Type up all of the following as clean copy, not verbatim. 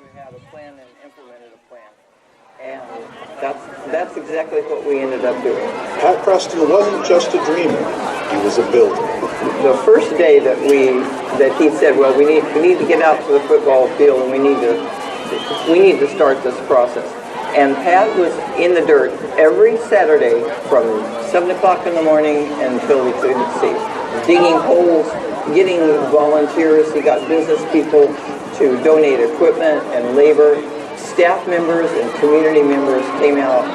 who had a plan and implemented a plan. And that's exactly what we ended up doing. Pat Preston wasn't just a dreamer, he was a builder. The first day that he said, well, we need to get out to the football field and we need to start this process. And Pat was in the dirt every Saturday from 7 o'clock in the morning until we couldn't see, digging holes, getting volunteers. He got business people to donate equipment and labor. Staff members and community members came out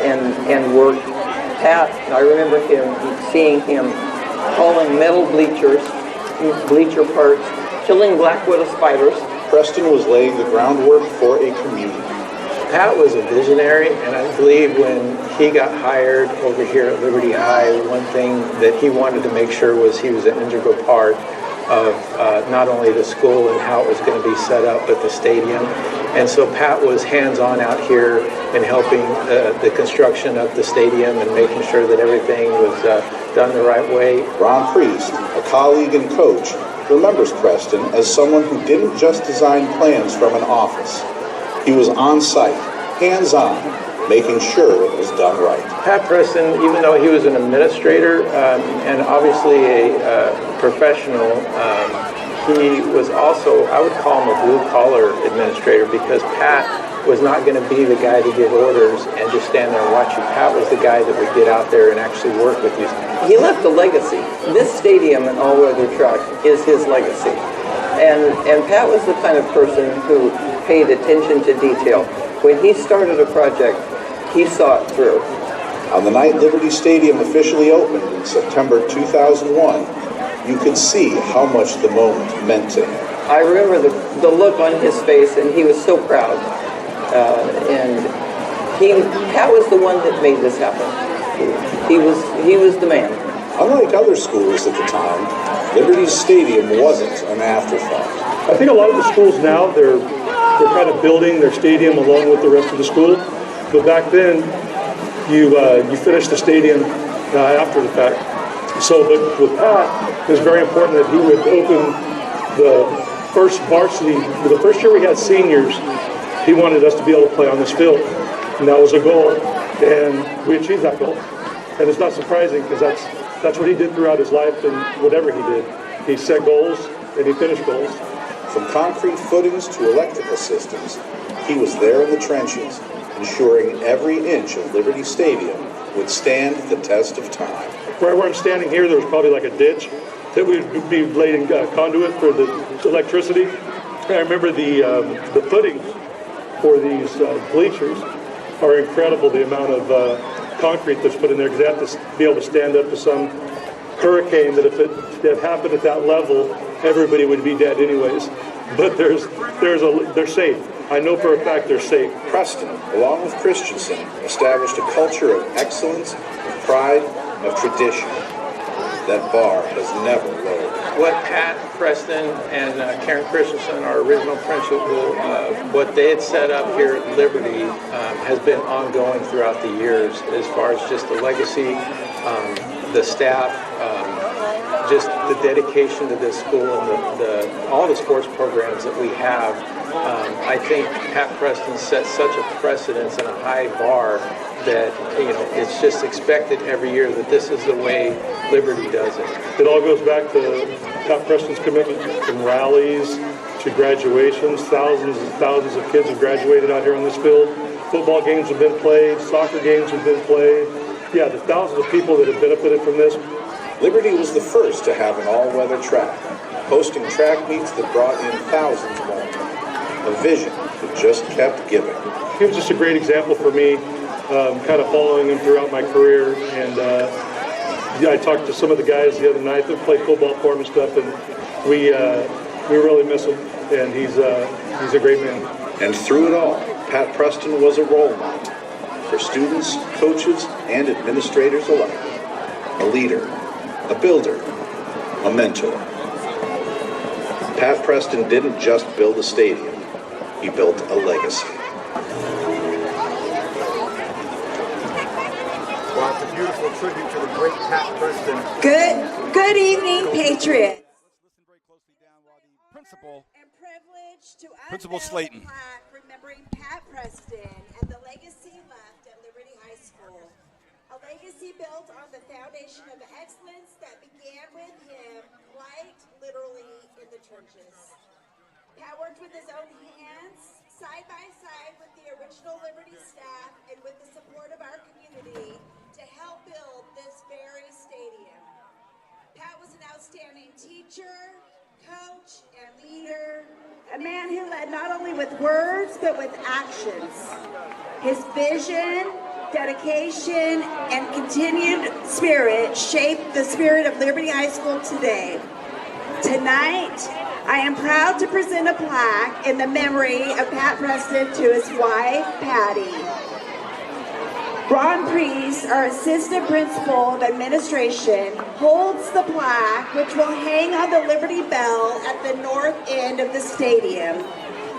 and worked. Pat, I remember seeing him hauling metal bleacher parts, killing black widow spiders. Preston was laying the groundwork for a community. Pat was a visionary, and I believe when he got hired over here at Liberty High, one thing that he wanted to make sure was he was an integral part of not only the school and how it was going to be set up, but the stadium. And so Pat was hands-on out here in helping the construction of the stadium and making sure that everything was done the right way. Ron Priest, a colleague and coach, remembers Preston as someone who didn't just design plans from an office. He was on site, hands-on, making sure it was done right. Pat Preston, even though he was an administrator and obviously a professional, he was also, I would call him a blue-collar administrator, because Pat was not going to be the guy to give orders and just stand there and watch you. Pat was the guy that would get out there and actually work with you. He left a legacy. This stadium and all-weather track is his legacy. And Pat was the kind of person who paid attention to detail. When he started a project, he saw it through. On the night Liberty Stadium officially opened in September 2001, you could see how much the moment meant to him. I remember the look on his face, and he was so proud. Pat was the one that made this happen. He was the man. Unlike other schools at the time, Liberty's stadium wasn't an afterthought. I think a lot of the schools now, they're kind of building their stadium along with the rest of the school. But back then, you finished the stadium after the fact. So, but with Pat, it was very important that he would open the first varsity. The first year we had seniors, he wanted us to be able to play on this field. And that was a goal. And we achieved that goal. And it's not surprising, because that's what he did throughout his life, and whatever he did. He set goals and he finished goals. From concrete footings to electrical systems, he was there in the trenches, ensuring every inch of Liberty Stadium would stand the test of time. Right where I'm standing here, there was probably like a ditch that would be laid in conduit for the electricity. I remember the footings for these bleachers are incredible, the amount of concrete that's put in there, because they have to be able to stand up to some hurricane that if it had happened at that level, everybody would be dead anyways. But they're safe. I know for a fact they're safe. Preston, along with Christensen, established a culture of excellence, of pride, of tradition. That bar has never lowered. What Pat Preston and Karen Christensen, our original principal, what they had set up here at Liberty has been ongoing throughout the years, as far as just the legacy, the staff, just the dedication to this school, and all the sports programs that we have. I think Pat Preston set such a precedence and a high bar that it's just expected every year that this is the way Liberty does it. It all goes back to Pat Preston's commitment, from rallies to graduations. Thousands and thousands of kids have graduated out here on this field. Football games have been played, soccer games have been played. Yeah, the thousands of people that have benefited from this. Liberty was the first to have an all-weather track, hosting track meets that brought in thousands more. A vision that just kept giving. He was just a great example for me, kind of following him throughout my career. And I talked to some of the guys the other night that played football for him and stuff, and we really miss him. And he's a great man. And through it all, Pat Preston was a role model for students, coaches, and administrators alike. A leader, a builder, a mentor. Pat Preston didn't just build a stadium, he built a legacy. Well, it's a beautiful tribute to the great Pat Preston. Good evening, Patriots. principal, and privileged to Principal unveil Slayton. the plaque remembering Pat Preston and the legacy left at Liberty High School. A legacy built on the foundation of excellence that began with him quite literally in the trenches. Pat worked with his own hands, side by side with the original Liberty staff and with the support of our community to help build this very stadium. Pat was an outstanding teacher, coach, and leader, a man who led not only with words but with actions. His vision, dedication, and continued spirit shaped the spirit of Liberty High School today. Tonight, I am proud to present a plaque in the memory of Pat Preston to his wife, Patty. Ron Priest, our Assistant Principal of Administration, holds the plaque which will hang on the Liberty Bell at the north end of the stadium,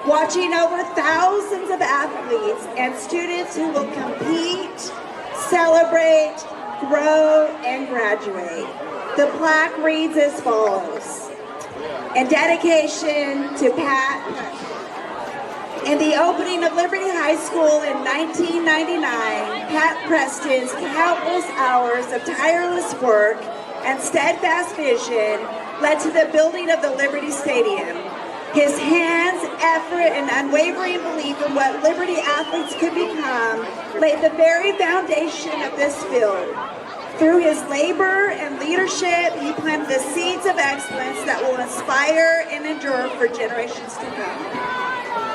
watching over thousands of athletes and students who will compete, celebrate, grow, and graduate. The plaque reads as follows. In dedication to Pat, in the opening of Liberty High School in 1999, Pat Preston's countless hours of tireless work and steadfast vision led to the building of the Liberty Stadium. His hands, effort, and unwavering belief in what Liberty athletes could become laid the very foundation of this field. Through his labor and leadership, he planted the seeds of excellence that will inspire and endure for generations to come.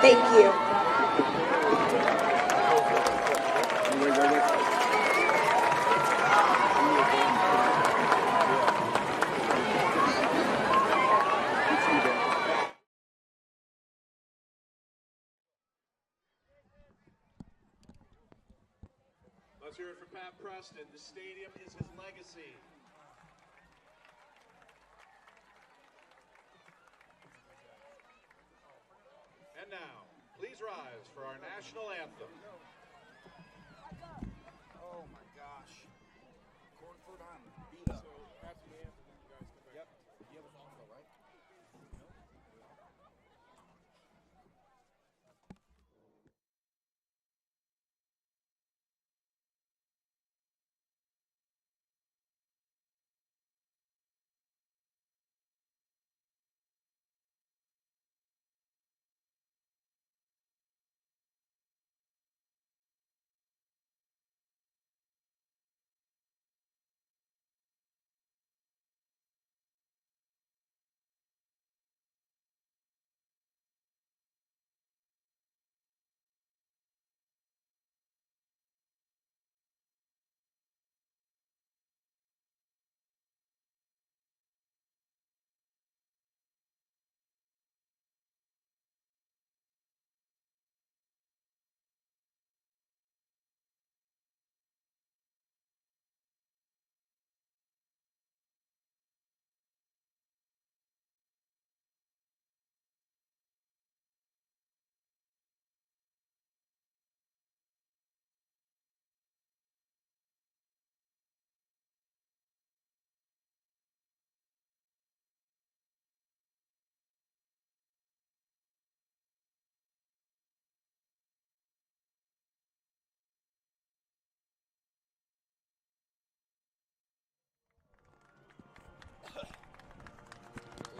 Thank you. Let's hear it for Pat Preston. The stadium is his legacy. And now, please rise for our national anthem. Oh my gosh. Cornford, I'm beat up. Yep. You have a phone call, right?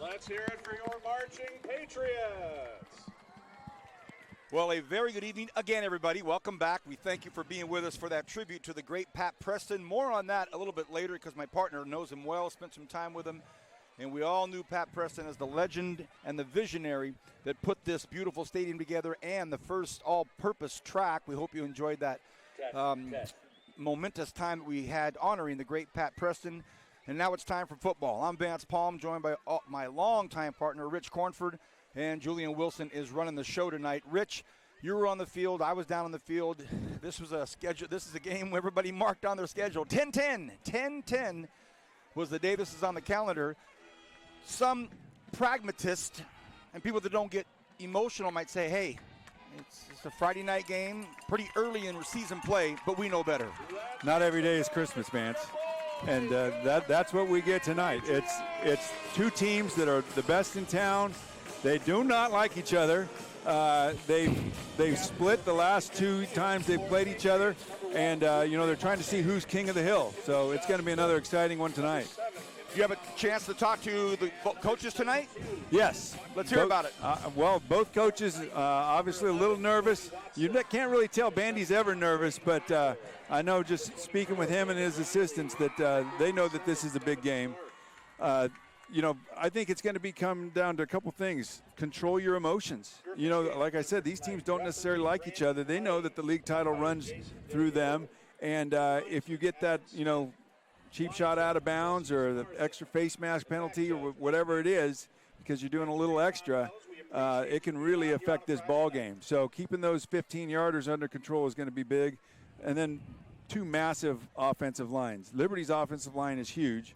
Let's hear it for your marching Patriots. Well, a very good evening again, everybody. Welcome back. We thank you for being with us for that tribute to the great Pat Preston. More on that a little bit later because my partner knows him well, spent some time with him. And we all knew Pat Preston as the legend and the visionary that put this beautiful stadium together and the first all-purpose track. We hope you enjoyed that momentous time that we had honoring the great Pat Preston. And now it's time for football. I'm Vance Palm, joined by my longtime partner, Rich Cornford, and Julian Wilson is running the show tonight. Rich, you were on the field. I was down on the field. This was a schedule. This is a game where everybody marked on their schedule. 10-10. 10-10 was the day this is on the calendar. Some pragmatists and people that don't get emotional might say, hey, it's a Friday night game, pretty early in season play, but we know better. Not every day is Christmas, Vance. And that's what we get tonight. It's two teams that are the best in town. They do not like each other. They've split the last 2 times they've played each other, and they're trying to see who's king of the hill. So it's going to be another exciting one tonight. You have a chance to talk to the coaches tonight? Yes. Let's hear about it. Well, both coaches obviously a little nervous. You can't really tell Bandy's ever nervous, but I know just speaking with him and his assistants that they know that this is a big game. I think it's going to come down to a couple things. Control your emotions. Like I said, these teams don't necessarily like each other. They know that the league title runs through them, and if you get that, cheap shot out of bounds or the extra face mask penalty or whatever it is, because you're doing a little extra, it can really affect this ball game. So keeping those 15-yarders under control is going to be big. And then 2 massive offensive lines. Liberty's offensive line is huge.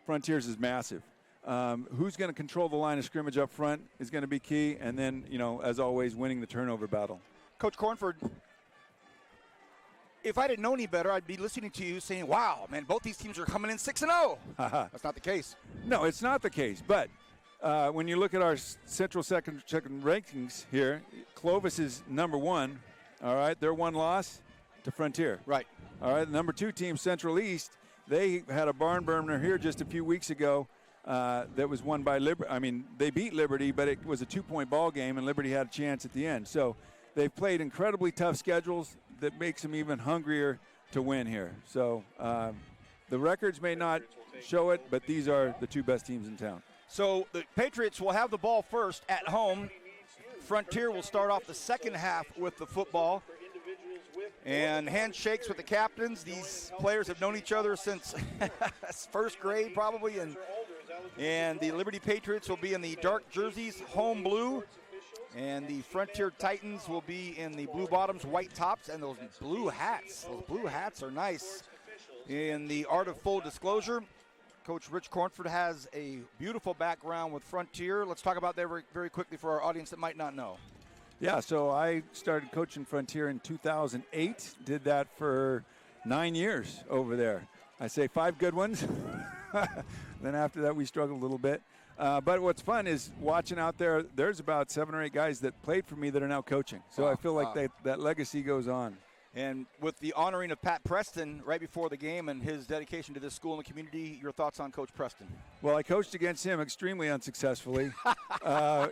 Frontiers is massive. Who's going to control the line of scrimmage up front is going to be key. And then, as always, winning the turnover battle. Coach Cornford, if I didn't know any better, I'd be listening to you saying, wow, man, both these teams are coming in 6-0. That's not the case. No, it's not the case. But when you look at our Central second rankings here, Clovis is number 1. All right, their 1 loss to Frontier. Right. All right, the number 2 team, Central East, they had a barn burner here just a few weeks ago that was won by Liberty. I mean, they beat Liberty, but it was a 2-point ball game, and Liberty had a chance at the end. So they've played incredibly tough schedules that makes them even hungrier to win here. So the records may not show it, but these are the 2 best teams in town. So the Patriots will have the ball first at home. Frontier will start off the second half with the football. And handshakes with the captains. These players have known each other since first grade probably. And the Liberty Patriots will be in the dark jerseys, home blue. And the Frontier Titans will be in the blue bottoms, white tops, and those blue hats. Those blue hats are nice. In the art of full disclosure, Coach Rich Cornford has a beautiful background with Frontier. Let's talk about that very, very quickly for our audience that might not know. Yeah, so I started coaching Frontier in 2008. Did that for 9 years over there. I say 5 good ones. Then after that, we struggled a little bit. But what's fun is watching out there, there's about 7 or 8 guys that played for me that are now coaching. So I feel like that legacy goes on. And with the honoring of Pat Preston right before the game and his dedication to this school and the community, your thoughts on Coach Preston? Well, I coached against him extremely unsuccessfully. A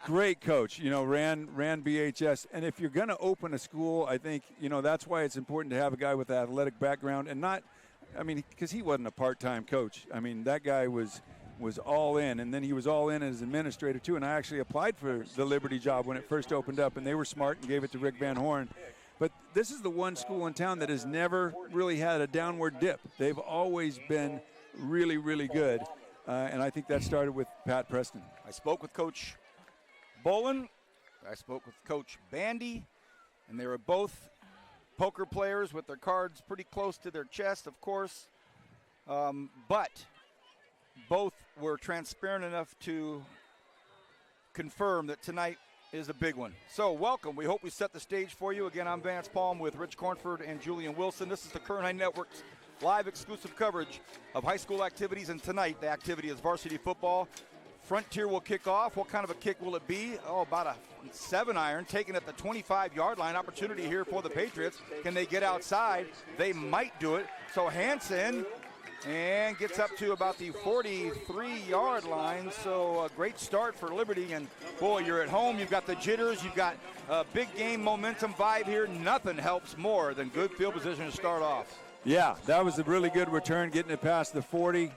great coach, ran BHS. And if you're going to open a school, I think, that's why it's important to have a guy with an athletic background and not, because he wasn't a part-time coach. That guy was all in, and then he was all in as administrator too. And I actually applied for the Liberty job when it first opened up, and they were smart and gave it to Rick Van Horn. But this is the one school in town that has never really had a downward dip. They've always been really, really good, and I think that started with Pat Preston. I spoke with Coach Bolin. I spoke with Coach Bandy, and they were both poker players with their cards pretty close to their chest, of course. But both were transparent enough to confirm that tonight is a big one. So welcome. We hope we set the stage for you. Again, I'm Vance Palm with Rich Cornford and Julian Wilson. This is the Current High Network's live exclusive coverage of high school activities, and tonight the activity is varsity football. Frontier will kick off. What kind of a kick will it be? About a 7-iron taken at the 25-yard line. Opportunity here for the Patriots. Can they get outside? They might do it. So Hansen and gets up to about the 43-yard line. So a great start for Liberty. And boy, you're at home. You've got the jitters. You've got a big game momentum vibe here. Nothing helps more than good field position to start off. Yeah, that was a really good return, getting it past the 40.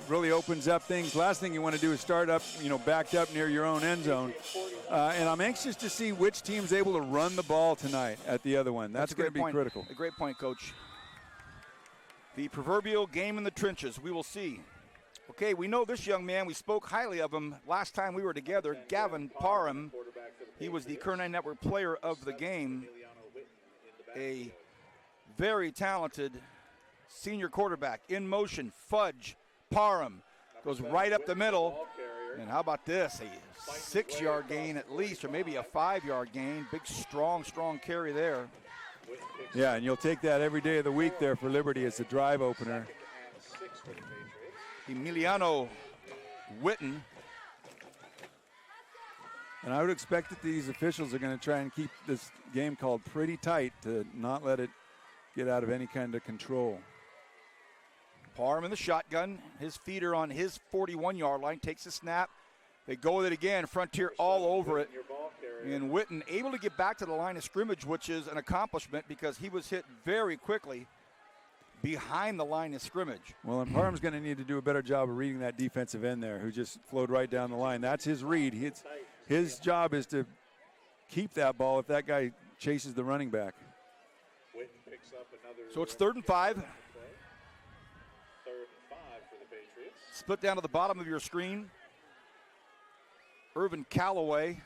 Really opens up things. Last thing you want to do is start up, backed up near your own end zone. And I'm anxious to see which team's able to run the ball tonight at the other one. That's going to be critical. A great point, Coach. The proverbial game in the trenches. We will see. Okay, we know this young man. We spoke highly of him last time we were together, Gavin Parham. He was the Current High Network player of the game. A very talented senior quarterback. In motion, Fudge Parham goes right up the middle. And how about this? A 6-yard gain at least, or maybe a 5-yard gain. Big, strong carry there. Yeah, and you'll take that every day of the week there for Liberty as a drive opener. Emiliano Witten And I would expect that these officials are going to try and keep this game called pretty tight to not let it get out of any kind of control. Parham in the shotgun. His feet are on his 41-yard line. Takes a snap. They go with it again. Frontier all over it. And Witten able to get back to the line of scrimmage, which is an accomplishment because he was hit very quickly behind the line of scrimmage. Well, and Parham's going to need to do a better job of reading that defensive end there who just flowed right down the line. That's his read. His job is to keep that ball if that guy chases the running back. So it's 3rd and 5. 3rd and 5 for the Patriots. Split down to the bottom of your screen. Irvin Callaway.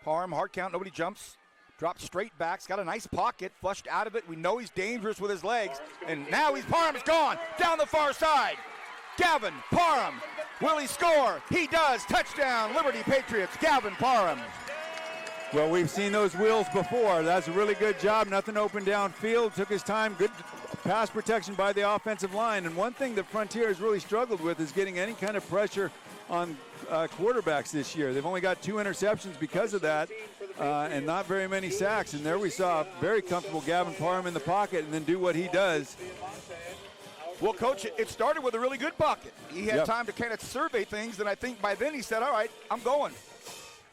Parham, hard count, nobody jumps. Drops straight back, he's got a nice pocket, flushed out of it. We know he's dangerous with his legs. And now Parham's gone down the far side. Gavin Parham, will he score? He does. Touchdown, Liberty Patriots, Gavin Parham. Well, we've seen those wheels before. That's a really good job. Nothing open downfield. Took his time. Good pass protection by the offensive line. And one thing that Frontier has really struggled with is getting any kind of pressure on quarterbacks this year. They've only got 2 interceptions because of that and not very many sacks. And there we saw very comfortable Gavin Parham in the pocket and then do what he does. Well, Coach, it started with a really good pocket. He had time to kind of survey things, and I think by then he said, all right, I'm going.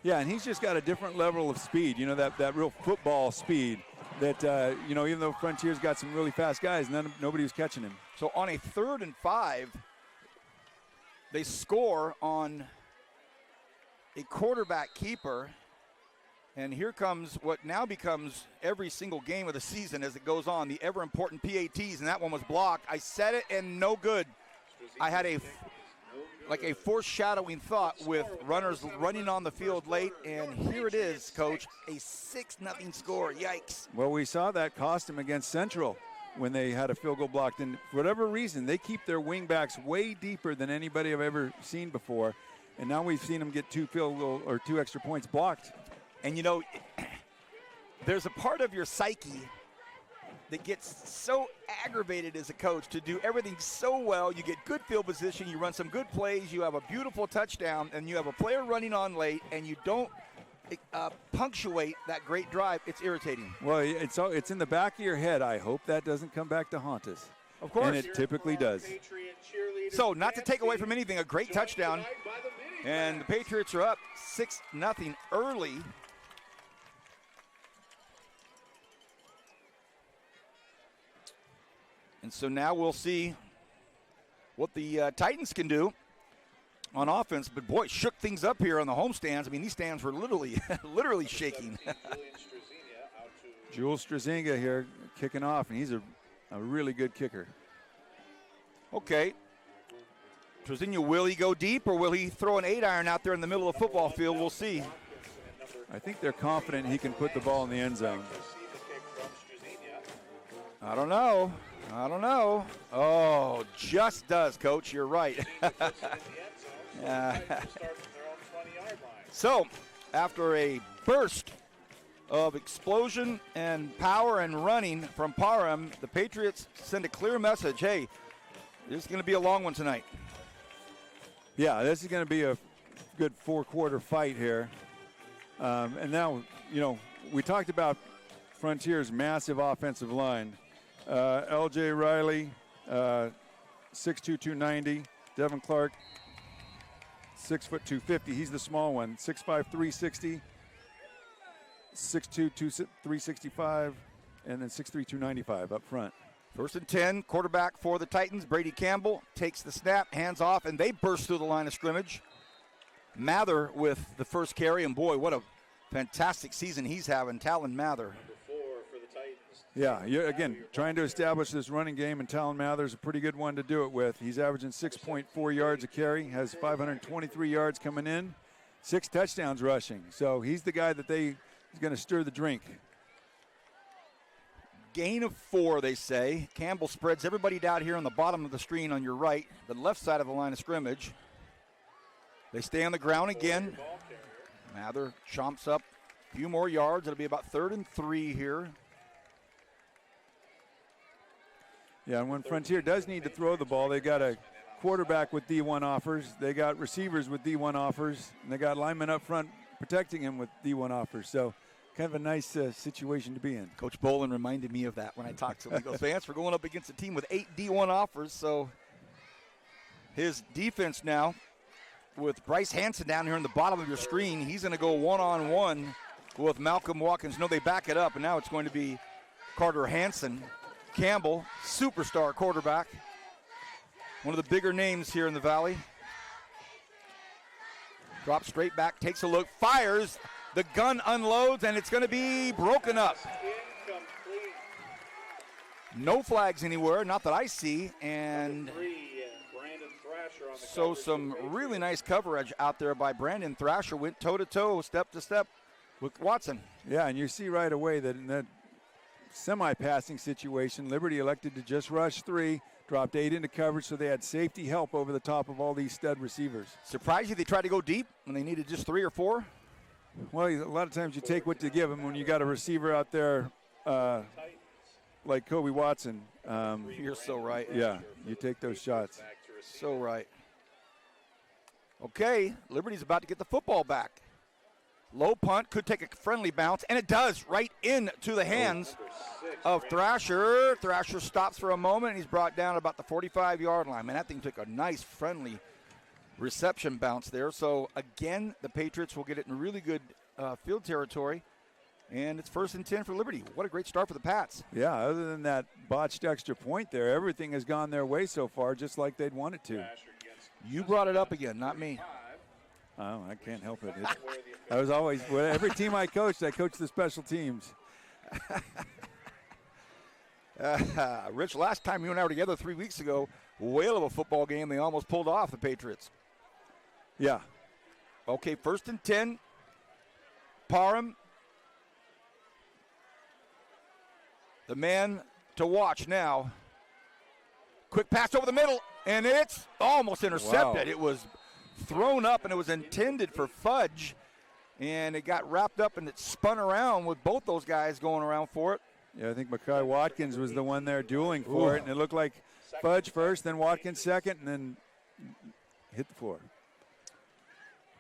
Yeah, and he's just got a different level of speed, that real football speed that, even though Frontier's got some really fast guys, nobody was catching him. So on a 3rd and 5, they score on a quarterback keeper, and here comes what now becomes every single game of the season as it goes on, the ever-important PATs, and that one was blocked. I said it, and no good. I had a foreshadowing thought with runners running on the field late, and here it is, Coach, a 6-0 score. Yikes. Well, we saw that cost them against Central when they had a field goal blocked, and for whatever reason, they keep their wingbacks way deeper than anybody I've ever seen before, and now we've seen them get 2 extra points blocked. And, there's a part of your psyche that gets so aggravated as a coach to do everything so well. You get good field position, you run some good plays, you have a beautiful touchdown, and you have a player running on late, and you don't punctuate that great drive. It's irritating. Well, it's in the back of your head. I hope that doesn't come back to haunt us. Of course. And it typically does. So, not to take away from anything, a great touchdown. And the Patriots are up 6-0 early. And so now we'll see what the Titans can do on offense. But, boy, shook things up here on the home stands. I mean, these stands were literally shaking. Jules Strazinga here kicking off, and he's a really good kicker. Okay. Strazinga, will he go deep or will he throw an 8-iron out there in the middle of the football field? We'll see. I think they're confident he can put the ball in the end zone. I don't know. Oh, just does, Coach. You're right. So, after a burst of explosion and power and running from Parham, the Patriots send a clear message. Hey, this is going to be a long one tonight. Yeah, this is going to be a good 4-quarter fight here. And now, we talked about Frontier's massive offensive line. L.J. Riley, 6'2", 290. Devin Clark, 6', 250. He's the small one. 6'5", 360. 6'2", 365. And then 6'3", 295 up front. 1st and 10, quarterback for the Titans. Brady Campbell takes the snap, hands off, and they burst through the line of scrimmage. Mather with the first carry, and boy, what a fantastic season he's having, Talon Mather. Yeah, again, trying to establish this running game, and Talon Mather's a pretty good one to do it with. He's averaging 6.4 yards a carry, has 523 yards coming in, 6 touchdowns rushing. So he's the guy that he's going to stir the drink. Gain of 4, they say. Campbell spreads everybody down here on the bottom of the screen on your right, the left side of the line of scrimmage. They stay on the ground again. Mather chomps up a few more yards. It'll be about 3rd and 3 here. Yeah, and when Frontier does need to throw the ball, they got a quarterback with D1 offers. They got receivers with D1 offers. And they got linemen up front protecting him with D1 offers. So kind of a nice situation to be in. Coach Bolin reminded me of that when I talked to him. He goes, Vance, we're going up against a team with 8 D1 offers. So his defense now with Bryce Hanson down here in the bottom of your screen. He's going to go one-on-one with Malcolm Watkins. No, they back it up, and now it's going to be Carter Hanson. Campbell, superstar quarterback. One of the bigger names here in the Valley. Drops straight back, takes a look, fires. The gun unloads, and it's going to be broken up. No flags anywhere, not that I see. And so some really nice coverage out there by Brandon Thrasher. Went toe-to-toe, step-to-step with Watson. Yeah, and you see right away that in that semi-passing situation, Liberty elected to just rush 3, dropped 8 into coverage, so they had safety help over the top of all these stud receivers. Surprised you they tried to go deep when they needed just 3 or 4? Well, a lot of times you take what you give them when you got a receiver out there like Kobe Watson. You're so right. Yeah, you take those shots. So right. Okay, Liberty's about to get the football back. Low punt, could take a friendly bounce, and it does, right into the hands of Thrasher. Thrasher stops for a moment, and he's brought down about the 45-yard line. Man, that thing took a nice, friendly reception bounce there. So, again, the Patriots will get it in really good field territory, and it's 1st and 10 for Liberty. What a great start for the Pats. Yeah, other than that botched extra point there, everything has gone their way so far, just like they'd want it to. You brought it up again, not me. Oh, I can't help it. I was always, every team I coached the special teams. Rich, last time you and I were together 3 weeks ago, whale of a football game. They almost pulled off the Patriots. Yeah. Okay, 1st and 10. Parham. The man to watch now. Quick pass over the middle, and it's almost intercepted. Wow. It was thrown up, and it was intended for Fudge, and it got wrapped up, and it spun around with both those guys going around for it. Yeah, I think Makai Watkins was the one there dueling for it, and it looked like Fudge first, then Watkins second, and then hit the floor.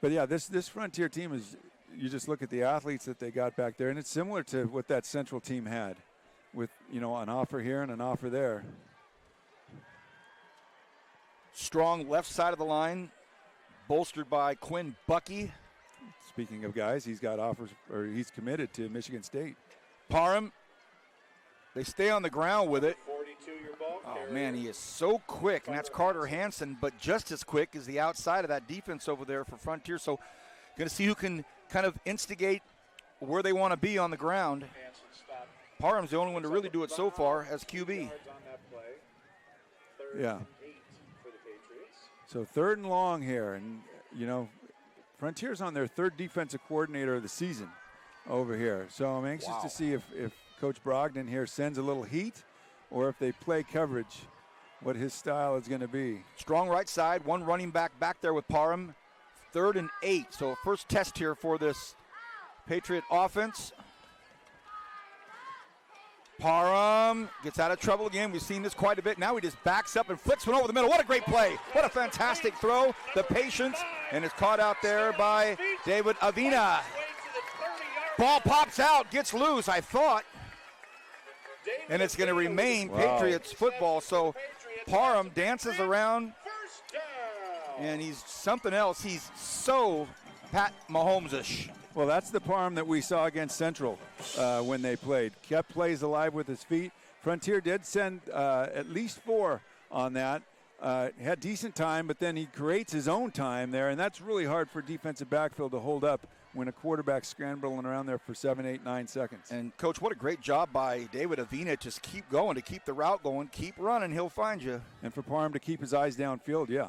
But, yeah, this Frontier team is, you just look at the athletes that they got back there, and it's similar to what that Central team had with, an offer here and an offer there. Strong left side of the line, bolstered by Quinn Bucky. Speaking of guys, he's got offers, or he's committed to Michigan State. Parham, they stay on the ground with it. Oh, man, he is so quick, and that's Carter Hanson, but just as quick as the outside of that defense over there for Frontier. So going to see who can kind of instigate where they want to be on the ground. Parham's the only one to really do it so far as QB. Yeah. So 3rd and long here, and, Frontier's on their 3rd defensive coordinator of the season over here. So I'm anxious to see if Coach Brogdon here sends a little heat or if they play coverage, what his style is going to be. Strong right side, one running back there with Parham. 3rd and 8. So first test here for this Patriot offense. Parham gets out of trouble again. We've seen this quite a bit. Now he just backs up and flicks one over the middle. What a great play. What a fantastic throw. The patience. And it's caught out there by David Avina. Ball pops out, gets loose, I thought. And it's going to remain Patriots football. So Parham dances around. And he's something else. He's so Pat Mahomes-ish. Well, that's the Parham that we saw against Central when they played. Kept plays alive with his feet. Frontier did send at least 4 on that. Had decent time, but then he creates his own time there, and that's really hard for defensive backfield to hold up when a quarterback's scrambling around there for 7, 8, 9 seconds. And, Coach, what a great job by David Avina. Just keep going, to keep the route going, keep running, he'll find you. And for Parham to keep his eyes downfield, yeah.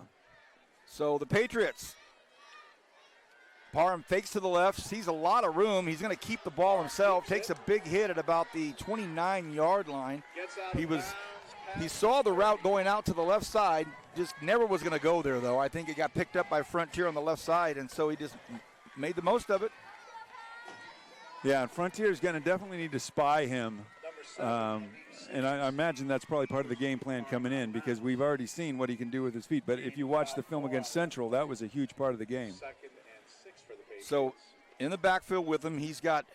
So the Patriots. Parham fakes to the left, sees a lot of room. He's going to keep the ball himself, takes a big hit at about the 29-yard line. He saw the route going out to the left side, just never was going to go there, though. I think it got picked up by Frontier on the left side, and so he just made the most of it. Yeah, and Frontier's going to definitely need to spy him And I imagine that's probably part of the game plan coming in because we've already seen what he can do with his feet. But if you watch the film against Central, that was a huge part of the game. So in the backfield with him, he's got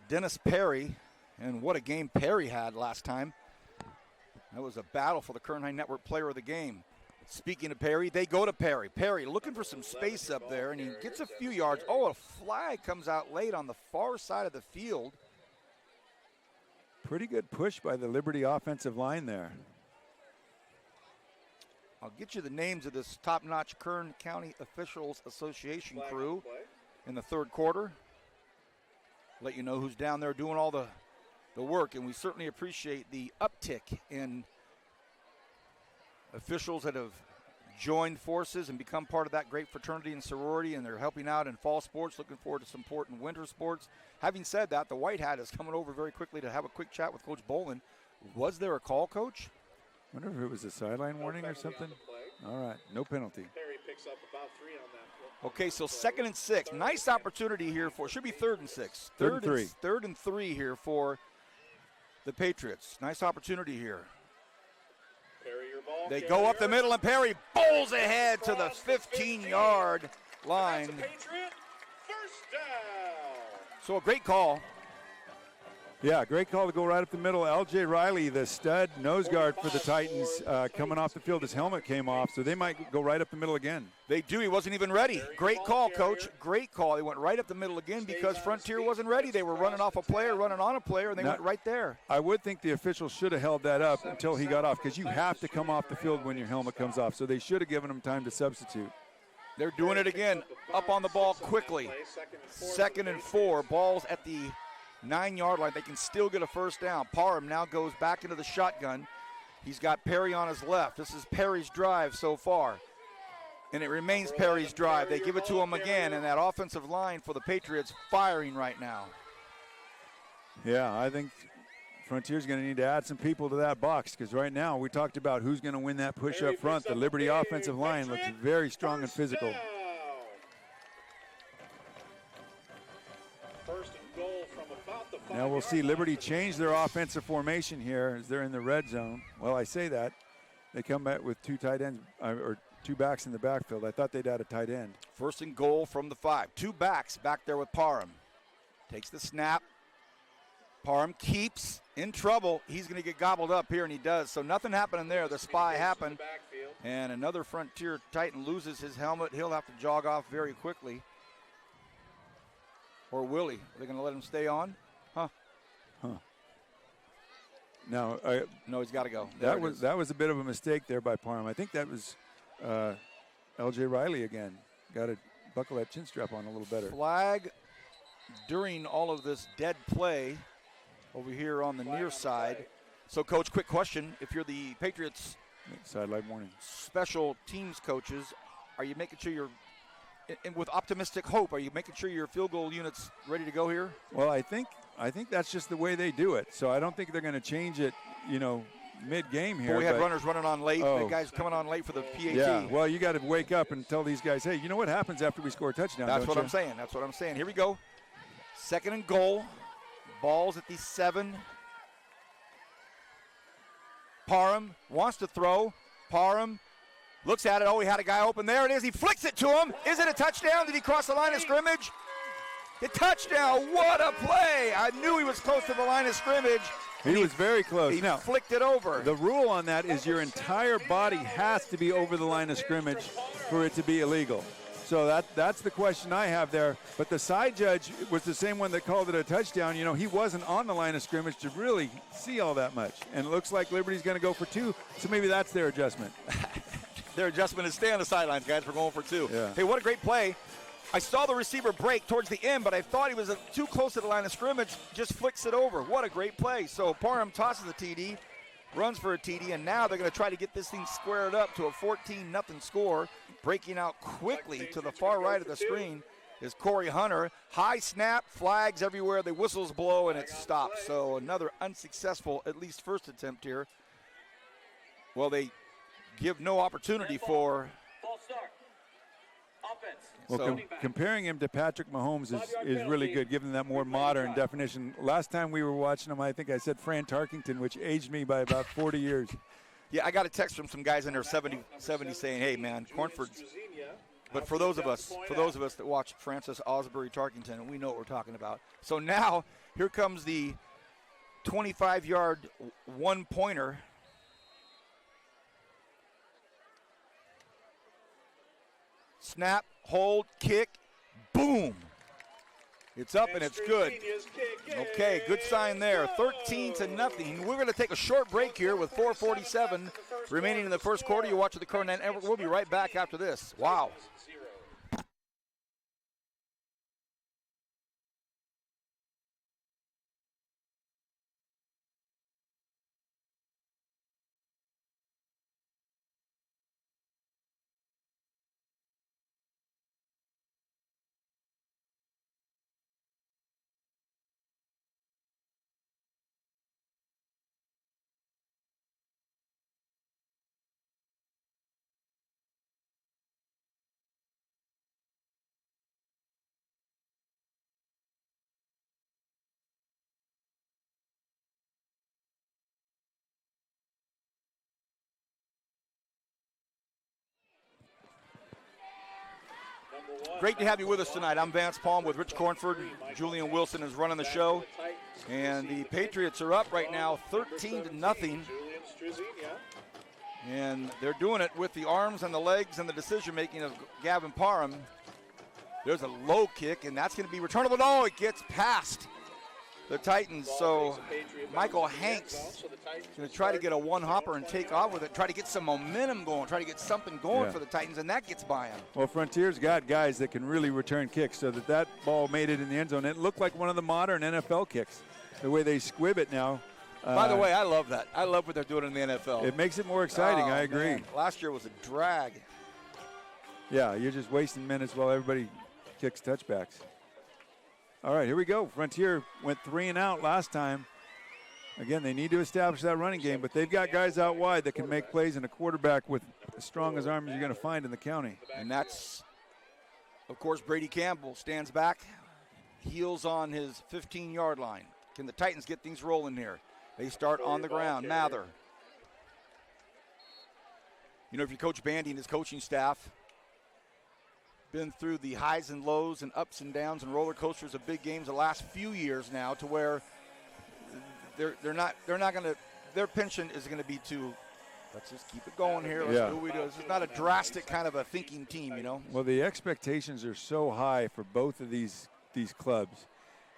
Dennis Perry, and what a game Perry had last time. That was a battle for the Kern High Network Player of the Game. Speaking of Perry, they go to Perry. Perry looking for some space up there, and he gets a few yards. Oh, a flag comes out late on the far side of the field. Pretty good push by the Liberty offensive line there. I'll get you the names of this top-notch Kern County Officials Association crew in the third quarter. Let you know who's down there doing all the work, and we certainly appreciate the uptick in officials that have joined forces and become part of that great fraternity and sorority, and they're helping out in fall sports. Looking forward to some important winter sports. Having said that, the White Hat is coming over very quickly to have a quick chat with Coach Bolin. Was there a call, Coach? I wonder if it was a sideline warning or something. All right, no penalty. Perry picks up about 3 on that. Okay, so 2nd and 6. Nice opportunity here for, should be 3rd and 6. Third and three here for the Patriots. Nice opportunity here. They go up the middle, and Perry bowls ahead to the 15-yard line. First down. So a great call. Yeah, great call to go right up the middle. L.J. Riley, the stud nose guard for the Titans, coming off the field. His helmet came off, so they might go right up the middle again. They do. He wasn't even ready. Great call, Coach. Great call. They went right up the middle again because Frontier wasn't ready. They were running off a player, running on a player, and they went right there. I would think the officials should have held that up until he got off because you have to come off the field when your helmet comes off, so they should have given him time to substitute. They're doing it again. Up on the ball quickly. 2nd and 4. Ball's at the 9-yard line. They can still get a first down. Parham now goes back into the shotgun. He's got Perry on his left. This is Perry's drive so far. And it remains Perry's drive. They give it to him again, and that offensive line for the Patriots firing right now. Yeah, I think Frontier's going to need to add some people to that box because right now we talked about who's going to win that push up front. The Liberty offensive line looks very strong and physical. Now we'll see Liberty change their offensive formation here as they're in the red zone. Well, I say that. They come back with 2 tight ends or 2 backs in the backfield. I thought they'd add a tight end. 1st and goal from the 5. 2 backs back there with Parham. Takes the snap. Parham keeps in trouble. He's going to get gobbled up here, and he does. So nothing happening there. The spy happened. And another Frontier Titan loses his helmet. He'll have to jog off very quickly. Or will he? Are they going to let him stay on? Huh. No, he's got to go. That was a bit of a mistake there by Parham. I think that was L.J. Riley again. Got to buckle that chin strap on a little better. Flag during all of this dead play over here on the near side. So, Coach, quick question. If you're the Patriots sideline warning special teams coaches, are you making sure you're and with optimistic hope, are you making sure your field goal unit's ready to go here? Well, I think that's just the way they do it. So I don't think they're going to change it, mid-game here. But we had runners running on late. The guys coming on late for the PAT. Yeah, well, you got to wake up and tell these guys, hey, you know what happens after we score a touchdown, That's what I'm saying. That's what I'm saying. Here we go. 2nd and goal. Ball's at the 7. Parham wants to throw. Parham looks at it. Oh, he had a guy open. There it is. He flicks it to him. Is it a touchdown? Did he cross the line of scrimmage? A touchdown. What a play. I knew he was close to the line of scrimmage. He was very close. He flicked it over. The rule on that is your entire body has to be over the line of scrimmage for it to be illegal. So that's the question I have there. But the side judge was the same one that called it a touchdown. He wasn't on the line of scrimmage to really see all that much. And it looks like Liberty's going to go for 2, so maybe that's their adjustment. Their adjustment is stay on the sidelines, guys. We're going for 2. Yeah. Hey, what a great play. I saw the receiver break towards the end, but I thought he was too close to the line of scrimmage, just flicks it over. What a great play. So Parham tosses the TD, runs for a TD, and now they're going to try to get this thing squared up to a 14-0 score. Breaking out quickly to the far right of the screen is Corey Hunter. High snap, flags everywhere, the whistles blow, and it stops. So another unsuccessful, at least first attempt here. Well, they give no opportunity for Well, So- comparing him to Patrick Mahomes is really good, given that more modern definition. Last time we were watching him, I think I said Fran Tarkington, which aged me by about 40 years. Yeah, I got a text from some guys in their 70 saying, "Hey, man, Cornford's." But for those of us that watch Francis Osbury Tarkington, we know what we're talking about. So now here comes the 25-yard one-pointer. Snap, hold, kick, boom. It's up and it's good. Okay, good sign there. 13-0. We're going to take a short break here with 4:47 remaining in the first quarter. You're watching the Current Network. We'll be right back after this. Wow. Great to have you with us tonight. I'm Vance Palm with Rich Cornford. Julian Wilson is running the show. And the Patriots are up right now 13-0. And they're doing it with the arms and the legs and the decision-making of Gavin Parham. There's a low kick, and that's going to be returnable. No, it gets past the Titans. So Michael Hanks is going to try to get a one-hopper and take off with it, try to get some momentum going, try to get something going for the Titans, and that gets by him. Well, Frontier's got guys that can really return kicks, so that ball made it in the end zone. It looked like one of the modern NFL kicks, the way they squib it now. By the way, I love that. I love what they're doing in the NFL. It makes it more exciting, I agree. Man. Last year was a drag. Yeah, you're just wasting minutes while everybody kicks touchbacks. All right, here we go. Frontier went 3 and out last time. Again, they need to establish that running game, but they've got guys out wide that can make plays, and a quarterback with as strong as arm as you're going to find in the county. And that's, of course, Brady Campbell stands back, heels on his 15-yard line. Can the Titans get things rolling here? They start on the ground. Mather. You know, if you coach Bandy and his coaching staff, been through the highs and lows and ups and downs and roller coasters of big games the last few years now, to where they're not going to, their penchant is going to be to, let's just keep it going here. Let's do what we do. This is not a drastic kind of a thinking team, you know. Well, the expectations are so high for both of these clubs,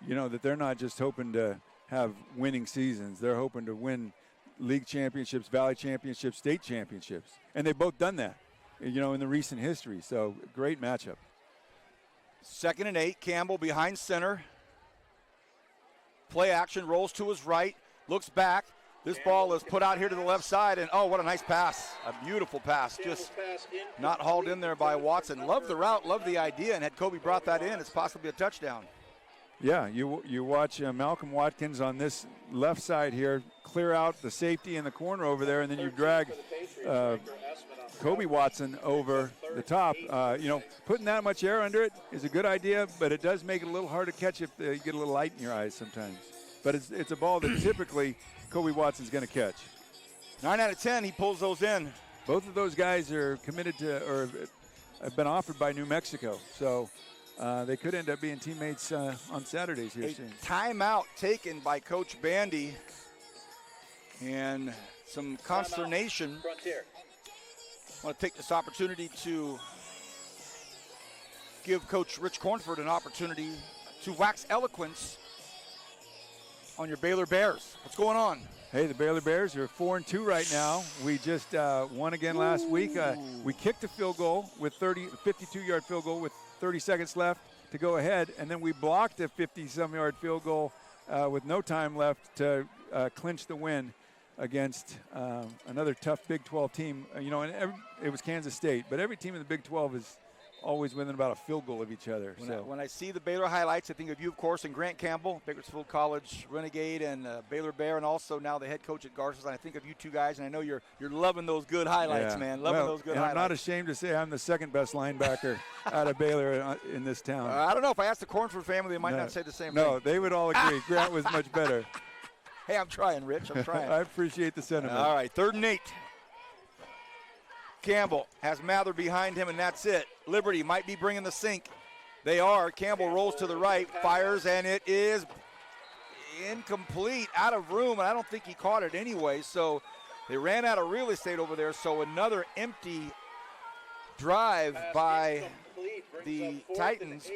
you know, that they're not just hoping to have winning seasons. They're hoping to win league championships, valley championships, state championships. And they've both done that, you know, in the recent history. So, great matchup. 2nd and 8, Campbell behind center. Play action, rolls to his right, looks back. This ball is put out here to the left side, and oh, what a nice pass. A beautiful pass. Just not hauled in there by Watson. Love the route, love the idea, and had Kobe brought that in, it's possibly a touchdown. Yeah, you watch Malcolm Watkins on this left side here clear out the safety in the corner over there, and then you drag Kobe Watson over the top. You know, putting that much air under it is a good idea, but it does make it a little hard to catch if you get a little light in your eyes sometimes. But it's a ball that typically Kobe Watson's going to catch. 9 out of 10, he pulls those in. Both of those guys are committed to, or have been offered by New Mexico, so they could end up being teammates on Saturdays here soon. Timeout taken by Coach Bandy, and some consternation. I want to take this opportunity to give Coach Rich Cornford an opportunity to wax eloquence on your Baylor Bears. What's going on? Hey, the Baylor Bears are 4-2 right now. We just won again last week. We kicked a field goal with 52-yard field goal with 30 seconds left to go ahead, and then we blocked a 50-some-yard field goal with no time left to clinch the win against another tough Big 12 team. You know, and it was Kansas State, but every team in the Big 12 is always within about a field goal of each other. When I see the Baylor highlights, I think of you, of course, and Grant Campbell, Bakersfield College Renegade and Baylor Bear, and also now the head coach at Garces. And I think of you two guys, and I know you're loving those good highlights, man. Loving those good highlights. I'm not ashamed to say I'm the second best linebacker out of Baylor in this town. I don't know. If I asked the Cornford family, they might not say the same thing. No, they would all agree. Grant was much better. Hey, I'm trying, Rich. I'm trying. I appreciate the sentiment. All right, 3rd and 8. Campbell has Mather behind him, and that's it. Liberty might be bringing the sink. They are. Campbell rolls to the right, fires, and it is incomplete, out of room, and I don't think he caught it anyway. So they ran out of real estate over there. So another empty drive by the Titans.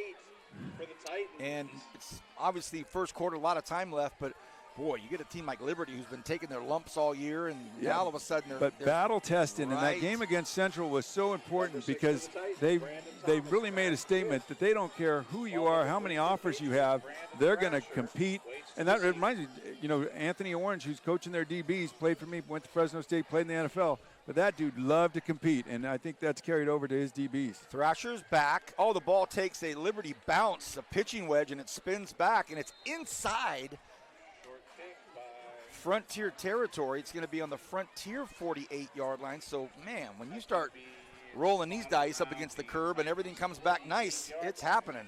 And it's obviously first quarter, a lot of time left, but boy, you get a team like Liberty who's been taking their lumps all year, and now all of a sudden they're battle tested, and that game against Central was so important because they really made a statement that they don't care who you are, how many offers you have, they're going to compete. And that reminds me, Anthony Orange, who's coaching their DBs, played for me, went to Fresno State, played in the NFL. But that dude loved to compete, and I think that's carried over to his DBs. Thrasher's back. Oh, the ball takes a Liberty bounce, a pitching wedge, and it spins back, and it's inside Frontier territory. It's going to be on the Frontier 48-yard line. So, man, when you start rolling these dice up against the curb and everything comes back nice, it's happening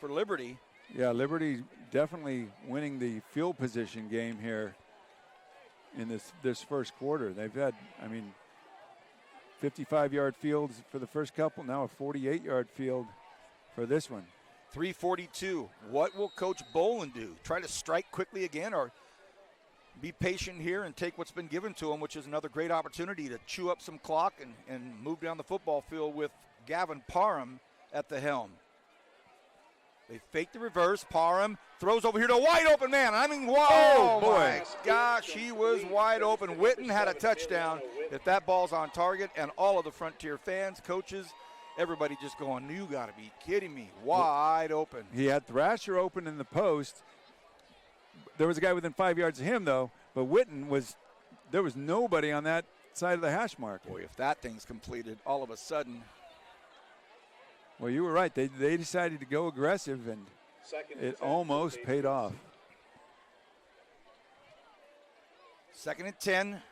for Liberty. Yeah, Liberty definitely winning the field position game here in this first quarter. They've had, 55-yard fields for the first couple, now a 48-yard field for this one. 3:42. What will Coach Boland do? Try to strike quickly again, or be patient here and take what's been given to him, which is another great opportunity to chew up some clock and move down the football field with Gavin Parham at the helm. They fake the reverse. Parham throws over here to a wide open man. Oh, boy. My gosh, he was wide open. Witten had a touchdown. If that ball's on target, and all of the Frontier fans, coaches, everybody just going, you got to be kidding me. Wide open. He had Thrasher open in the post. There was a guy within 5 yards of him, though, but there was nobody on that side of the hash mark. Boy, if that thing's completed, all of a sudden. Well, you were right. They decided to go aggressive, and it almost paid off. 2nd and 10.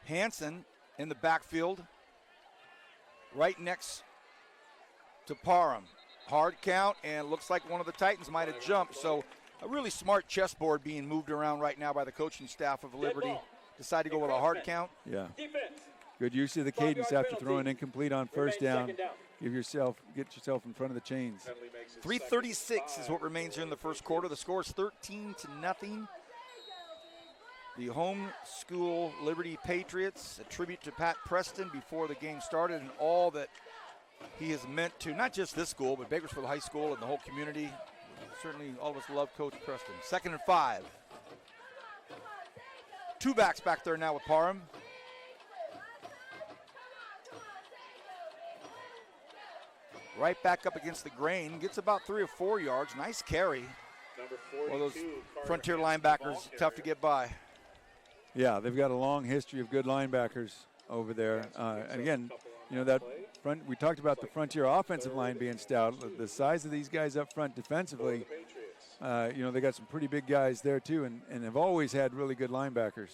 Hansen in the backfield, right next to Parham. Hard count, and looks like one of the Titans might have jumped. So a really smart chessboard being moved around right now by the coaching staff of Liberty. Decide to go with a hard count. Yeah. Good use of the cadence after throwing incomplete on first down. Get yourself in front of the chains. 3:36 is what remains here in the first quarter. The score is 13-0. The home school Liberty Patriots, a tribute to Pat Preston before the game started, and all that he has meant to not just this school, but Bakersfield High School and the whole community. Certainly all of us love Coach Preston. 2nd and 5. Two backs back there now with Parham. Right back up against the grain. Gets about 3 or 4 yards. Nice carry. Well, those Frontier linebackers, tough to get by. Yeah, they've got a long history of good linebackers over there. And again, that front, we talked about the Frontier offensive line being stout. The size of these guys up front defensively, they got some pretty big guys there too, and have always had really good linebackers.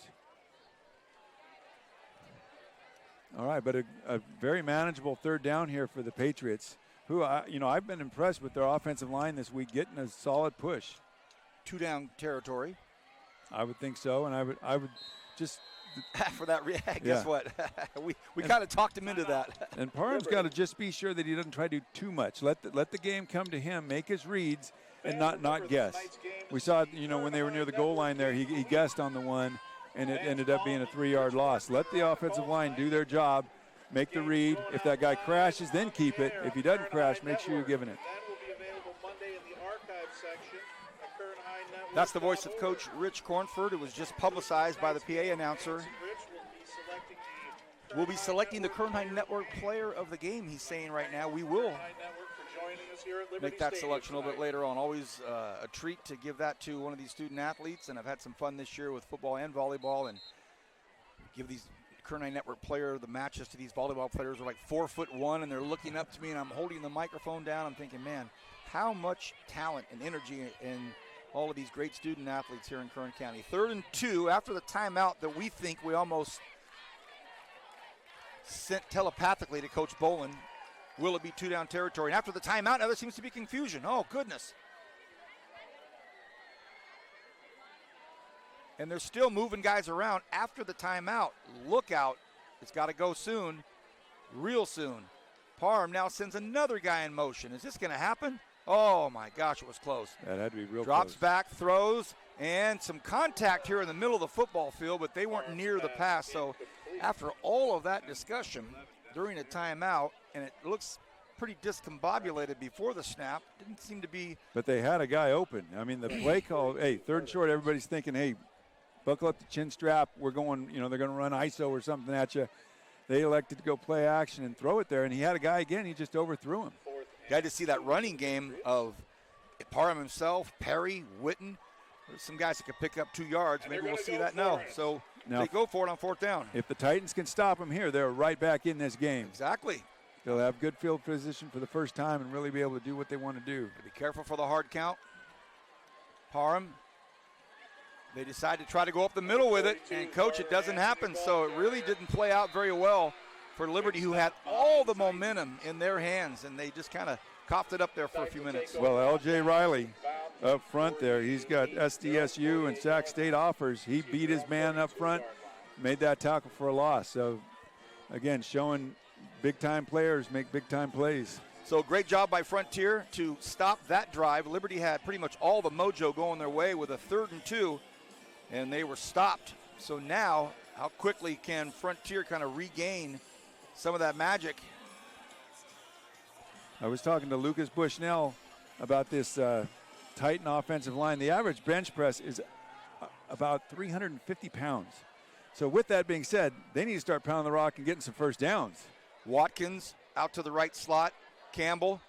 All right, but a very manageable 3rd down here for the Patriots, who, I've been impressed with their offensive line this week, getting a solid push. 2-down territory. I would think so, and I would just for that. Guess what? we kind of talked him into that. And Parham's got to just be sure that he doesn't try to do too much. Let the game come to him, make his reads, and not guess. We saw, when they were near the goal line there, he guessed on the one, and it ended up being a 3-yard loss. Let the offensive line do their job, make the read. If that guy crashes, then keep it. If he doesn't crash, make sure you're giving it. That's the voice of Coach Rich Cornford. It was just publicized by the PA announcer. We'll be selecting the Kernheim Network Player of the Game, he's saying right now. We will make that selection a little bit later on. Always a treat to give that to one of these student athletes, and I've had some fun this year with football and volleyball, and give these Kernighan Network Player of the matches to these volleyball players are like 4'1", and they're looking up to me, and I'm holding the microphone down. I'm thinking, man, how much talent and energy in all of these great student athletes here in Kern County. 3rd and 2 after the timeout that we think we almost sent telepathically to Coach Bolin. Will it be 2-down territory? And after the timeout, now there seems to be confusion. Oh, goodness. And they're still moving guys around after the timeout. Look out. It's got to go soon, real soon. Parham now sends another guy in motion. Is this going to happen? Oh, my gosh, it was close. That had to be real Drops close. back, throws, and some contact here in the middle of the football field, but they weren't near the pass. So after all of that discussion during a timeout, and it looks pretty discombobulated before the snap, didn't seem to be. But they had a guy open. I mean, the play call, hey, 3rd and short, everybody's thinking, hey, buckle up the chin strap. We're going, they're going to run ISO or something at you. They elected to go play action and throw it there, and he had a guy again. He just overthrew him. You had to see that running game of Parham himself, Perry, Witten. There's some guys that could pick up 2 yards. Maybe we'll see that now. So Now, they go for it on 4th down. If the Titans can stop him here, they're right back in this game. Exactly. They'll have good field position for the first time and really be able to do what they want to do. Be careful for the hard count. Parham, they decide to try to go up the middle with it, and, Coach, it doesn't happen. So it really didn't play out very well for Liberty, who had all the momentum in their hands, and they just kind of coughed it up there for a few minutes. Well, L.J. Riley up front there, he's got SDSU and Sac State offers. He beat his man up front, made that tackle for a loss. So, again, showing big-time players make big-time plays. So great job by Frontier to stop that drive. Liberty had pretty much all the mojo going their way with a 3rd and 2, and they were stopped. So now, how quickly can Frontier kind of regain some of that magic? I was talking to Lucas Bushnell about this Titan offensive line. The average bench press is about 350 pounds. So with that being said, they need to start pounding the rock and getting some first downs. Watkins out to the right slot. Campbell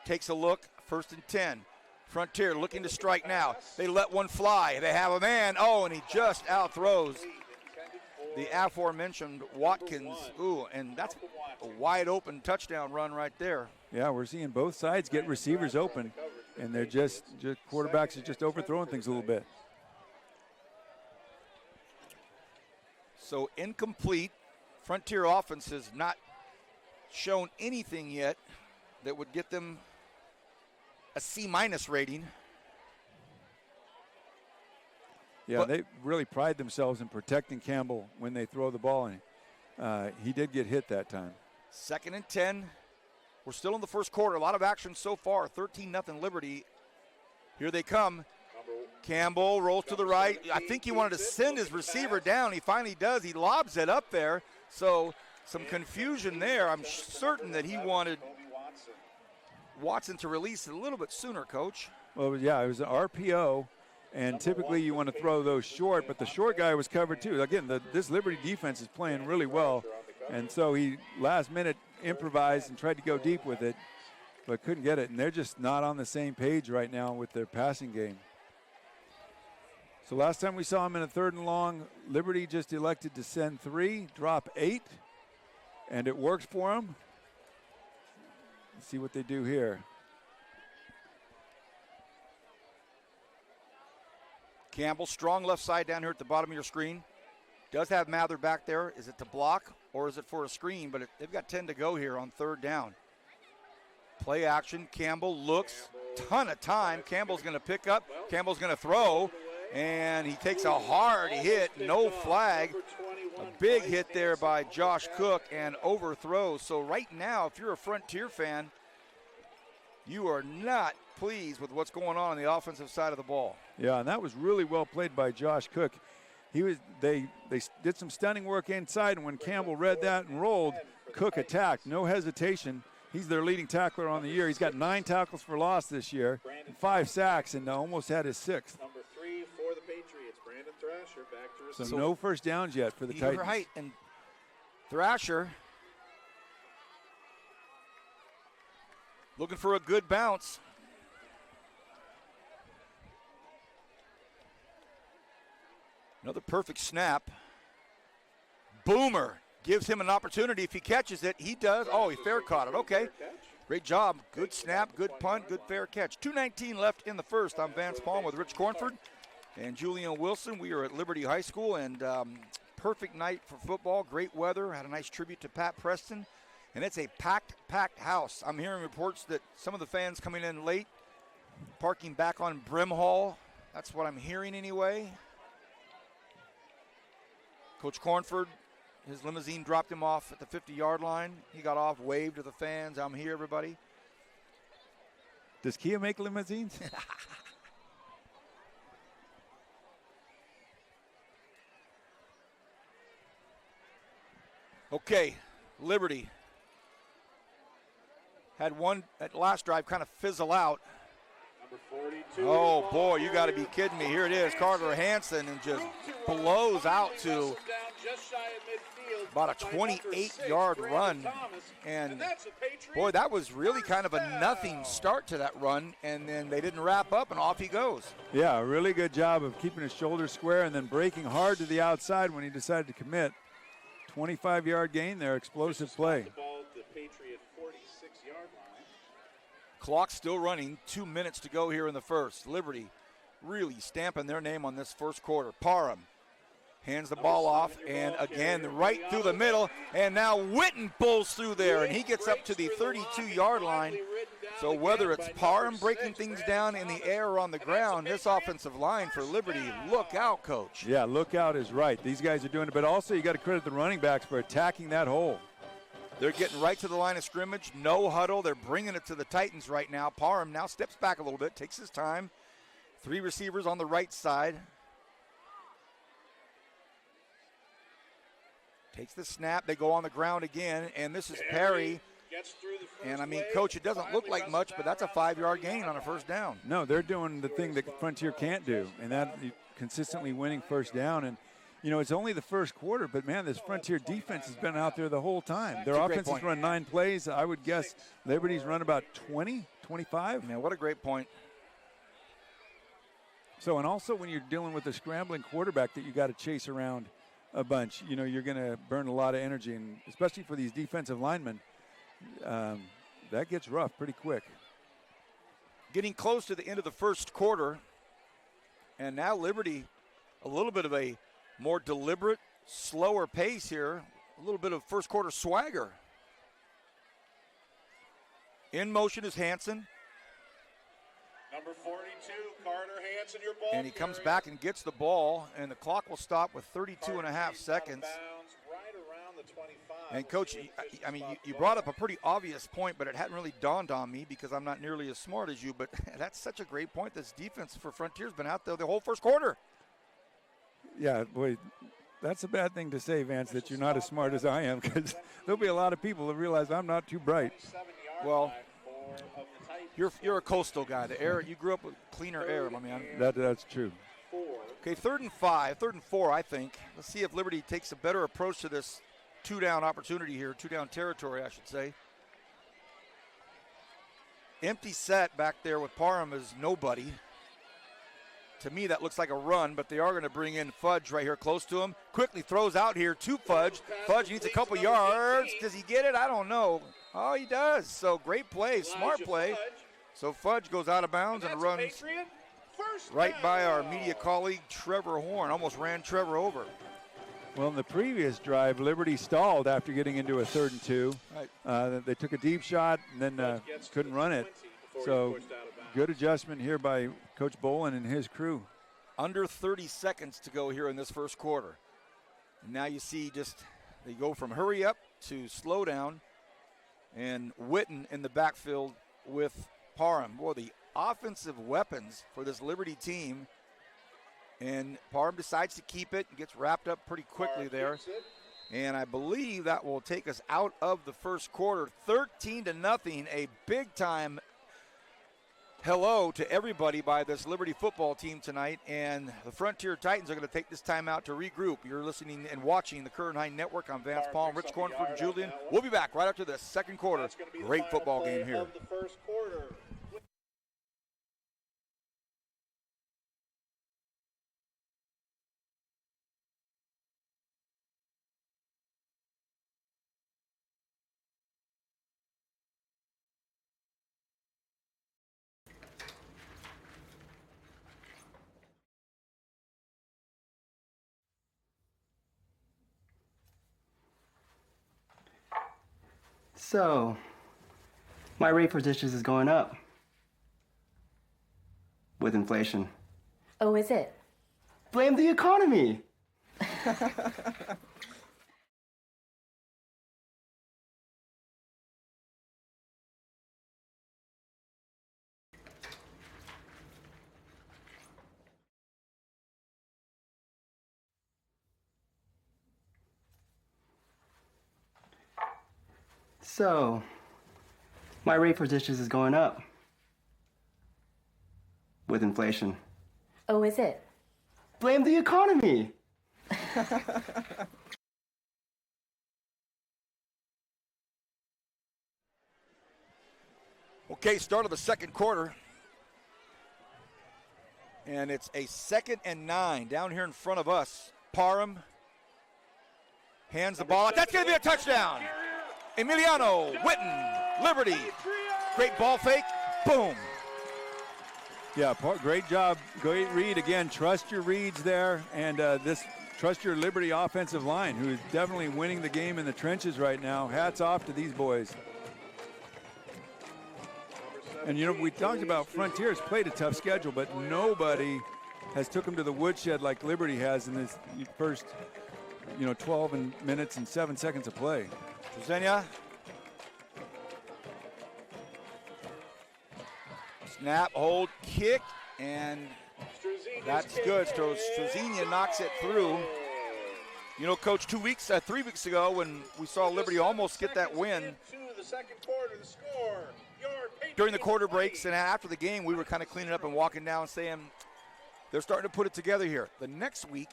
takes a look. 1st and 10. Frontier looking to strike now. They let one fly. They have a man. Oh, and he just outthrows the aforementioned Watkins. Ooh, and that's a wide open touchdown run right there. Yeah, we're seeing both sides get receivers open, and they're just quarterbacks are just overthrowing things a little bit. So incomplete. Frontier offense has not shown anything yet that would get them a C- rating. Yeah, but they really pride themselves in protecting Campbell when they throw the ball, and he did get hit that time. 2nd and 10. We're still in the first quarter. A lot of action so far. 13-0 Liberty. Here they come. Campbell rolls to the right. I think he wanted to send his receiver down. He finally does. He lobs it up there. So some confusion there. I'm certain that he wanted Watson to release it a little bit sooner, Coach. Well, yeah, it was an RPO, and typically you want to throw those short, but the short guy was covered too. Again, this Liberty defense is playing really well, and so he last minute improvised and tried to go deep with it, but couldn't get it, and they're just not on the same page right now with their passing game. So last time we saw him in a 3rd and long, Liberty just elected to send 3, drop 8, and it works for them. Let's see what they do here. Campbell, strong left side down here at the bottom of your screen. Does have Mather back there. Is it to block or is it for a screen? But they've got 10 to go here on 3rd down. Play action. Campbell looks. Ton of time. Campbell's going to pick up. Campbell's going to throw. And he takes a hard hit. No flag. A big hit there by Josh Cook and overthrows. So right now, if you're a Frontier fan, you are not pleased with what's going on the offensive side of the ball. Yeah, and that was really well played by Josh Cook. They did some stunning work inside, and when Campbell read that and rolled, Cook attacked. No hesitation. He's their leading tackler on the year. He's got 9 tackles for loss this year, and 5 sacks, and almost had his 6th. Number 3 for the Patriots, Brandon Thrasher back to receive. So no first downs yet for the Titans. You're right, and Thrasher looking for a good bounce. Another perfect snap. Boomer gives him an opportunity. If he catches it, he does. Oh, he fair caught it. Okay. Great job. Good snap, good punt, good fair catch. 2:19 left in the first. I'm Vance Palm with Rich Cornford and Julian Wilson. We are at Liberty High School, and perfect night for football. Great weather. Had a nice tribute to Pat Preston. And it's a packed house. I'm hearing reports that some of the fans coming in late, parking back on Brimhall. That's what I'm hearing anyway. Coach Cornford, his limousine dropped him off at the 50-yard line. He got off, waved to the fans. I'm here, everybody. Does Kia make limousines? Okay, Liberty had one at last drive kind of fizzle out. Number 42. Oh, boy, you got to be kidding me. Here it is, Carter Hansen, and just blows out to about a 28-yard run. And, boy, that was really kind of a nothing start to that run, and then they didn't wrap up, and off he goes. Yeah, a really good job of keeping his shoulders square and then breaking hard to the outside when he decided to commit. 25-yard gain there, explosive play. Clock still running, 2 minutes to go here in the first. Liberty really stamping their name on this first quarter. Parham hands the ball off, and again, right through the middle, and now Witten pulls through there, and he gets up to the 32-yard line. So whether it's Parham breaking things down in the air or on the ground, this offensive line for Liberty, look out, Coach. Yeah, look out is right. These guys are doing it, but also you got to credit the running backs for attacking that hole. They're getting right to the line of scrimmage, no huddle. They're bringing it to the Titans right now. Parham now steps back a little bit, takes his time. 3 receivers on the right side. Takes the snap. They go on the ground again, and this is Perry. And, I mean, Coach, it doesn't look like much, but that's a 5-yard gain on a first down. No, they're doing the thing that Frontier can't do, and that consistently winning first down. And, you know, it's only the first quarter, but, man, this Frontier defense has been out there the whole time. Their offense has run 9 plays. I would guess Liberty's run about 20, 25. Man, what a great point. So, and also when you're dealing with a scrambling quarterback that you got to chase around a bunch, you know, you're going to burn a lot of energy, and especially for these defensive linemen, that gets rough pretty quick. Getting close to the end of the first quarter, and now Liberty a little bit of a more deliberate, slower pace here, a little bit of first quarter swagger. In motion is Hansen. Number 42, Carter Hansen, your ball. And he comes back and gets the ball, and the clock will stop with 32 and a half seconds. Right around the 25. And, Coach, I mean, you brought up a pretty obvious point, but it hadn't really dawned on me because I'm not nearly as smart as you, but that's such a great point. This defense for Frontier's been out there the whole first quarter. Yeah, boy, that's a bad thing to say, Vance, that you're not as smart as I am, because there'll be a lot of people that realize I'm not too bright. Well, you're a coastal guy. The air, you grew up with cleaner air, my man. That's true. Okay, 3rd and 4, I think. Let's see if Liberty takes a better approach to this 2-down opportunity here, 2-down territory, I should say. Empty set back there with Parham is nobody. To me, that looks like a run, but they are going to bring in Fudge right here close to him. Quickly throws out here to Fudge. Fudge needs a couple yards. Does he get it? I don't know. Oh, he does. So great play, smart play. So Fudge goes out of bounds and runs right by our media colleague, Trevor Horn. Almost ran Trevor over. Well, in the previous drive, Liberty stalled after getting into a 3rd and 2. Right. They took a deep shot and then couldn't run it. So good adjustment here by Coach Bolin and his crew. Under 30 seconds to go here in this first quarter. And now you see just they go from hurry up to slow down. And Witten in the backfield with Parham. Boy, the offensive weapons for this Liberty team. And Parham decides to keep it and gets wrapped up pretty quickly there. And I believe that will take us out of the first quarter. 13-0, a big-time hello to everybody by this Liberty football team tonight. And the Frontier Titans are going to take this time out to regroup. You're listening and watching the Curran High Network. I'm Vance Palm, Rich Cornford, and Julian. We'll be back right after this second quarter. Great football game here. So, my rate for dishes is going up with inflation. Oh, is it? Blame the economy. So, my rate for dishes is going up with inflation. Oh, is it? Blame the economy. Okay, start of the second quarter. And it's a 2nd and 9 down here in front of us. Parham hands the ball. That's going to be a touchdown. Emiliano Witten, Liberty. Great ball fake. Boom. Yeah, great job. Great read again. Trust your reads there, and trust your Liberty offensive line, who is definitely winning the game in the trenches right now. Hats off to these boys. And you know, we talked about Frontier's played a tough schedule, but nobody has took them to the woodshed like Liberty has in this first, 12 minutes and 7 seconds of play. Zenia. Snap, hold, kick, and that's good. Strozenia knocks it through. You know, Coach, 3 weeks ago when we saw Liberty almost get that win, during the quarter breaks and after the game, we were kind of cleaning up and walking down saying they're starting to put it together here. The next week,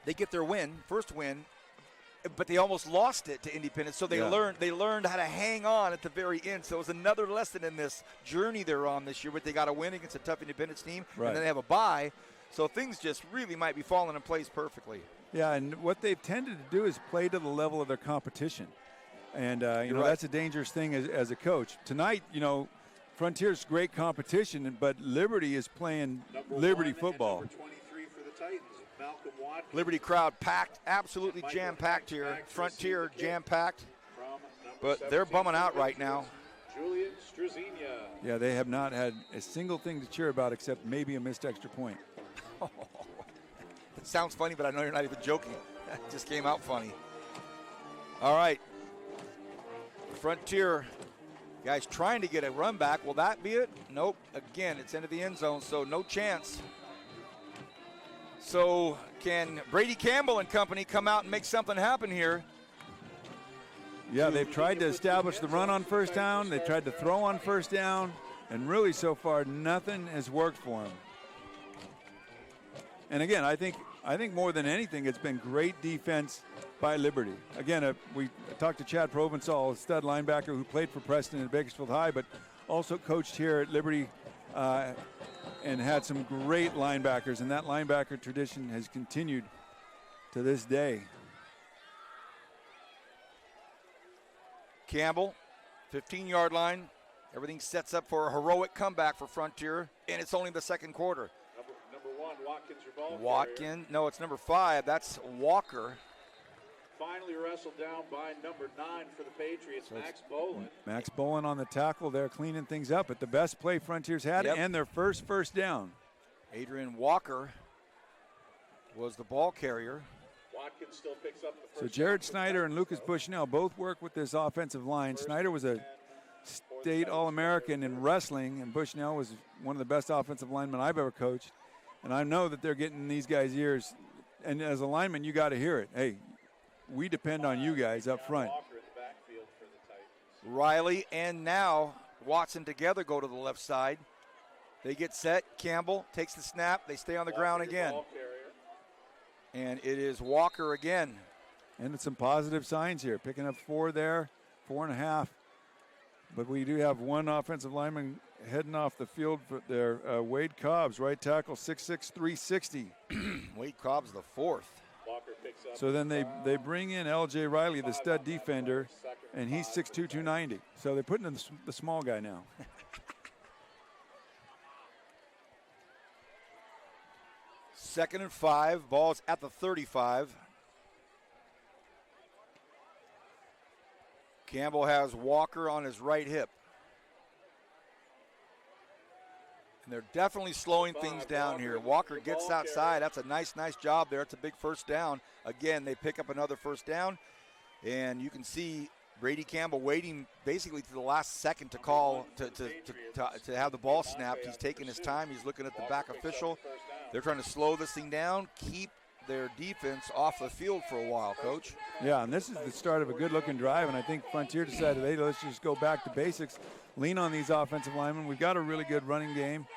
they get their first win, but they almost lost it to Independence. So they learned how to hang on at the very end. So it was another lesson in this journey they're on this year, but they got a win against a tough Independence team, and then they have a bye. So things just really might be falling in place perfectly. Yeah, and what they've tended to do is play to the level of their competition. And, that's a dangerous thing as a coach. Tonight, Frontier's great competition, but Liberty is playing Liberty football. Liberty crowd packed, absolutely jam-packed here. Frontier jam-packed, but they're bumming out right now. Yeah, they have not had a single thing to cheer about except maybe a missed extra point. It sounds funny, but I know you're not even joking. That just came out funny. All right. Frontier guys trying to get a run back. Will that be it? Nope. Again, it's into the end zone, so no chance. So can Brady Campbell and company come out and make something happen here? Yeah, they've tried to establish the run on first down. They tried to throw on first down, and really so far nothing has worked for them. And again, I think more than anything, it's been great defense by Liberty. Again, we talked to Chad Provençal, a stud linebacker who played for Preston at Bakersfield High, but also coached here at Liberty and had some great linebackers, and that linebacker tradition has continued to this day. Campbell, 15-yard line. Everything sets up for a heroic comeback for Frontier, and it's only the second quarter. Number 1, Watkins, your ball Watkins, no, it's number 5. That's Walker. Finally wrestled down by number 9 for the Patriots, Max Bolin. Max Bolin on the tackle there, cleaning things up. But the best play Frontiers had, and their first down. Adrian Walker was the ball carrier. Watkins still picks up the first. So Jared Snyder and Lucas Bushnell both work with this offensive line. Snyder was a state All-American in wrestling, and Bushnell was one of the best offensive linemen I've ever coached. And I know that they're getting in these guys' ears. And as a lineman, you got to hear it. Hey, we depend on you guys up front. Riley and now Watson together go to the left side. They get set. Campbell takes the snap. They stay on the ground again. And it is Walker again. And it's some positive signs here. Picking up 4 there, 4.5. But we do have one offensive lineman heading off the field for there. Wade Cobbs, right tackle, 6'6", 360. Wade Cobbs, the 4th. So then they bring in L.J. Riley, the stud defender, and he's 6'2", 290. So they're putting in the small guy now. Second and 5, ball's at the 35. Campbell has Walker on his right hip. And they're definitely slowing things down here. Walker gets outside. That's a nice job there. It's a big first down. Again, they pick up another first down. And you can see Brady Campbell waiting basically to the last second to call to have the ball snapped. He's taking his time. He's looking at the back official. They're trying to slow this thing down, keep their defense off the field for a while, Coach. Yeah, and this is the start of a good-looking drive, and I think Frontier decided, hey, let's just go back to basics, lean on these offensive linemen. We've got a really good running game.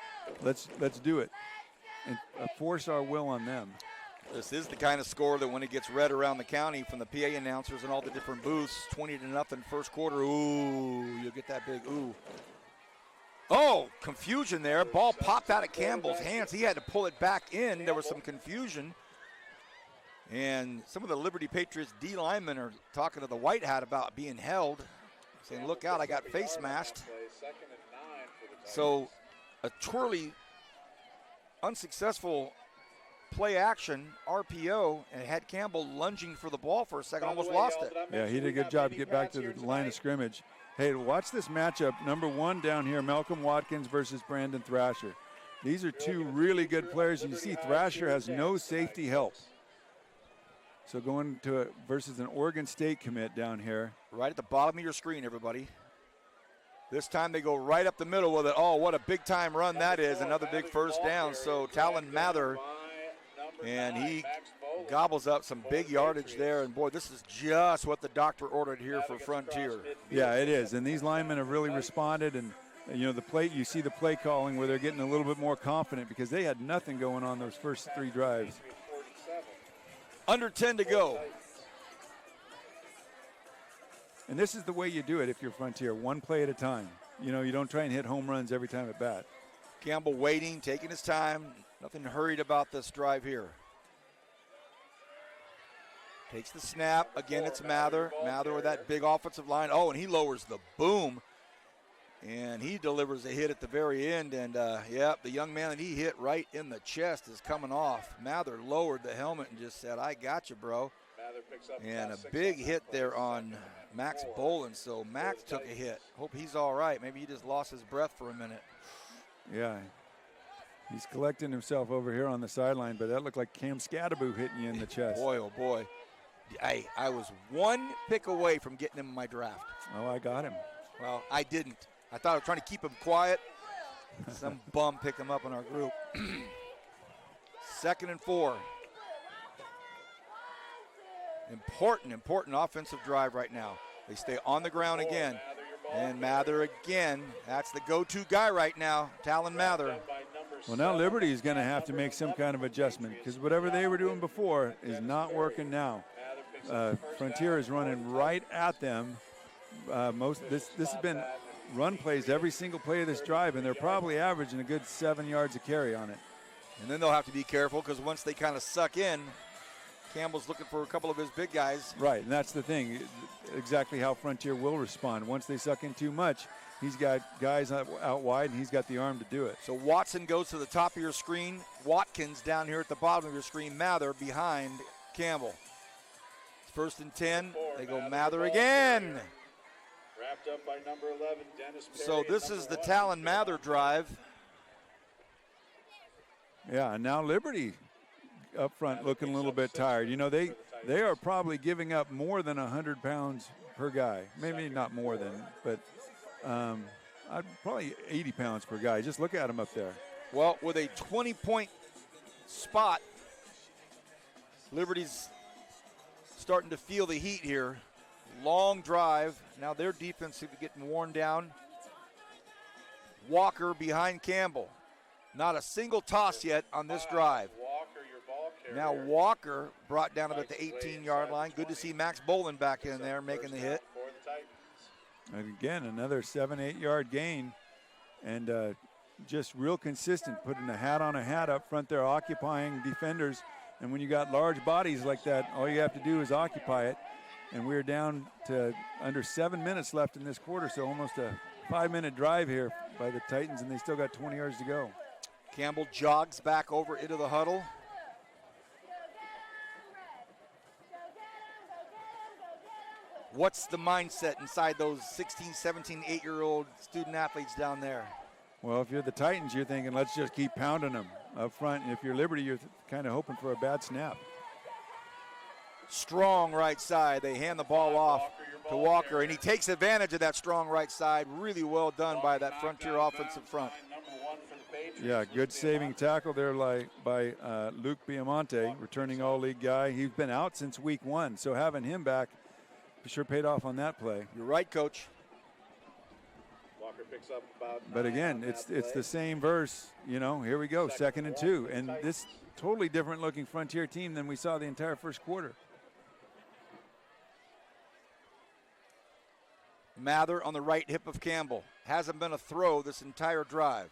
Let's do it and force our will on them. This is the kind of score that when it gets read around the county from the PA announcers and all the different booths, 20-0 first quarter, ooh, you'll get that big ooh. Oh, confusion there. Ball popped out of Campbell's hands. He had to pull it back in. There was some confusion. And some of the Liberty Patriots D linemen are talking to the white hat about being held, saying, look out, I got face masked. So a twirly, unsuccessful play action, RPO, and had Campbell lunging for the ball for a second, almost lost it. Yeah, he did a good job to get back to the line of scrimmage. Hey, watch this matchup. Number 1 down here, Malcolm Watkins versus Brandon Thrasher. These are two really good players. You see Thrasher has no safety help. So going to versus an Oregon State commit down here. Right at the bottom of your screen, everybody. This time they go right up the middle with it. Oh, what a big-time run that is. Another big first down. So Talon Mather, and he gobbles up some big yardage there. And, boy, this is just what the doctor ordered here for Frontier. Yeah, it is. And these linemen have really responded. And, you know, you see the play calling where they're getting a little bit more confident because they had nothing going on those first 3 drives. Under 10 to go. And this is the way you do it if you're Frontier, one play at a time. You know, you don't try and hit home runs every time at bat. Campbell waiting, taking his time. Nothing hurried about this drive here. Takes the snap. Again, it's Mather. Mather with that big offensive line. Oh, and he lowers the boom. And he delivers a hit at the very end. And, the young man that he hit right in the chest is coming off. Mather lowered the helmet and just said, I got you, bro. And a big hit there on Max Bolin. So Max took a hit. Hope he's all right. Maybe he just lost his breath for a minute. Yeah. He's collecting himself over here on the sideline, but that looked like Cam Scadaboo hitting you in the chest. Boy, oh boy. I was one pick away from getting him in my draft. Oh, I got him. Well, I didn't. I thought I was trying to keep him quiet. Some bum picked him up in our group. 2nd and 4. Important offensive drive right now. They stay on the ground again. And Mather again. That's the go-to guy right now, Talon Mather. Well, now Liberty is going to have to make some kind of adjustment because whatever they were doing before is not working now. Frontier is running right at them. This has been run plays every single play of this drive, and they're probably averaging a good 7 yards a carry on it. And then they'll have to be careful because once they kind of suck in, Campbell's looking for a couple of his big guys. Right, and that's the thing, exactly how Frontier will respond. Once they suck in too much, he's got guys out wide, and he's got the arm to do it. So Watson goes to the top of your screen. Watkins down here at the bottom of your screen. Mather behind Campbell. 1st and 10. They go Mather again. Wrapped up by number 11, Dennis Perry. So this is the Talon Mather drive. Yeah, and now Liberty up front looking a little bit tired. You know, they are probably giving up more than 100 pounds per guy. Maybe not more than, but probably 80 pounds per guy. Just look at them up there. Well, with a 20-point spot, Liberty's starting to feel the heat here. Long drive. Now their defense is getting worn down. Walker behind Campbell. Not a single toss yet on this drive. Now Walker brought down about the 18-yard line. Good to see Max Bolin back in there making the hit. And again, another 7-8 yard gain. And just real consistent, putting a hat on a hat up front there, occupying defenders. And when you got large bodies like that, all you have to do is occupy it. And we're down to under 7 minutes left in this quarter, so almost a 5-minute drive here by the Titans, and they still got 20 yards to go. Campbell jogs back over into the huddle. What's the mindset inside those 16, 17, 8-year-old student athletes down there? Well, if you're the Titans, you're thinking, let's just keep pounding them up front. And if you're Liberty, you're kind of hoping for a bad snap. Strong right side. They hand the ball off to Walker, and he takes advantage of that strong right side. Really well done by that Frontier offensive front. Yeah, good saving tackle there by Luke Biamonte, returning all-league guy. He's been out since week 1, so having him back sure paid off on that play. You're right, Coach. Walker picks up about. But again, it's the same verse. You know, here we go, 2nd and 2, and this totally different looking Frontier team than we saw the entire first quarter. Mather on the right hip of Campbell. Hasn't been a throw this entire drive.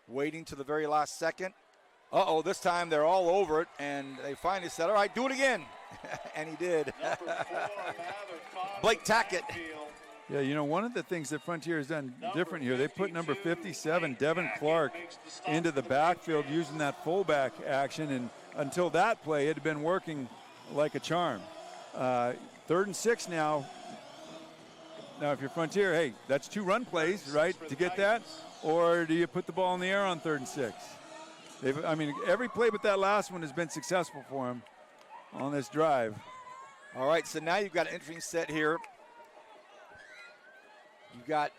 Waiting to the very last second. Uh-oh, this time they're all over it, and they finally said, all right, do it again. And he did. Blake Tackett. Yeah, you know, one of the things that Frontier has done different here, they put number 57, Devin Clark, into the backfield using that fullback action, and until that play, it had been working like a charm. 3rd and 6 now. Now, if you're Frontier, hey, that's 2 run plays, right, to get that? Or do you put the ball in the air on 3rd and 6? Every play but that last one has been successful for him on this drive. All right, so now you've got an interesting set here. You've got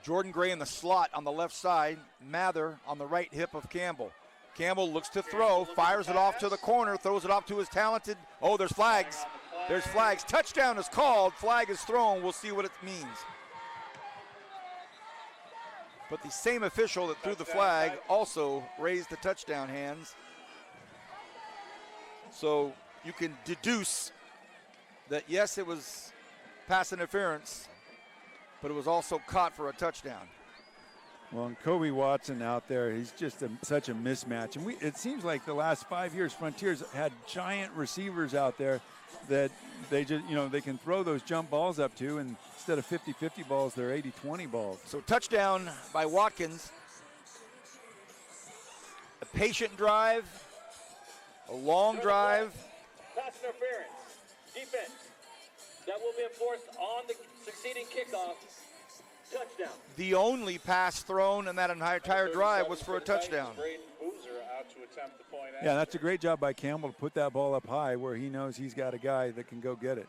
Jordan Gray in the slot on the left side, Mather on the right hip of Campbell. Campbell looks to throw, fires it off to the corner, throws it off to his talented, oh, there's flags. There's flags. Touchdown is called, flag is thrown. We'll see what it means. But the same official that threw the flag also raised the touchdown hands. So you can deduce that, yes, it was pass interference, but it was also caught for a touchdown. Well, and Kobe Watson out there, he's just such a mismatch. And it seems like the last 5 years, Frontiers had giant receivers out there that they just, they can throw those jump balls up to, and instead of 50-50 balls, they're 80-20 balls. So touchdown by Watkins. A patient drive, a long drive. Pass interference. Defense. That will be enforced on the succeeding kickoff. Touchdown. The only pass thrown in that entire drive was for a touchdown. Yeah, that's a great job by Campbell to put that ball up high where he knows he's got a guy that can go get it.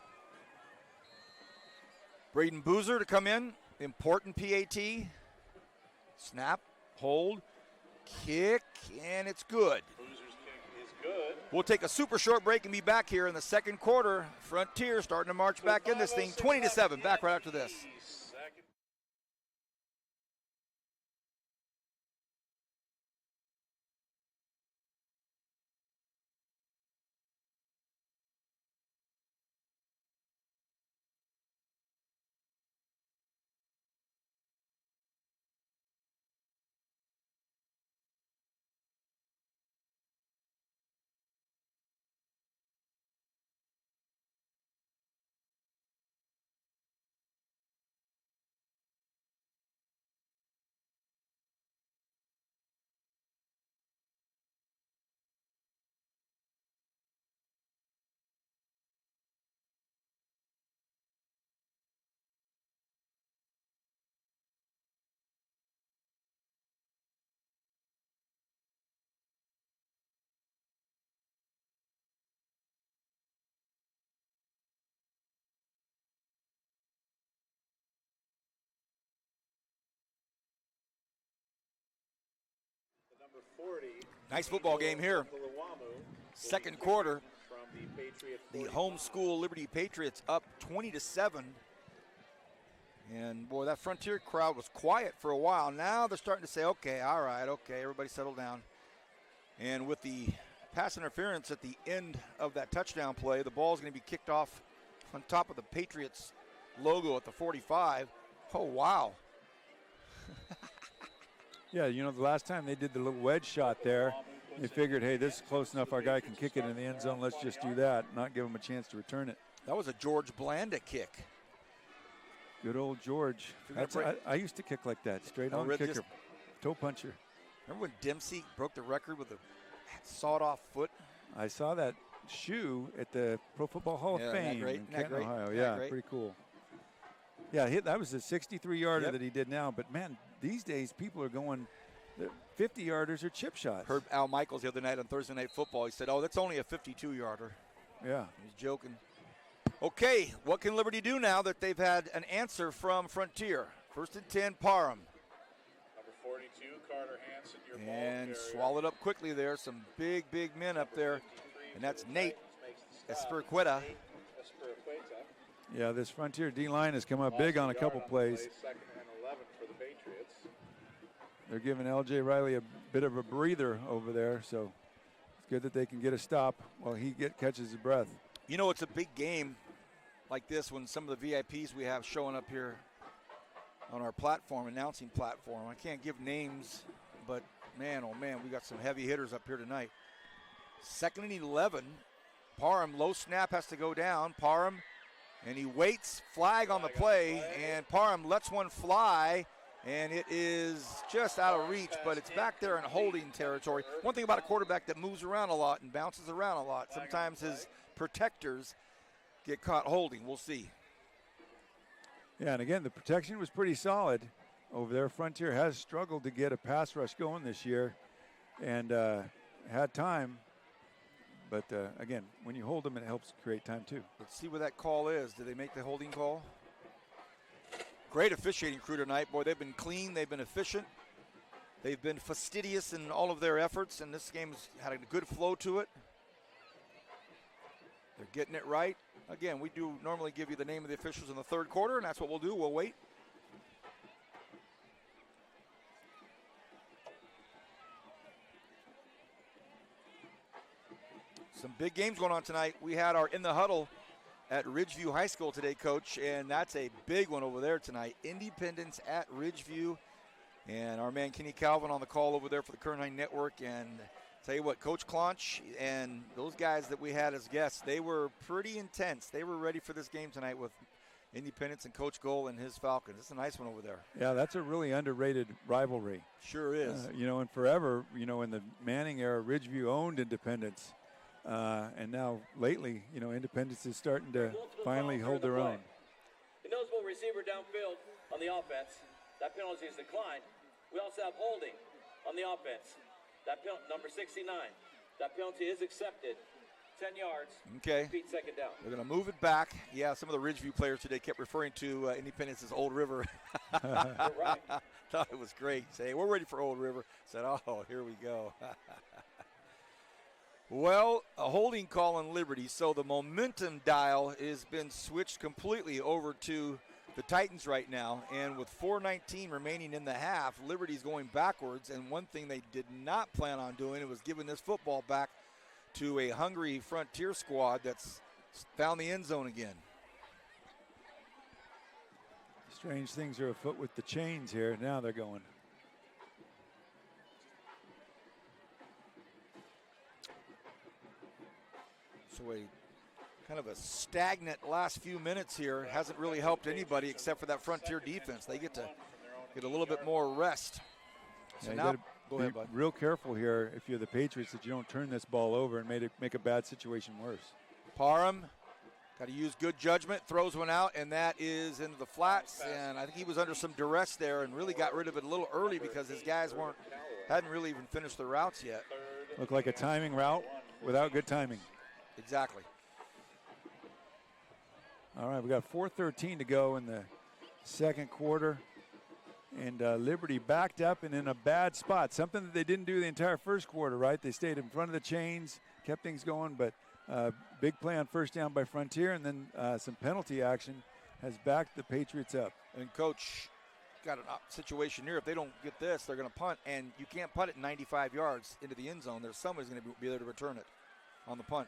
Braden Boozer to come in. Important PAT. Snap, hold, kick, and it's good. Boozer's kick is good. We'll take a super short break and be back here in the second quarter. Frontier starting to march back in this thing, 20-7. Back right after this. Nice football game here. Second quarter, the home school Liberty Patriots up 20-7. And boy, that Frontier crowd was quiet for a while. Now they're starting to say, okay, all right, okay, everybody settle down. And with the pass interference at the end of that touchdown play, the ball's going to be kicked off on top of the Patriots logo at the 45. Oh, wow. Yeah, the last time they did the little wedge shot there, they figured, hey, this is close enough. Our guy can kick it in the end zone. Let's just do that, not give him a chance to return it. That was a George Blanda kick. Good old George. I used to kick like that, straight on kicker, toe puncher. Remember when Dempsey broke the record with a sawed-off foot? I saw that shoe at the Pro Football Hall of Fame in Canton, Ohio. Yeah, pretty cool. Yeah, that was a 63-yarder that he did now. But, man, these days people are going 50-yarders or chip shots. Heard Al Michaels the other night on Thursday Night Football. He said, that's only a 52-yarder. Yeah. He's joking. Okay, what can Liberty do now that they've had an answer from Frontier? 1st and 10, Parham. Number 42, Carter Hansen, your ball And swallowed up quickly there. Some big, big men up there. And that's Nate Espiriqueta. Yeah, this Frontier D-line has come up big on a couple plays. 2nd and 11 for the Patriots. They're giving L.J. Riley a bit of a breather over there, so it's good that they can get a stop while he catches his breath. You know, it's a big game like this when some of the VIPs we have showing up here on our platform, announcing platform. I can't give names, but man, oh man, we got some heavy hitters up here tonight. 2nd and 11. Parham, low snap has to go down. Parham, and he waits, flag on the play, and Parham lets one fly, and it is just out of reach, but it's back there in holding territory. One thing about a quarterback that moves around a lot and bounces around a lot, sometimes his protectors get caught holding. We'll see. Yeah, and again, the protection was pretty solid over there. Frontier has struggled to get a pass rush going this year and had time. But, again, when you hold them, it helps create time, too. Let's see what that call is. Did they make the holding call? Great officiating crew tonight. Boy, they've been clean. They've been efficient. They've been fastidious in all of their efforts, and this game's had a good flow to it. They're getting it right. Again, we do normally give you the name of the officials in the 3rd quarter, and that's what we'll do. We'll wait. Some big games going on tonight. We had our In the Huddle at Ridgeview High School today, Coach, and that's a big one over there tonight. Independence at Ridgeview, and our man Kenny Calvin on the call over there for the Kern High Network. And tell you what, Coach Clonch and those guys that we had as guests, they were pretty intense. They were ready for this game tonight with Independence and Coach Goal and his Falcons. It's a nice one over there. Yeah, that's a really underrated rivalry. Sure is. And forever, in the Manning era, Ridgeview owned Independence. And now lately, Independence is starting to finally hold their own. The notable receiver downfield on the offense. That penalty is declined. We also have holding on the offense. That penalty, number 69. That penalty is accepted. 10 yards. Okay. Feet 2nd down. They're going to move it back. Yeah, some of the Ridgeview players today kept referring to Independence as Old River. Right. Thought it was great. Say, we're ready for Old River. Said, oh, here we go. Well, a holding call on Liberty, so the momentum dial has been switched completely over to the Titans right now, and with 4:19 remaining in the half, Liberty's going backwards, and one thing they did not plan on doing was giving this football back to a hungry Frontier squad that's found the end zone again. Strange things are afoot with the chains here. Now they're going. So a kind of a stagnant last few minutes here. Hasn't really helped anybody except for that Frontier defense. They get to get a little bit more rest. So now, go ahead, bud. Real careful here if you're the Patriots that you don't turn this ball over and make a bad situation worse. Parham got to use good judgment, throws one out, and that is into the flats. And I think he was under some duress there and really got rid of it a little early because his guys hadn't really even finished their routes yet. Looked like a timing route without good timing. Exactly. All right, we got 4:13 to go in the 2nd quarter. And Liberty backed up and in a bad spot, something that they didn't do the entire 1st quarter, right? They stayed in front of the chains, kept things going, but big play on 1st down by Frontier, and then some penalty action has backed the Patriots up. And Coach got a situation here. If they don't get this, they're going to punt, and you can't punt it 95 yards into the end zone. There's somebody's going to be there to return it on the punt.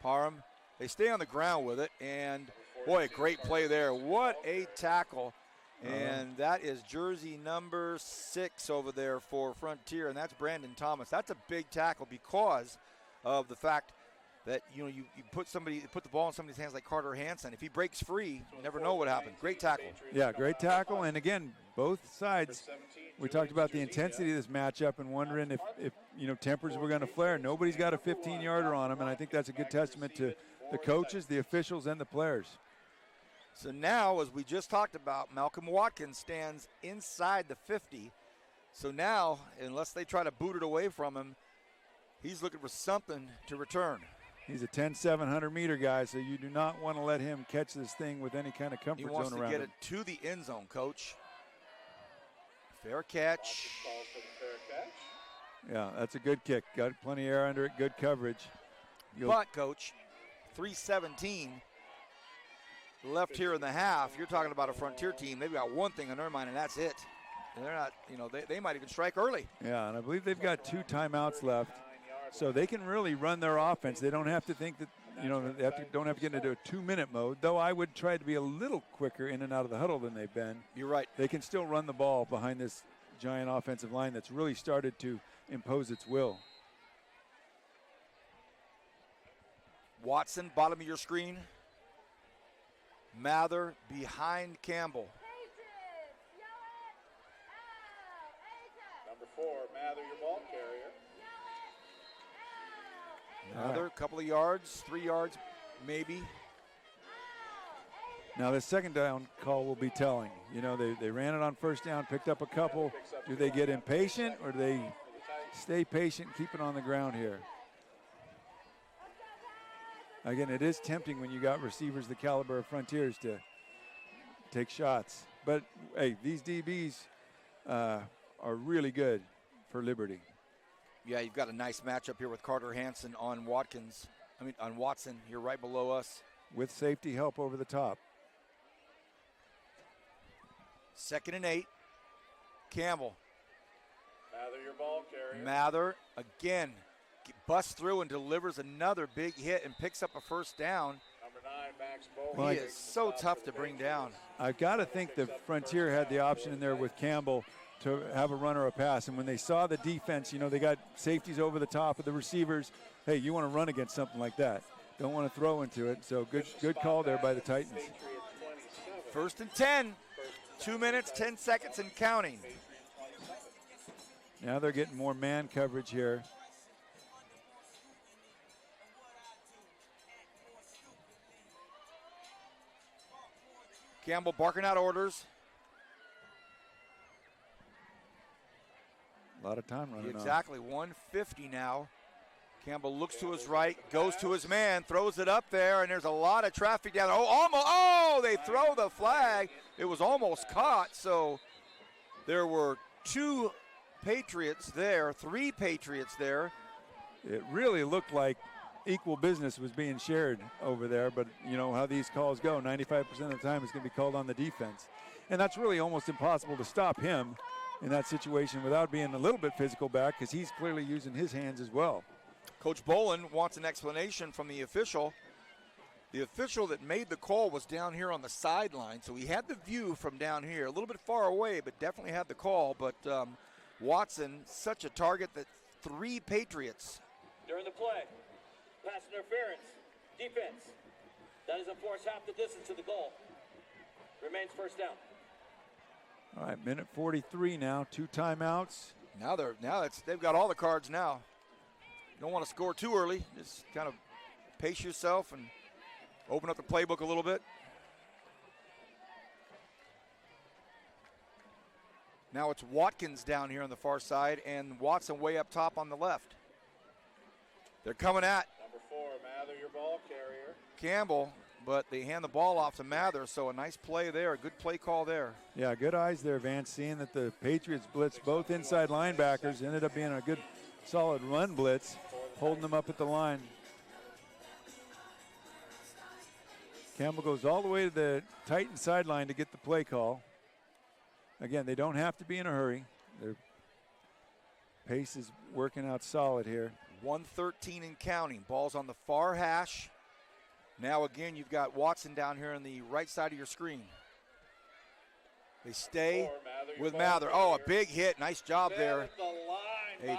Parham, they stay on the ground with it, and boy, a great play there. What a tackle. And that is jersey number 6 over there for Frontier, and that's Brandon Thomas. That's a big tackle because of the fact that you put the ball in somebody's hands like Carter Hansen. If he breaks free, you never know what happened. Great tackle. Yeah, great tackle. And again, both sides We talked about the intensity of this matchup and wondering if tempers were going to flare. Nobody's got a 15-yarder on them, and I think that's a good testament to the coaches, the officials, and the players. So now, as we just talked about, Malcolm Watkins stands inside the 50. So now, unless they try to boot it away from him, he's looking for something to return. He's a 10-7 100-meter guy, so you do not want to let him catch this thing with any kind of comfort zone around him. He wants to get it to the end zone, Coach. Fair catch. Yeah, that's a good kick. Got plenty of air under it, good coverage. But, Coach, 3:17 left here in the half. You're talking about a Frontier team. They've got one thing on their mind, and that's it. And they're not, they might even strike early. Yeah, and I believe they've got 2 timeouts left. So they can really run their offense. They don't have to think that, don't have to get into a 2-minute mode, though I would try to be a little quicker in and out of the huddle than they've been. You're right. They can still run the ball behind this giant offensive line that's really started to impose its will. Watson, bottom of your screen. Mather behind Campbell. Number 4, Mather, your ball carrier. Another couple of yards, 3 yards, maybe. Now, the second down call will be telling. They ran it on first down, picked up a couple. Do they get impatient or do they stay patient, keep it on the ground here? Again, it is tempting when you got receivers the caliber of Frontiers to take shots. But, hey, these DBs are really good for Liberty. Yeah, you've got a nice matchup here with Carter Hansen on Watson here right below us. With safety help over the top. 2nd and 8. Campbell. Mather, your ball carrier. Mather, again, busts through and delivers another big hit and picks up a first down. Number 9, Max Bowman. He is so tough to bring down. I've got to think the Frontier had the option in there with Campbell to have a run or a pass. And when they saw the defense, they got safeties over the top of the receivers. Hey, you want to run against something like that. Don't want to throw into it. So good call there by the Titans. 1st and 10. 2 minutes, 10 seconds and counting. Now they're getting more man coverage here. Campbell barking out orders. A lot of time running Exactly, 150 now. Campbell looks to his right, goes to his man, throws it up there, and there's a lot of traffic down there. They throw the flag. It was almost caught, so there were 2 Patriots there, 3 Patriots there. It really looked like equal business was being shared over there, but you know how these calls go. 95% of the time it's going to be called on the defense. And that's really almost impossible to stop him in that situation without being a little bit physical back, because he's clearly using his hands as well. Coach Bolin wants an explanation from the official. The official that made the call was down here on the sideline, so he had the view from down here, a little bit far away, but definitely had the call. But Watson, such a target that 3 Patriots. During the play, pass interference, defense. That is enforced half the distance to the goal. Remains first down. All right, minute 43 now, 2 timeouts. They've got all the cards now. You don't want to score too early. Just kind of pace yourself and open up the playbook a little bit. Now it's Watkins down here on the far side and Watson way up top on the left. They're coming at Number 4, Mather, your ball carrier. Campbell, but they hand the ball off to Mather, so a nice play there, a good play call there. Yeah, good eyes there, Vance, seeing that the Patriots blitzed both inside linebackers. Ended up being a good, solid run blitz, holding them up at the line. Campbell goes all the way to the Titan sideline to get the play call. Again, they don't have to be in a hurry. Their pace is working out solid here. 1:13 and counting. Ball's on the far hash. Now again, you've got Watson down here on the right side of your screen. They stay with Mather. Oh, a big hit. Nice job there. A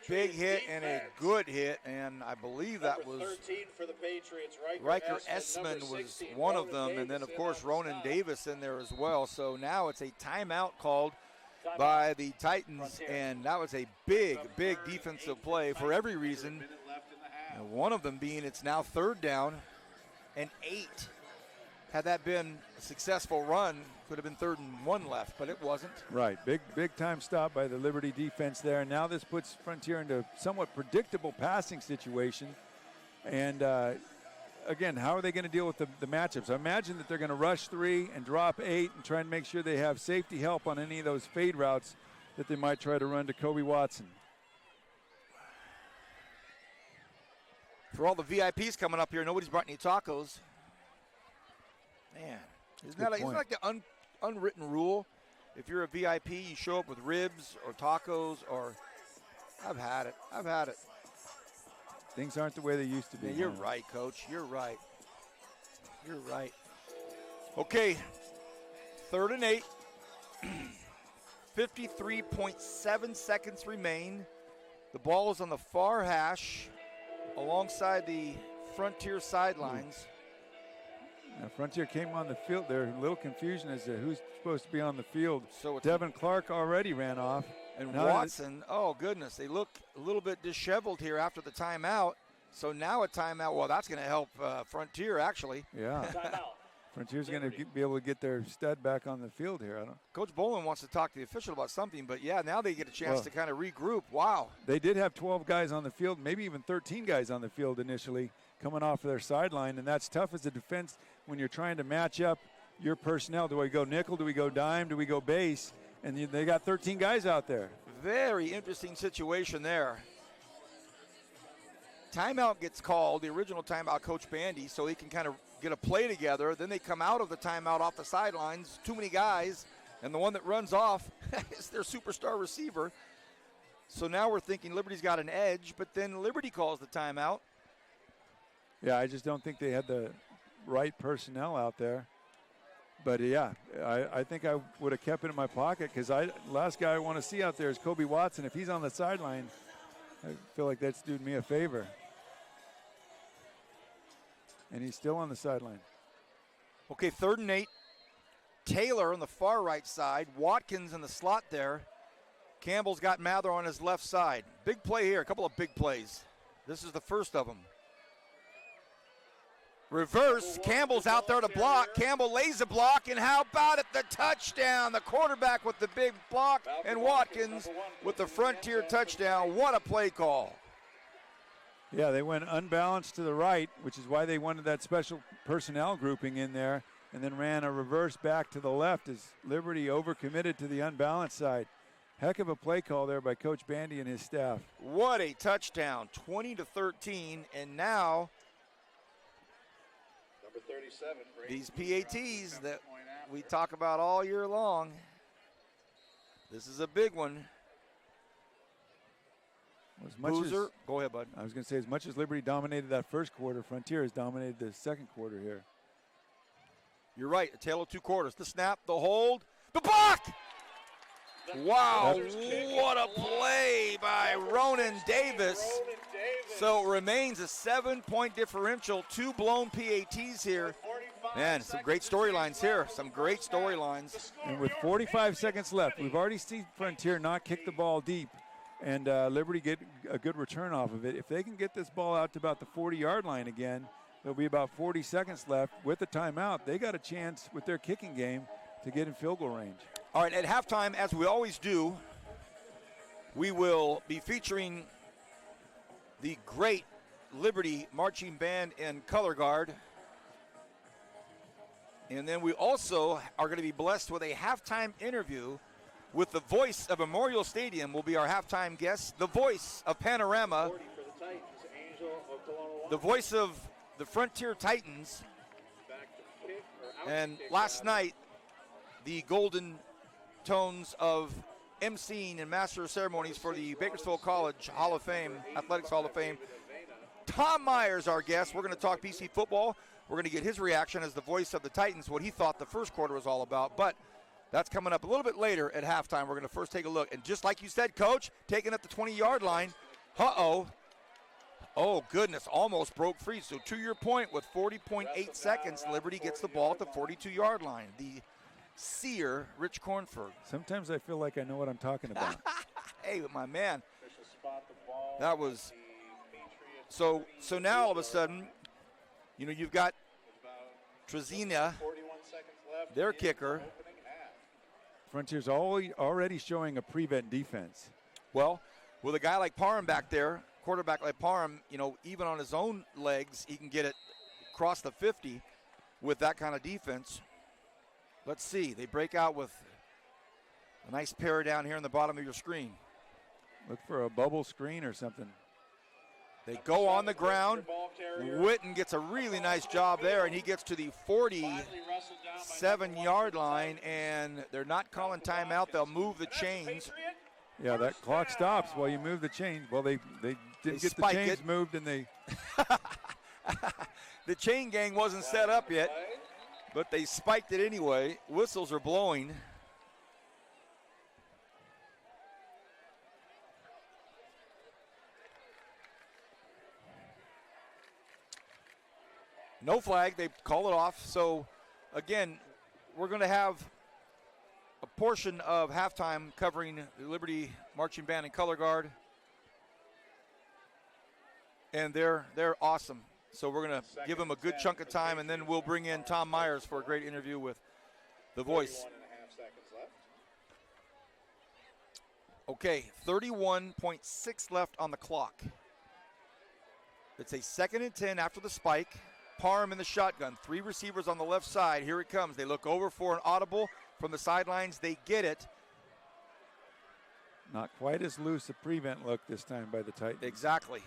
big hit and a good hit, and I believe that was 13 for the Patriots. Riker Essman was one of them, and then, of course, Ronan Davis in there as well. So now it's a timeout called by the Titans, and that was a big defensive play for every reason. And one of them being it's now 3rd down and 8. Had that been a successful run, could have been 3rd and 1 left, but it wasn't. Right, big time stop by the Liberty defense there. Now this puts Frontier into a somewhat predictable passing situation. And again, how are they going to deal with the matchups? I imagine that they're going to rush 3 and drop 8 and try and make sure they have safety help on any of those fade routes that they might try to run to Kobe Watson. For all the VIPs coming up here, nobody's brought any tacos. Man, isn't that like the unwritten rule? If you're a VIP, you show up with ribs or tacos or I've had it. Things aren't the way they used to be. Yeah, you're right, Coach. You're right. Okay, 3rd and 8. 53.7 seconds remain. The ball is on the far hash alongside the Frontier sidelines. Now Frontier came on the field. There's a little confusion as to who's supposed to be on the field. So Devin Clark already ran off. And now Watson, oh goodness, they look a little bit disheveled here after the timeout. So now a timeout, well, that's going to help Frontier actually. Yeah. Frontier's going to be able to get their stud back on the field here. Coach Boland wants to talk to the official about something, but yeah, now they get a chance to kind of regroup. Wow. They did have 12 guys on the field, maybe even 13 guys on the field initially coming off of their sideline, and that's tough as a defense when you're trying to match up your personnel. Do we go nickel? Do we go dime? Do we go base? And they got 13 guys out there. Very interesting situation there. Timeout gets called, the original timeout, Coach Bandy, so he can kind of get a play together. Then they come out of the timeout off the sidelines, too many guys, and the one that runs off is their superstar receiver. So now we're thinking Liberty's got an edge, but then Liberty calls the timeout. Yeah, I just don't think they had the right personnel out there. But, yeah, I think I would have kept it in my pocket because last guy I want to see out there is Kobe Watson. If he's on the sideline, I feel like that's doing me a favor. And he's still on the sideline. Okay, 3rd and 8. Taylor on the far right side. Watkins in the slot there. Campbell's got Mather on his left side. Big play here, a couple of big plays. This is the first of them. Reverse, Campbell's out there to block. Campbell lays a block, and how about it, the touchdown. The quarterback with the big block, and Watkins with the Frontier touchdown. What a play call. Yeah, they went unbalanced to the right, which is why they wanted that special personnel grouping in there, and then ran a reverse back to the left as Liberty overcommitted to the unbalanced side. Heck of a play call there by Coach Bandy and his staff. What a touchdown, 20-13, and now Number 37. These PATs that we talk about all year long. This is a big one. Boozer, go ahead, bud. I was going to say, as much as Liberty dominated that first quarter, Frontier has dominated the second quarter here. You're right, a tale of two quarters. The snap, the hold, the block! Wow, what a play by Ronan Davis. So it remains a 7-point differential, 2 blown PATs here. Man, some great storylines here, some great storylines. And with 45 seconds left, we've already seen Frontier not kick the ball deep and Liberty get a good return off of it. If they can get this ball out to about the 40-yard line again, there'll be about 40 seconds left. With the timeout, they got a chance with their kicking game to get in field goal range. All right, at halftime, as we always do, we will be featuring the great Liberty Marching Band and Color Guard. And then we also are going to be blessed with a halftime interview with the voice of Memorial Stadium will be our halftime guest, the voice of Panorama, the voice of the Frontier Titans, and last night, the Golden Tones of emceeing and Master of Ceremonies for the Bakersfield College Hall of Fame, Athletics Hall of Fame. Tom Myers, our guest. We're going to talk BC football. We're going to get his reaction as the voice of the Titans, what he thought the first quarter was all about. But that's coming up a little bit later at halftime. We're going to first take a look. And just like you said, Coach, taking up the 20-yard line. Uh-oh. Oh, goodness, almost broke free. So to your point, with 40.8 seconds, Liberty gets the ball at the 42-yard line. The seer, Rich Cornford. Sometimes I feel like I know what I'm talking about. Hey, my man. That was so now all of a sudden, you've got Trezina, their kicker. Frontier's already showing a prevent defense. Well, with a guy like Parham back there, quarterback like Parham, even on his own legs, he can get it across the 50 with that kind of defense. Let's see. They break out with a nice pair down here in the bottom of your screen. Look for a bubble screen or something. They go on the ground. Witten gets a really nice job there, and he gets to the 47-yard line, and they're not calling timeout. They'll move the chains. Yeah, that clock stops while you move the chains. Well, they didn't get the chains moved, and they... The chain gang wasn't set up yet, but they spiked it anyway. Whistles are blowing. No flag. They call it off. So, again, we're going to have a portion of halftime covering the Liberty Marching Band and Color Guard. And they're awesome. So we're going to give them a good chunk of time, and then we'll bring in Tom Myers for a great interview with the voice. Okay, 31.6 left on the clock. It's a 2nd and 10 after the spike. Parham in the shotgun. 3 receivers on the left side. Here it comes. They look over for an audible from the sidelines. They get it. Not quite as loose a prevent look this time by the Titans. Exactly.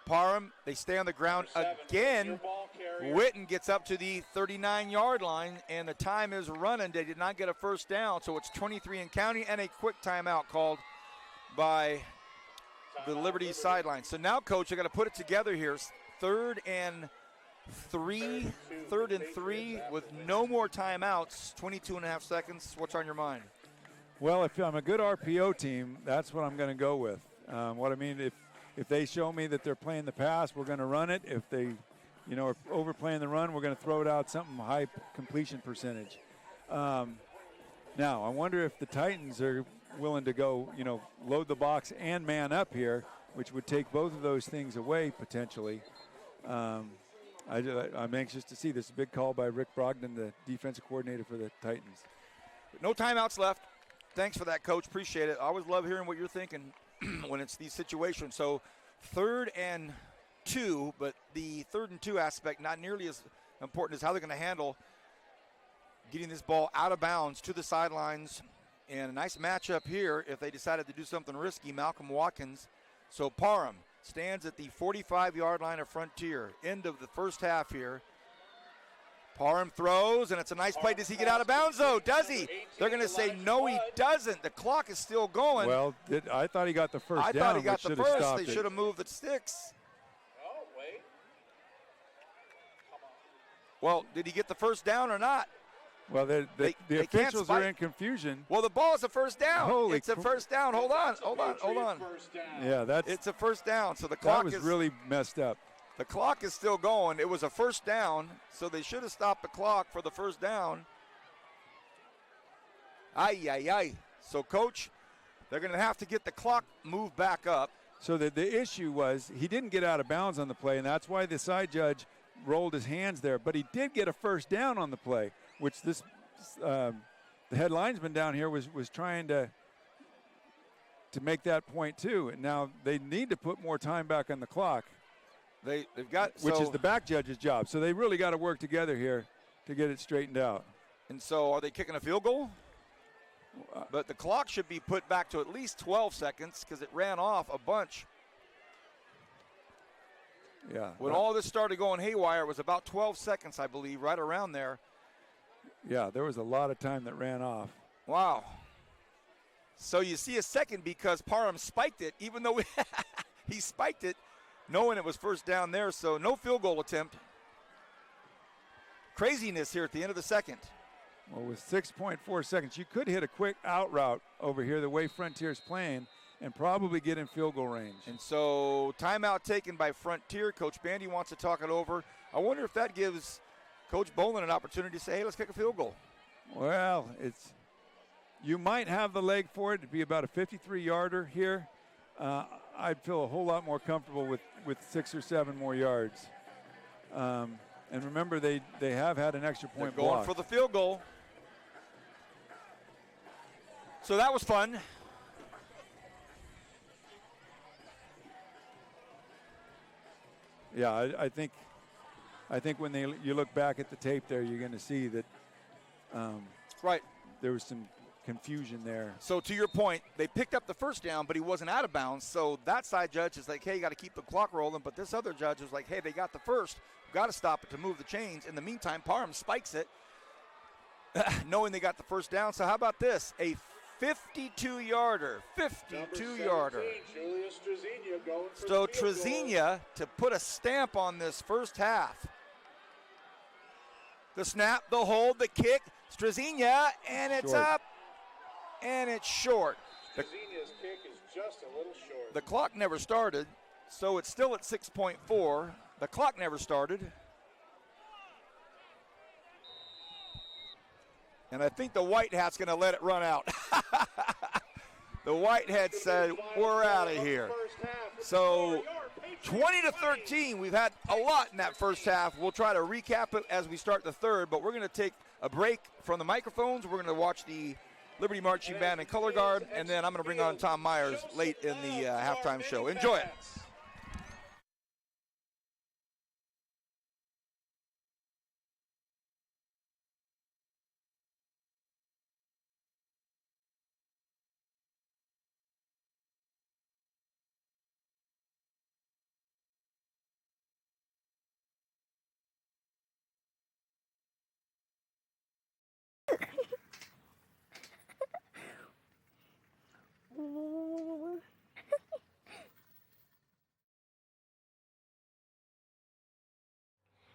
Parham, they stay on the ground again. Witten gets up to the 39-yard line, and the time is running. They did not get a first down, so it's 23 and counting, and a quick timeout called by the Liberty sideline. So now, Coach, I got to put it together here. Third and three with no more timeouts, 22 and a half seconds. What's on your mind? Well, if I'm a good RPO team, that's what I'm going to go with. What I mean, if they show me that they're playing the pass, we're going to run it. If they, are overplaying the run, we're going to throw it out something high completion percentage. Now, I wonder if the Titans are willing to go, load the box and man up here, which would take both of those things away potentially. I'm anxious to see. This is a big call by Rick Brogdon, the defensive coordinator for the Titans. No timeouts left. Thanks for that, Coach. Appreciate it. I always love hearing what you're thinking when it's these situations. So 3rd and 2, but the 3rd and 2 aspect not nearly as important as how they're going to handle getting this ball out of bounds to the sidelines. And a nice matchup here if they decided to do something risky. Malcolm Watkins. So Parham stands at the 45-yard line of Frontier. End of the first half here. Parham throws, and it's a nice play. Does he get out of bounds, though? Does he? They're going to say, no, he doesn't. The clock is still going. Well, I thought he got the first down. I thought he got the first. They should have moved the sticks. Oh, wait. Well, did he get the first down or not? Well, the officials are in confusion. Well, the ball is a first down. It's a crap. First down. Hold on. Yeah, it's a first down. So the clock was really messed up. The clock is still going. It was a first down, so they should have stopped the clock for the first down. Ay. So, Coach, they're going to have to get the clock moved back up. So the issue was he didn't get out of bounds on the play, and that's why the side judge rolled his hands there. But he did get a first down on the play, which the head linesman down here was trying to make that point too. And now they need to put more time back on the clock. They've got, which is the back judge's job. So they really got to work together here to get it straightened out. And so are they kicking a field goal? But the clock should be put back to at least 12 seconds because it ran off a bunch. Yeah. When all this started going haywire, it was about 12 seconds, I believe, right around there. Yeah, there was a lot of time that ran off. Wow. So you see a second because Parham spiked it, even though he spiked it, knowing it was first down there, so no field goal attempt. Craziness here at the end of the second. Well, with 6.4 seconds, you could hit a quick out route over here the way Frontier's playing and probably get in field goal range. And so timeout taken by Frontier. Coach Bandy wants to talk it over. I wonder if that gives Coach Boland an opportunity to say, hey, let's kick a field goal. Well, you might have the leg for it to be about a 53-yarder here. I'd feel a whole lot more comfortable with 6 or 7 more yards. And remember, they have had an extra point They're going block. for the field goal. So that was fun. Yeah, I think when you look back at the tape there, you're going to see that right. There was some confusion there. So to your point, they picked up the first down, but he wasn't out of bounds. So that side judge is like, hey, you got to keep the clock rolling. But this other judge is like, hey, they got the first. Got to stop it to move the chains. In the meantime, Parham spikes it, knowing they got the first down. So how about this? A 52-yarder. 52-yarder. So Trezenia to put a stamp on this first half. The snap, the hold, the kick. Trezenia, and it's short. up, and it's short. Trezenia's kick is just a little short. The clock never started, so it's still at 6.4. The clock never started. And I think the white hat's going to let it run out. The white hat said, we're out of here. So 20-13, we've had a lot in that first half. We'll try to recap it as we start the third, but we're going to take a break from the microphones. We're going to watch the Liberty Marching Band and Color Guard, and then I'm going to bring on Tom Myers late in the halftime show. Enjoy it.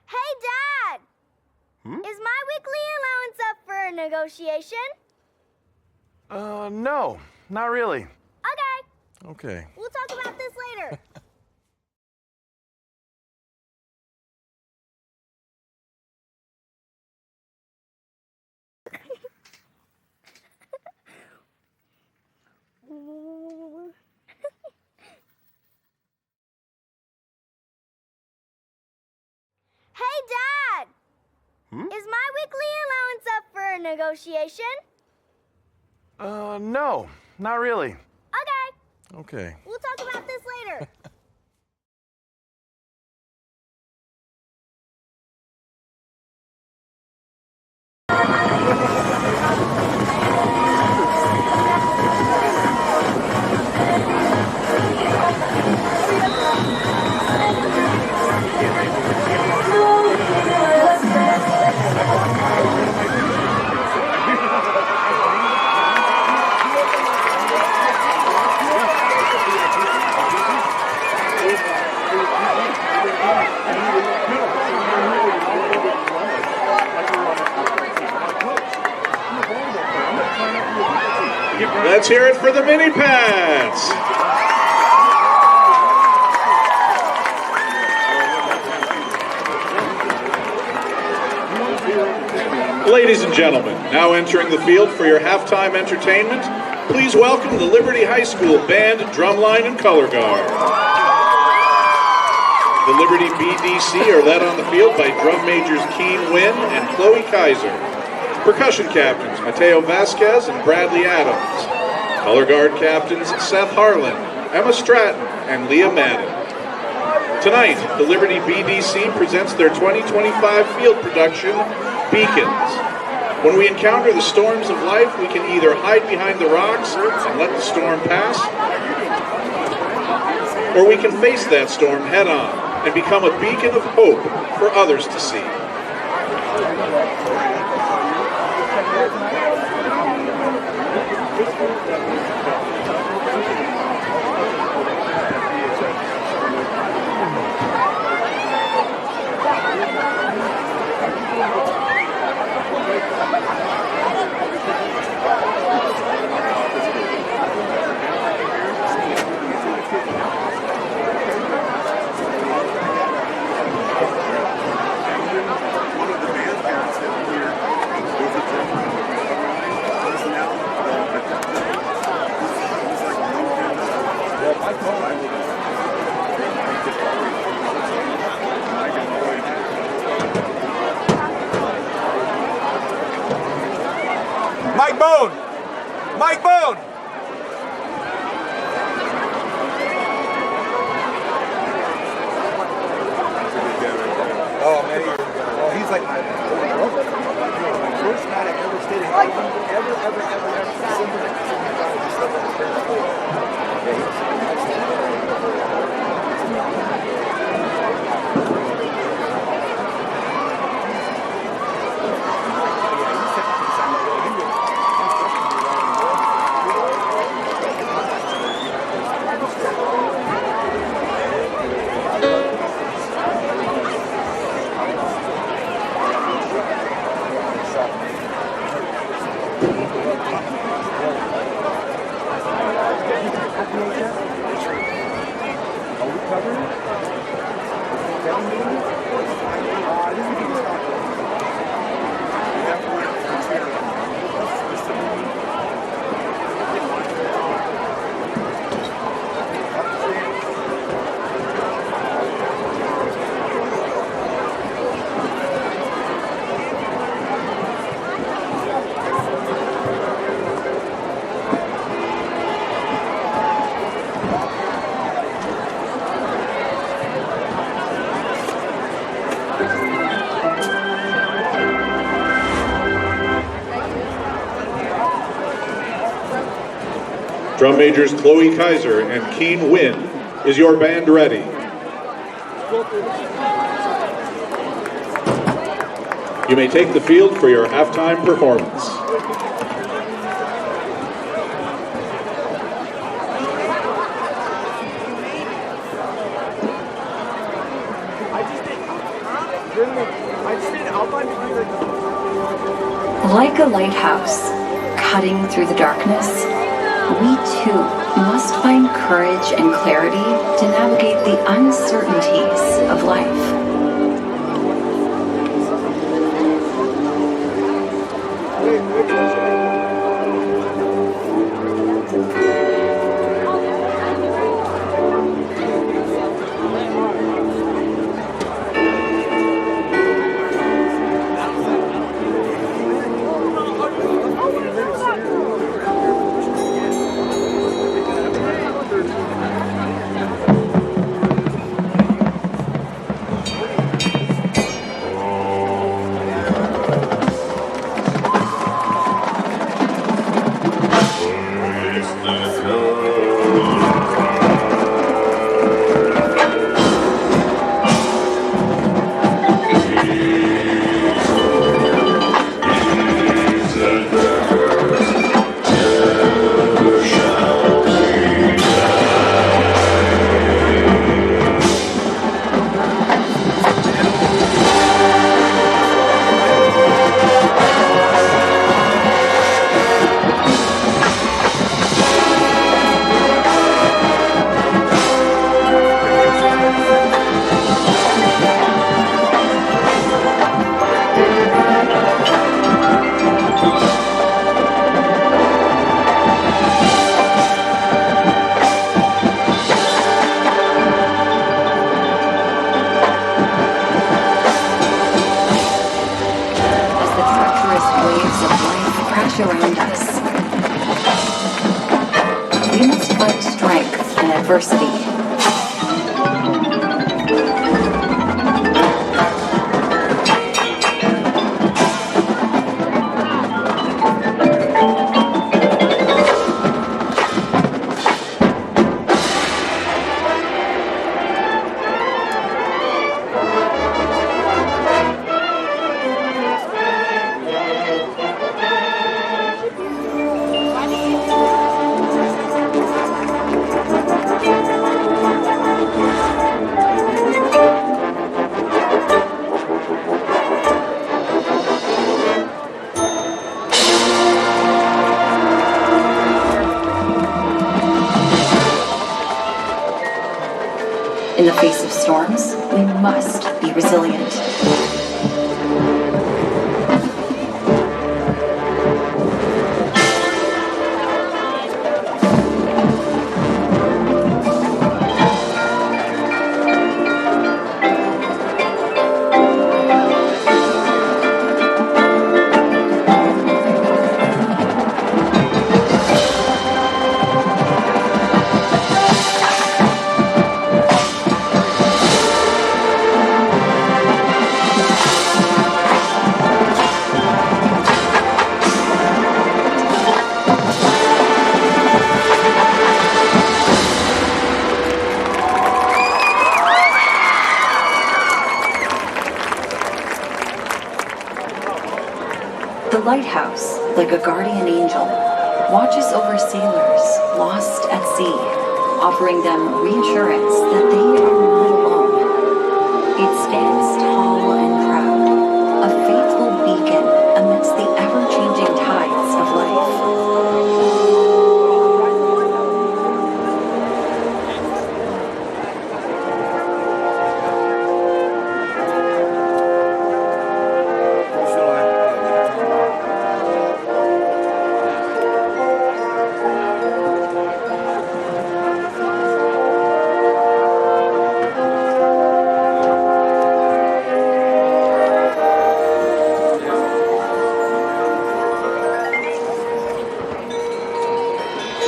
Hey, Dad! Is my weekly allowance up for a negotiation? No, not really. Okay. Okay. We'll talk about this later. Hey, Dad! Is my weekly allowance up for a negotiation? No, not really. Okay. Okay. We'll talk about this later. Let's hear it for the Mini Pats. Ladies and gentlemen, now entering the field for your halftime entertainment, please welcome the Liberty High School Band, Drumline, and Color Guard. The Liberty BDC are led on the field by drum majors Keen Wynn and Chloe Kaiser. Percussion captains Mateo Vasquez and Bradley Adams. Color Guard captains Seth Harlan, Emma Stratton, and Leah Madden. Tonight, the Liberty BDC presents their 2025 field production, Beacons. When we encounter the storms of life, we can either hide behind the rocks and let the storm pass, or we can face that storm head on and become a beacon of hope for others to see. Mike Bone. Mike Bone. Oh, man. He's like my first night I ever stayed in Cleveland. Drum majors Chloe Kaiser and Keen Wynn. Is your band ready? You may take the field for your halftime performance. Like a lighthouse, cutting through the darkness, we too must find courage and clarity to navigate the uncertainties of life. Around us. We must find strength in adversity. In the face of storms, we must be resilient. The lighthouse, like a guardian angel, watches over sailors lost at sea, offering them reassurance that they are not alone. It stands tall and proud, a faithful beacon amidst the ever-changing tides of life.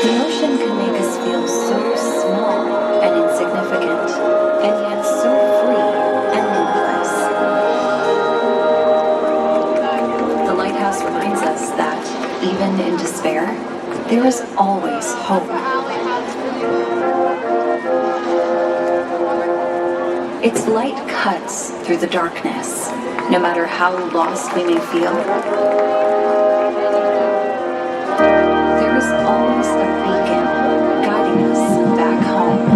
The ocean can make us feel so small and insignificant, and yet so free and limitless. The lighthouse reminds us that, even in despair, there is always hope. Its light cuts through the darkness, no matter how lost we may feel. There is always a beacon guiding us back home.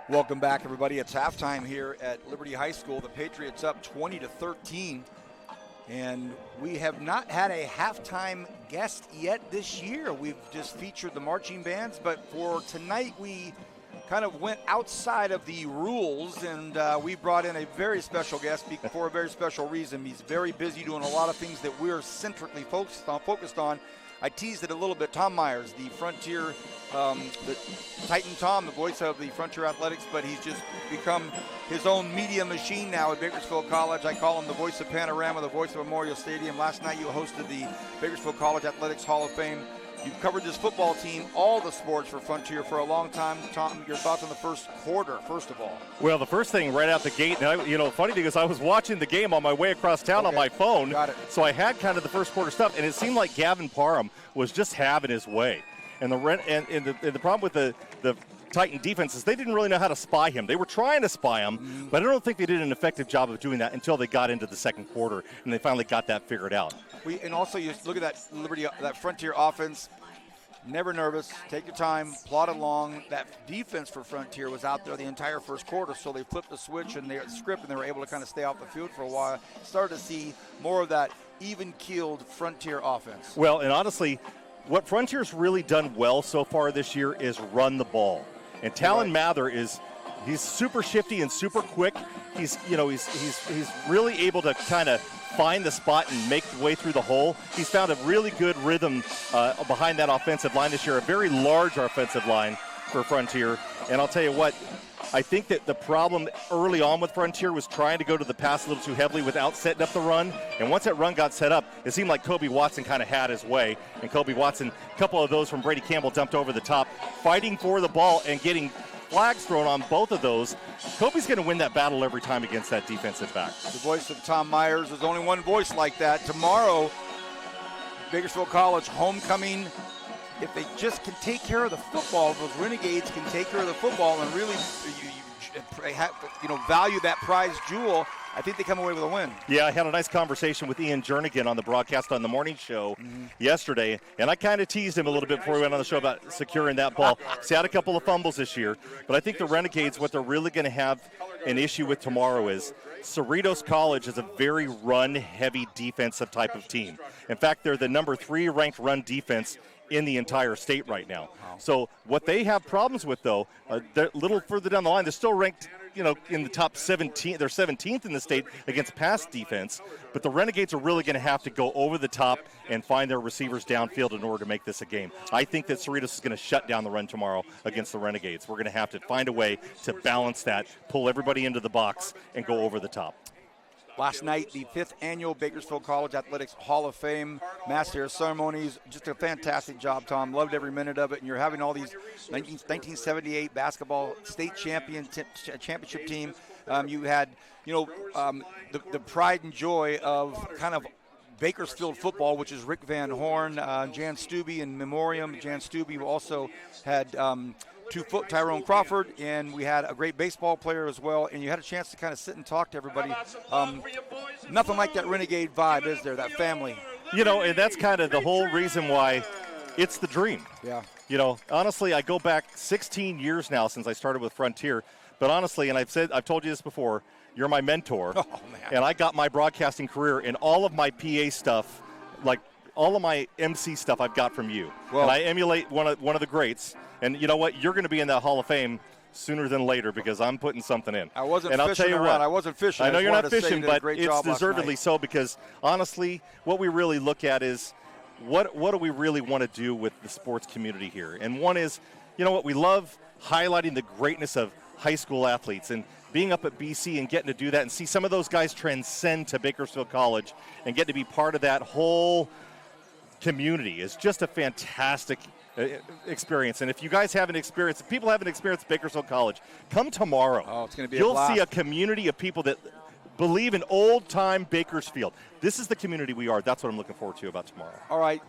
Welcome back, everybody. It's halftime here at Liberty High School. The Patriots up 20-13, and we have not had a halftime guest yet this year. We've just featured the marching bands, but for tonight we kind of went outside of the rules, and we brought in a very special guest for a very special reason. He's very busy doing a lot of things that we're centrically focused on. I teased it a little bit. Tom Myers, the Frontier, the Titan Tom, the voice of the Frontier Athletics, but he's just become his own media machine now at Bakersfield College. I call him the voice of Panorama, the voice of Memorial Stadium. Last night you hosted the Bakersfield College Athletics Hall of Fame. You've covered this football team, all the sports for Frontier for a long time. Tom, your thoughts on the first quarter, first of all? Well, the first thing right out the gate, and funny thing is I was watching the game on my way across town on my phone. Got it. So I had kind of the first quarter stuff, and it seemed like Gavin Parham was just having his way. And the problem with the Titan defense is they didn't really know how to spy him. They were trying to spy him, but I don't think they did an effective job of doing that until they got into the second quarter, and they finally got that figured out. And also, you look at that Frontier offense. Never nervous. Take your time. Plod along. That defense for Frontier was out there the entire first quarter, so they flipped the switch and the script, and they were able to kind of stay off the field for a while. Started to see more of that even-keeled Frontier offense. Well, and honestly, what Frontier's really done well so far this year is run the ball. And Talon Mather he's super shifty and super quick. He's really able to kind of find the spot and make the way through the hole. He's found a really good rhythm behind that offensive line this year, a very large offensive line for Frontier. And I'll tell you what, I think that the problem early on with Frontier was trying to go to the pass a little too heavily without setting up the run. And once that run got set up, it seemed like Kobe Watson kind of had his way. And Kobe Watson, a couple of those from Brady Campbell dumped over the top, fighting for the ball and getting flags thrown on both of those. Kobe's going to win that battle every time against that defensive back. The voice of Tom Myers. There's only one voice like that. Tomorrow, Bakersfield College homecoming. If they just can take care of the football, those Renegades can take care of the football and really value that prize jewel, I think they come away with a win. Yeah, I had a nice conversation with Ian Jernigan on the broadcast on the morning show yesterday, and I kind of teased him a little bit before we went on the show about securing that ball. He's had a couple of fumbles this year, but I think the Renegades, what they're really going to have an issue with tomorrow is Cerritos College is a very run-heavy defensive type of team. In fact, they're the number 3 ranked run defense in the entire state right now. So what they have problems with, though, they're a little further down the line, they're still ranked in the top 17. They're 17th in the state against pass defense, but the Renegades are really going to have to go over the top and find their receivers downfield in order to make this a game. I think that Cerritos is going to shut down the run tomorrow against the Renegades. We're going to have to find a way to balance that, pull everybody into the box, and go over the top. Last night, the 5th annual Bakersfield College Athletics Hall of Fame mass hair ceremonies. Just a fantastic job, Tom. Loved every minute of it. And you're having all these 1978 basketball state championship team. You had, the pride and joy of kind of Bakersfield football, which is Rick Van Horn, Jan Stubbe in memoriam. Jan Stubbe also had Tyrone Crawford, and we had a great baseball player as well, and you had a chance to kind of sit and talk to everybody. Nothing like that Renegade vibe, is there, that family? And that's kind of the whole reason why it's the dream. Yeah. Honestly, I go back 16 years now since I started with Frontier, but honestly, and I've told you this before, you're my mentor, and I got my broadcasting career and all of my PA stuff, like all of my MC stuff I've got from you. Well, and I emulate one of the greats. And you know what? You're going to be in that Hall of Fame sooner than later because I'm putting something in. I wasn't and fishing I'll tell you around. what, I wasn't fishing. I know you're not fishing, but it's deservedly deservedly so because honestly, what we really look at is what do we really want to do with the sports community here? And one is, we love highlighting the greatness of high school athletes and being up at BC and getting to do that and see some of those guys transcend to Bakersfield College and get to be part of that whole community is just a fantastic experience. And if you guys haven't experienced, people haven't experienced Bakersfield College, come tomorrow. Oh, it's going to be You'll a blast. see a community of people that believe in old-time Bakersfield. This is the community we are. That's what I'm looking forward to about tomorrow. All right.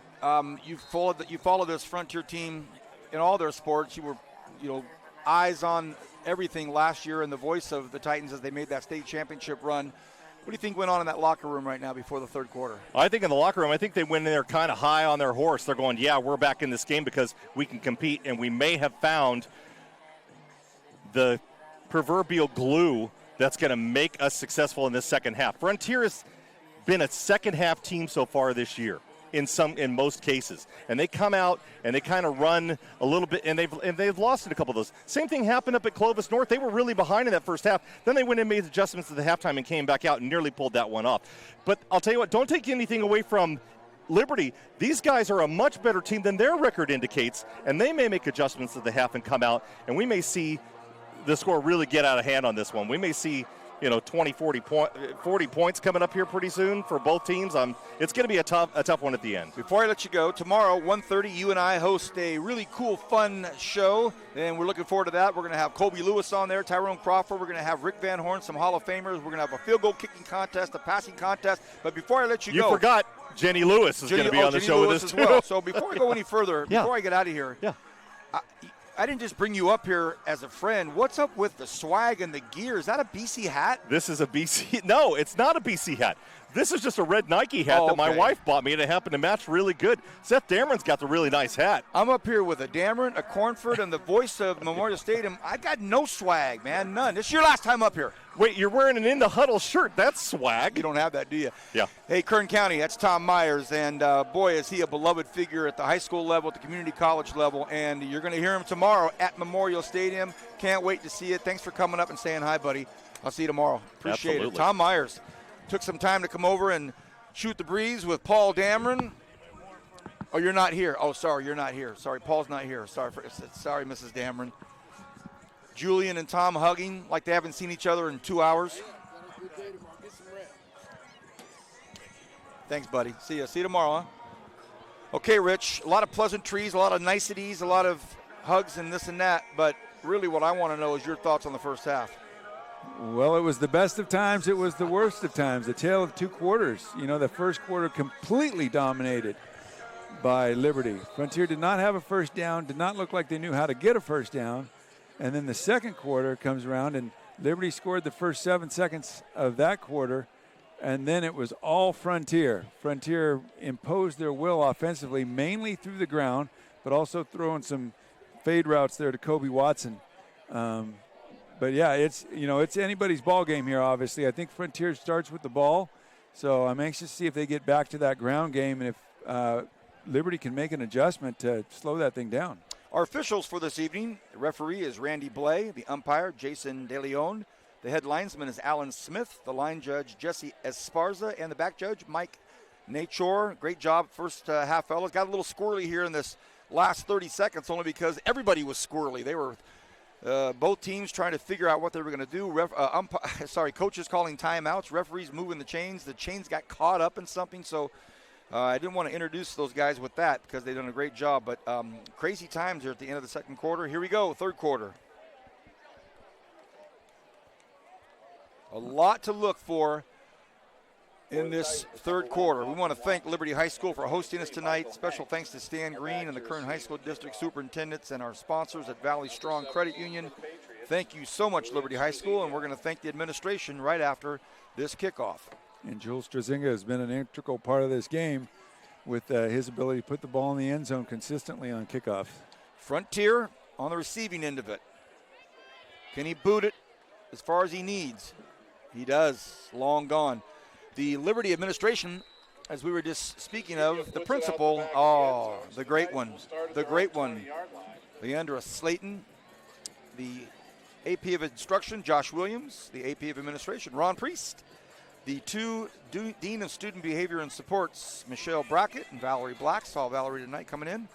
You followed this Frontier team in all their sports. You were, eyes on everything last year and the voice of the Titans as they made that state championship run. What do you think went on in that locker room right now before the third quarter? I think in the locker room, I think they went in there kind of high on their horse. They're going, yeah, we're back in this game because we can compete, and we may have found the proverbial glue that's going to make us successful in this second half. Frontier has been a second-half team so far this year. In most cases, and they come out and they kind of run a little bit, and they've lost in a couple of those. Same thing happened up at Clovis North. They were really behind in that first half. Then they went and made adjustments at the halftime and came back out and nearly pulled that one off. But I'll tell you what, don't take anything away from Liberty. These guys are a much better team than their record indicates, and they may make adjustments at the half and come out, and we may see the score really get out of hand on this one. We may see 20, 40 points coming up here pretty soon for both teams. It's going to be a tough one at the end. Before I let you go, tomorrow, 1:30, you and I host a really cool, fun show, and we're looking forward to that. We're going to have Colby Lewis on there, Tyrone Crawford. We're going to have Rick Van Horn, some Hall of Famers. We're going to have a field goal kicking contest, a passing contest. But before I let you go. You forgot Jenny Lewis is going to be on the Jenny show Lewis with us, as well. So before I go any further, Yeah. before I get out of here, I didn't just bring you up here as a friend. What's up with the swag and the gear? Is that a BC hat? This is a BC. No, it's not a BC hat. This is just a red Nike hat that my wife bought me, and it happened to match really good. Seth Dameron's got the really nice hat. I'm up here with a Dameron, a Cornford, and the voice of Memorial Stadium. I got no swag, man, none. This is your last time up here. Wait, you're wearing an In the Huddle shirt. That's swag. You don't have that, do you? Yeah. Hey, Kern County, that's Tom Myers, and boy, is he a beloved figure at the high school level, at the community college level, and you're going to hear him tomorrow at Memorial Stadium. Can't wait to see it. Thanks for coming up and saying hi, buddy. I'll see you tomorrow. Appreciate Absolutely. it. Tom Myers took some time to come over and shoot the breeze with Paul Dameron. Oh, you're not here. Oh, sorry, you're not here. Sorry, Paul's not here. Sorry, Mrs. Dameron. Julian and Tom hugging like they haven't seen each other in 2 hours. Thanks, buddy. See you tomorrow, huh? Okay, Rich, a lot of pleasantries, a lot of niceties, a lot of hugs and this and that, but really what I want to know is your thoughts on the first half. Well, it was the best of times. It was the worst of times. The tale of two quarters. The first quarter completely dominated by Liberty. Frontier did not have a first down, did not look like they knew how to get a first down. And then the second quarter comes around, and Liberty scored the first 7 seconds of that quarter, and then it was all Frontier. Frontier imposed their will offensively, mainly through the ground, but also throwing some fade routes there to Kobe Watson. But yeah, it's anybody's ball game here. Obviously, I think Frontier starts with the ball, so I'm anxious to see if they get back to that ground game and if Liberty can make an adjustment to slow that thing down. Our officials for this evening: the referee is Randy Blay, the umpire Jason DeLeon, the head linesman is Alan Smith, the line judge Jesse Esparza, and the back judge Mike Nachor. Great job first half, fellas. Got a little squirrely here in this last 30 seconds, only because everybody was squirrely. They were Both teams trying to figure out what they were going to do. Coaches calling timeouts, referees moving the chains. The chains got caught up in something, so I didn't want to introduce those guys with that because they've done a great job. But crazy times here at the end of the second quarter. Here we go, third quarter. A lot to look for in this third quarter. We want to thank Liberty High School for hosting us tonight. Special thanks to Stan Green and the Kern High School District Superintendents and our sponsors at Valley Strong Credit Union. Thank you so much, Liberty High School, and we're going to thank the administration right after this kickoff. And Jules Strazinga has been an integral part of this game with his ability to put the ball in the end zone consistently on kickoff. Frontier on the receiving end of it. Can he boot it as far as he needs? He does. Long gone. The Liberty administration, as we were just speaking of, the principal, the great one, Leandra Slayton, the AP of Instruction, Josh Williams, the AP of Administration, Ron Priest, the two Dean of Student Behavior and Supports, Michelle Brackett and Valerie Black, saw Valerie tonight coming in,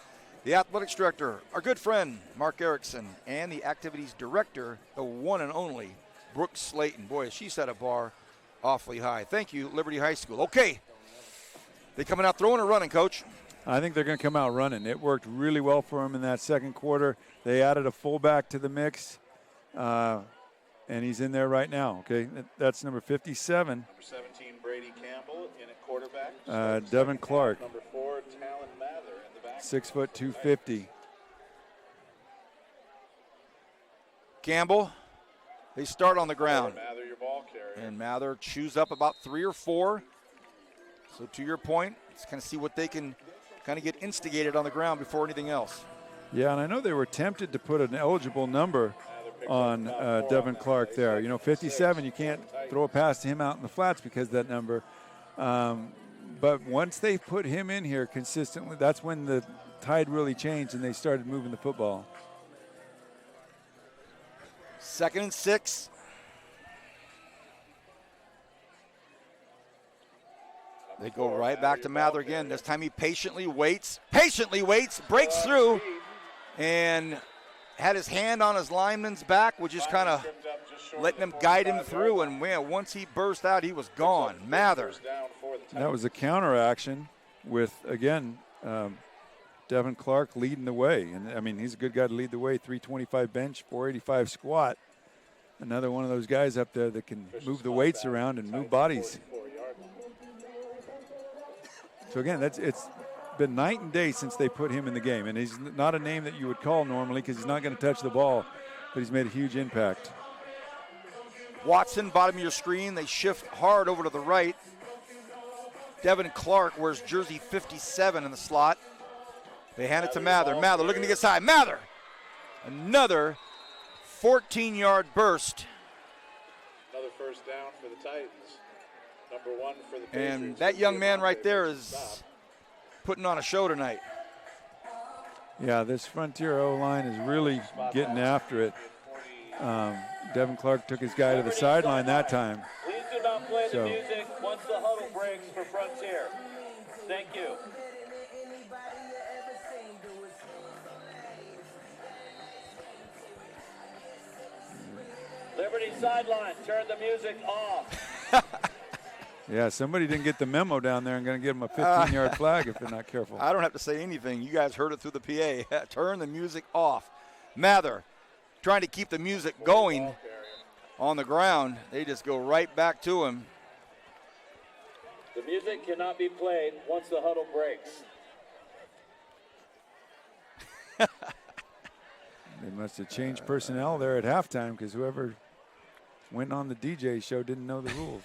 the Athletics Director, our good friend, Mark Erickson, and the Activities Director, the one and only, Brooke Slayton. Boy, she set a bar awfully high. Thank you, Liberty High School. Okay. They coming out throwing or running, Coach? I think they're going to come out running. It worked really well for them in that second quarter. They added a fullback to the mix, and he's in there right now. Okay, that's number 57. Number 17, Brady Campbell in at quarterback. Devin Clark. Number 4, Talon Mather in the back. 6 foot 250. Campbell, they start on the ground. Mather, your ball carrier. And Mather chews up about 3 or 4. So to your point, let's kind of see what they can kind of get instigated on the ground before anything else. Yeah, and I know they were tempted to put an eligible number on Devin Clark there. 57, you can't throw a pass to him out in the flats because of that number. But once they put him in here consistently, that's when the tide really changed and they started moving the football. 2nd and 6. They go right back to Mather again. This time he patiently waits, breaks through, and had his hand on his lineman's back, which is kind of letting him guide him through. And man, once he burst out, he was gone. Mather. That was a counter action with, again, Devin Clark leading the way. And, I mean, he's a good guy to lead the way. 325 bench, 485 squat. Another one of those guys up there that can move the weights around and move bodies. So, again, it's been night and day since they put him in the game. And he's not a name that you would call normally because he's not going to touch the ball, but he's made a huge impact. Watson, bottom of your screen. They shift hard over to the right. Devin Clark wears jersey 57 in the slot. They hand it to Mather. Mather looking to get side. Mather! Another 14-yard burst. Another first down for the Titans. Number 1 for the Patriots. And that young man right there is putting on a show tonight. Yeah, this Frontier O-line is really getting after it. Devin Clark took his guy to the sideline that time. Please do not play the music once the huddle breaks for Frontier. Thank you. Liberty sideline, turn the music off. Yeah, somebody didn't get the memo down there and going to give them a 15-yard flag if they're not careful. I don't have to say anything. You guys heard it through the PA. Turn the music off. Mather trying to keep the music going on the ground. They just go right back to him. The music cannot be played once the huddle breaks. They must have changed personnel there at halftime because whoever went on the DJ show didn't know the rules.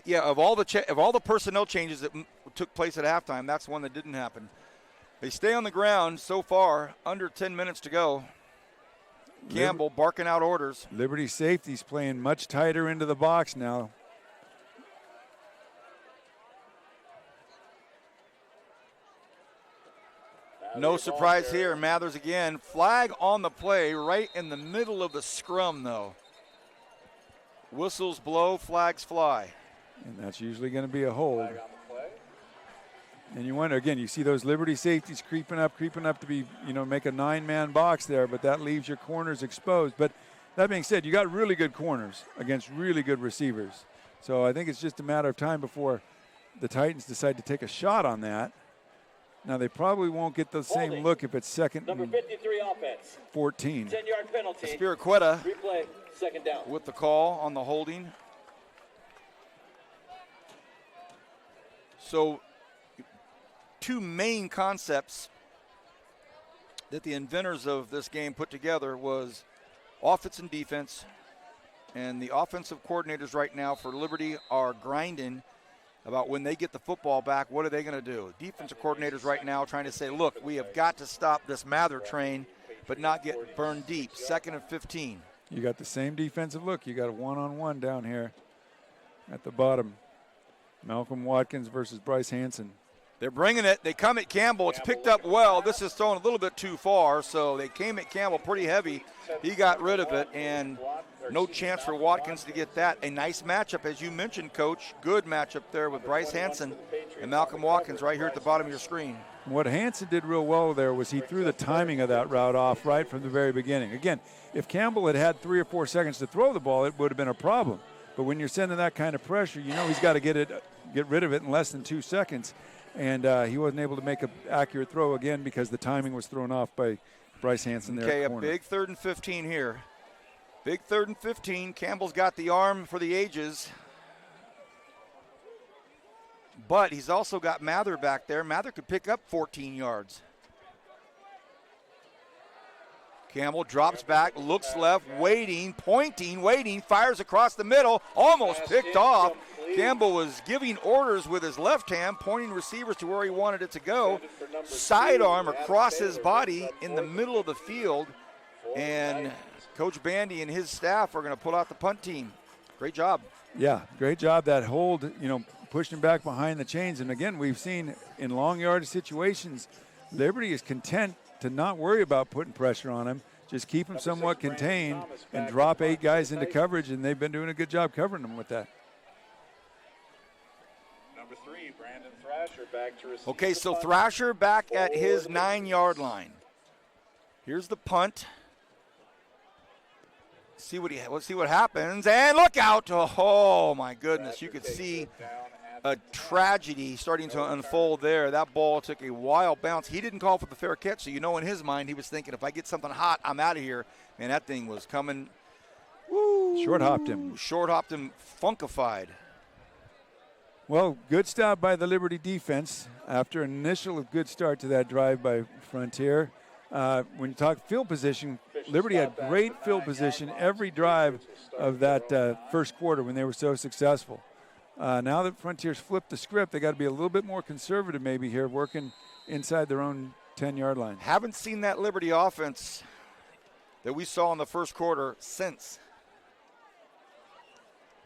Yeah, of all the personnel changes that took place at halftime, that's one that didn't happen. They stay on the ground so far, under 10 minutes to go. Campbell barking out orders. Liberty safety's playing much tighter into the box now. No surprise here. Mathers again. Flag on the play right in the middle of the scrum, though. Whistles blow, flags fly. And that's usually going to be a hold. And you wonder, again, you see those Liberty safeties creeping up to be, make a 9-man box there, but that leaves your corners exposed. But that being said, you got really good corners against really good receivers. So I think it's just a matter of time before the Titans decide to take a shot on that. Now, they probably won't get the same look if it's second Number 53 offense. 14. 10-yard penalty. Spiriqueta Replay, second down. with the call on the holding. So, two main concepts that the inventors of this game put together was offense and defense. And the offensive coordinators right now for Liberty are grinding about when they get the football back, what are they going to do? Defensive coordinators right now trying to say, look, we have got to stop this Mather train, but not get burned deep. 2nd and 15. You got the same defensive look. You got a one-on-one down here at the bottom. Malcolm Watkins versus Bryce Hansen. They're bringing it. They come at Campbell. It's picked up well. This is thrown a little bit too far, so they came at Campbell pretty heavy. He got rid of it, and no chance for Watkins to get that. A nice matchup, as you mentioned, Coach. Good matchup there with Bryce Hansen and Malcolm Watkins right here at the bottom of your screen. What Hansen did real well there was he threw the timing of that route off right from the very beginning. Again, if Campbell had 3 or 4 seconds to throw the ball, it would have been a problem. But when you're sending that kind of pressure, he's got to get rid of it in less than 2 seconds. And he wasn't able to make an accurate throw again because the timing was thrown off by Bryce Hansen there. Okay, at a corner. big 3rd and 15 here. Big 3rd and 15. Campbell's got the arm for the ages. But he's also got Mather back there. Mather could pick up 14 yards. Campbell drops back, looks left, waiting, pointing, waiting, fires across the middle, almost picked off. Campbell was giving orders with his left hand, pointing receivers to where he wanted it to go. Sidearm across his body in the middle of the field. And Coach Bandy and his staff are going to pull out the punt team. Great job. Yeah, great job. That hold, pushing back behind the chains. And again, we've seen in long yardage situations, Liberty is content to not worry about putting pressure on him. Just keep him somewhat contained and drop 8 guys into coverage, and they've been doing a good job covering them with that. Number 3, Brandon Thrasher back to receive. Okay, so Thrasher back at his 9-yard line. Here's the punt. Let's see what happens, and look out! Oh my goodness, you could see a tragedy starting to unfold there. That ball took a wild bounce. He didn't call for the fair catch, so in his mind he was thinking, if I get something hot, I'm out of here. Man, that thing was coming. Woo, short-hopped him. Short-hopped him, funkified. Well, good stop by the Liberty defense after an initial good start to that drive by Frontier. When you talk field position, Liberty had great field position every drive of that first quarter when they were so successful. Now that Frontier's flipped the script, they got to be a little bit more conservative maybe here, working inside their own 10-yard line. Haven't seen that Liberty offense that we saw in the first quarter since.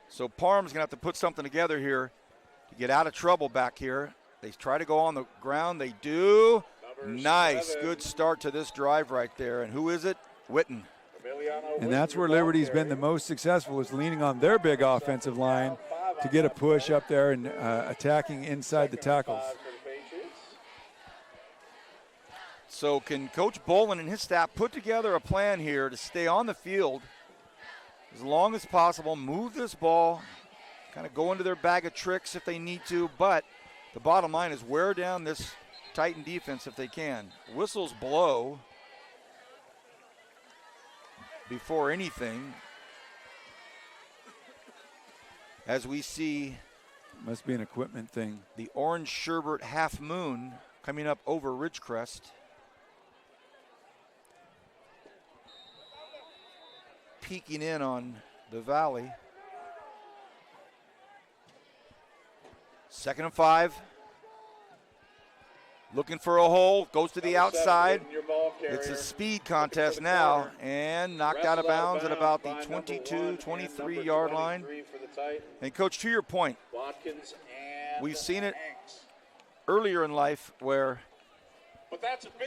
So Parham's going to have to put something together here to get out of trouble back here. They try to go on the ground. They do. Nice. Good start to this drive right there. And who is it? Witten. And that's where Liberty's been the most successful, is leaning on their big offensive line to get a push up there and attacking inside the tackles. So can Coach Bolin and his staff put together a plan here to stay on the field as long as possible, move this ball, kind of go into their bag of tricks if they need to, but the bottom line is wear down this Titan defense if they can. Whistles blow before anything, as we see. Must be an equipment thing. The orange sherbet half moon coming up over Ridgecrest. Peeking in on the valley. 2nd and 5. Looking for a hole, goes to the outside. It's a speed contest now, and knocked out of bounds at about the 22, 23-yard line. And, Coach, to your point, we've seen it earlier in life where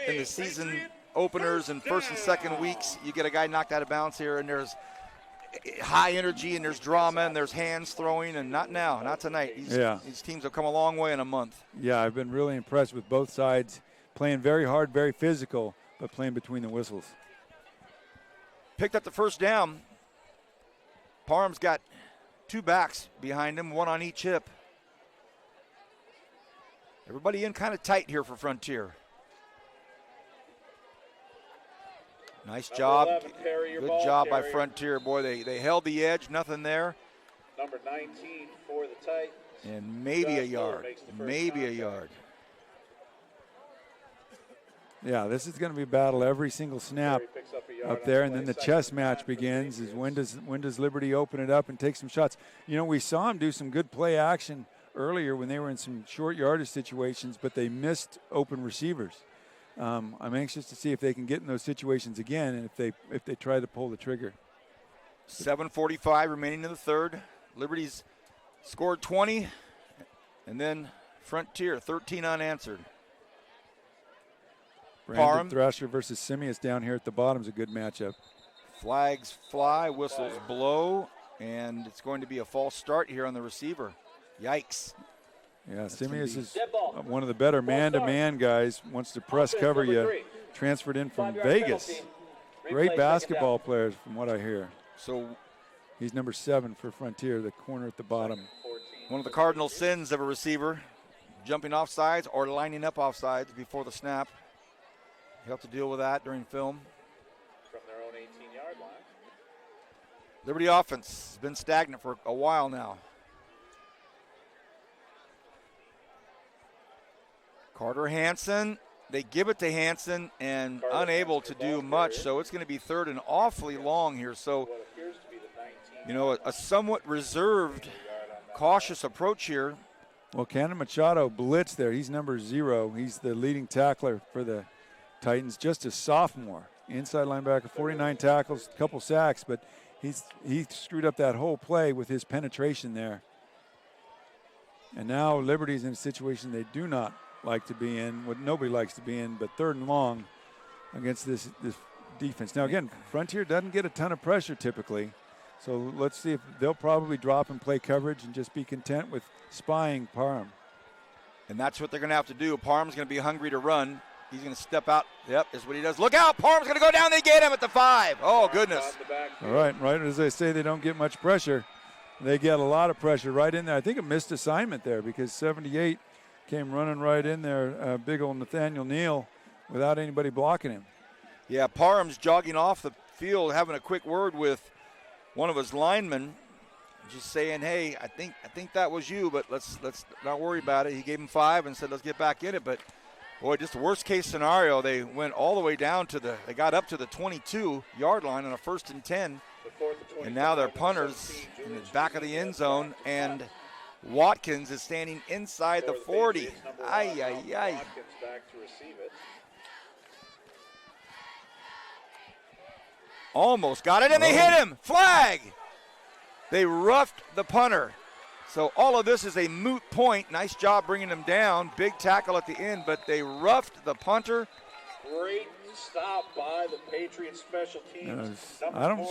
in the season openers and first and second weeks, you get a guy knocked out of bounds here, and high energy and there's drama and there's hands throwing, and not now, not tonight. These teams have come a long way in a month. Yeah, I've been really impressed with both sides, playing very hard, very physical, but playing between the whistles. Picked up the first down. Parham's got 2 backs behind him, 1 on each hip. Everybody in kind of tight here for Frontier. Nice job. 11, Good ball job by carrier. Frontier. Boy, they held the edge, nothing there. Number 19 for the Titans. And maybe a Josh Miller yard. makes the first Maybe a contact. yard. Yeah, this is going to be a battle every single snap Picks up a yard up on there, the and then play. the Second chess and match 10 for the begins. Is Patriots. when does Liberty open it up and take some shots? You know, we saw him do some good play action earlier when they were in some short yardage situations, but they missed open receivers. I'm anxious to see if they can get in those situations again, and if they try to pull the trigger. 7:45 remaining in the third. Liberty's scored 20, and then Frontier 13 unanswered. Brandon Parham. Thrasher versus Simius down here at the bottom is a good matchup. Flags fly, whistles blow, and it's going to be a false start here on the receiver. Yikes. Yeah, Simius is Dead ball. one of the better man-to-man guys, wants to press Offense cover number you. 3. Transferred in from 5-yard Vegas. penalty. Replay, Great second basketball down. players from what I hear. So He's number 7 for Frontier, the corner at the bottom. one of the cardinal sins of a receiver, jumping off sides or lining up off sides before the snap. You have to deal with that during film. From their own 18-yard line. Liberty offense has been stagnant for a while now. Carter Hansen, they give it to Hansen and Carter unable to Hansen, do ball much, carrier. so it's going to be third and awfully long here. So, What appears to be the 19. you know, a somewhat reserved, cautious approach here. Well, Cannon Machado blitzed there. He's number 0. He's the leading tackler for the Titans, just a sophomore. Inside linebacker, 49 tackles, a couple sacks, but he screwed up that whole play with his penetration there. And now Liberty's in a situation they do not like to be in, what nobody likes to be in, but third and long against this defense. Now, again, Frontier doesn't get a ton of pressure typically, so let's see if they'll probably drop and play coverage and just be content with spying Parham. And that's what they're going to have to do. Parham's going to be hungry to run. He's going to step out. Yep, is what he does. Look out. Parham's going to go down. They get him at the 5. Oh, goodness. All right, right as they say, they don't get much pressure. They get a lot of pressure right in there. I think a missed assignment there because 78 came running right in there, big old Nathaniel Neal, without anybody blocking him. Yeah, Parham's jogging off the field, having a quick word with one of his linemen, just saying, hey, I think that was you, but let's not worry about it. He gave him 5 and said, let's get back in it. But, boy, just the worst case scenario, they went all the way down to they got up to the 22-yard line on a 1st and 10. And now they're punters in the back of the end zone, and Watkins is standing inside the 40. Ay, ay, ay. Watkins back to receive it. Almost got it, and they hit him. Flag. They roughed the punter. So all of this is a moot point. Nice job bringing him down. Big tackle at the end, but they roughed the punter. Great stop by the Patriots special teams.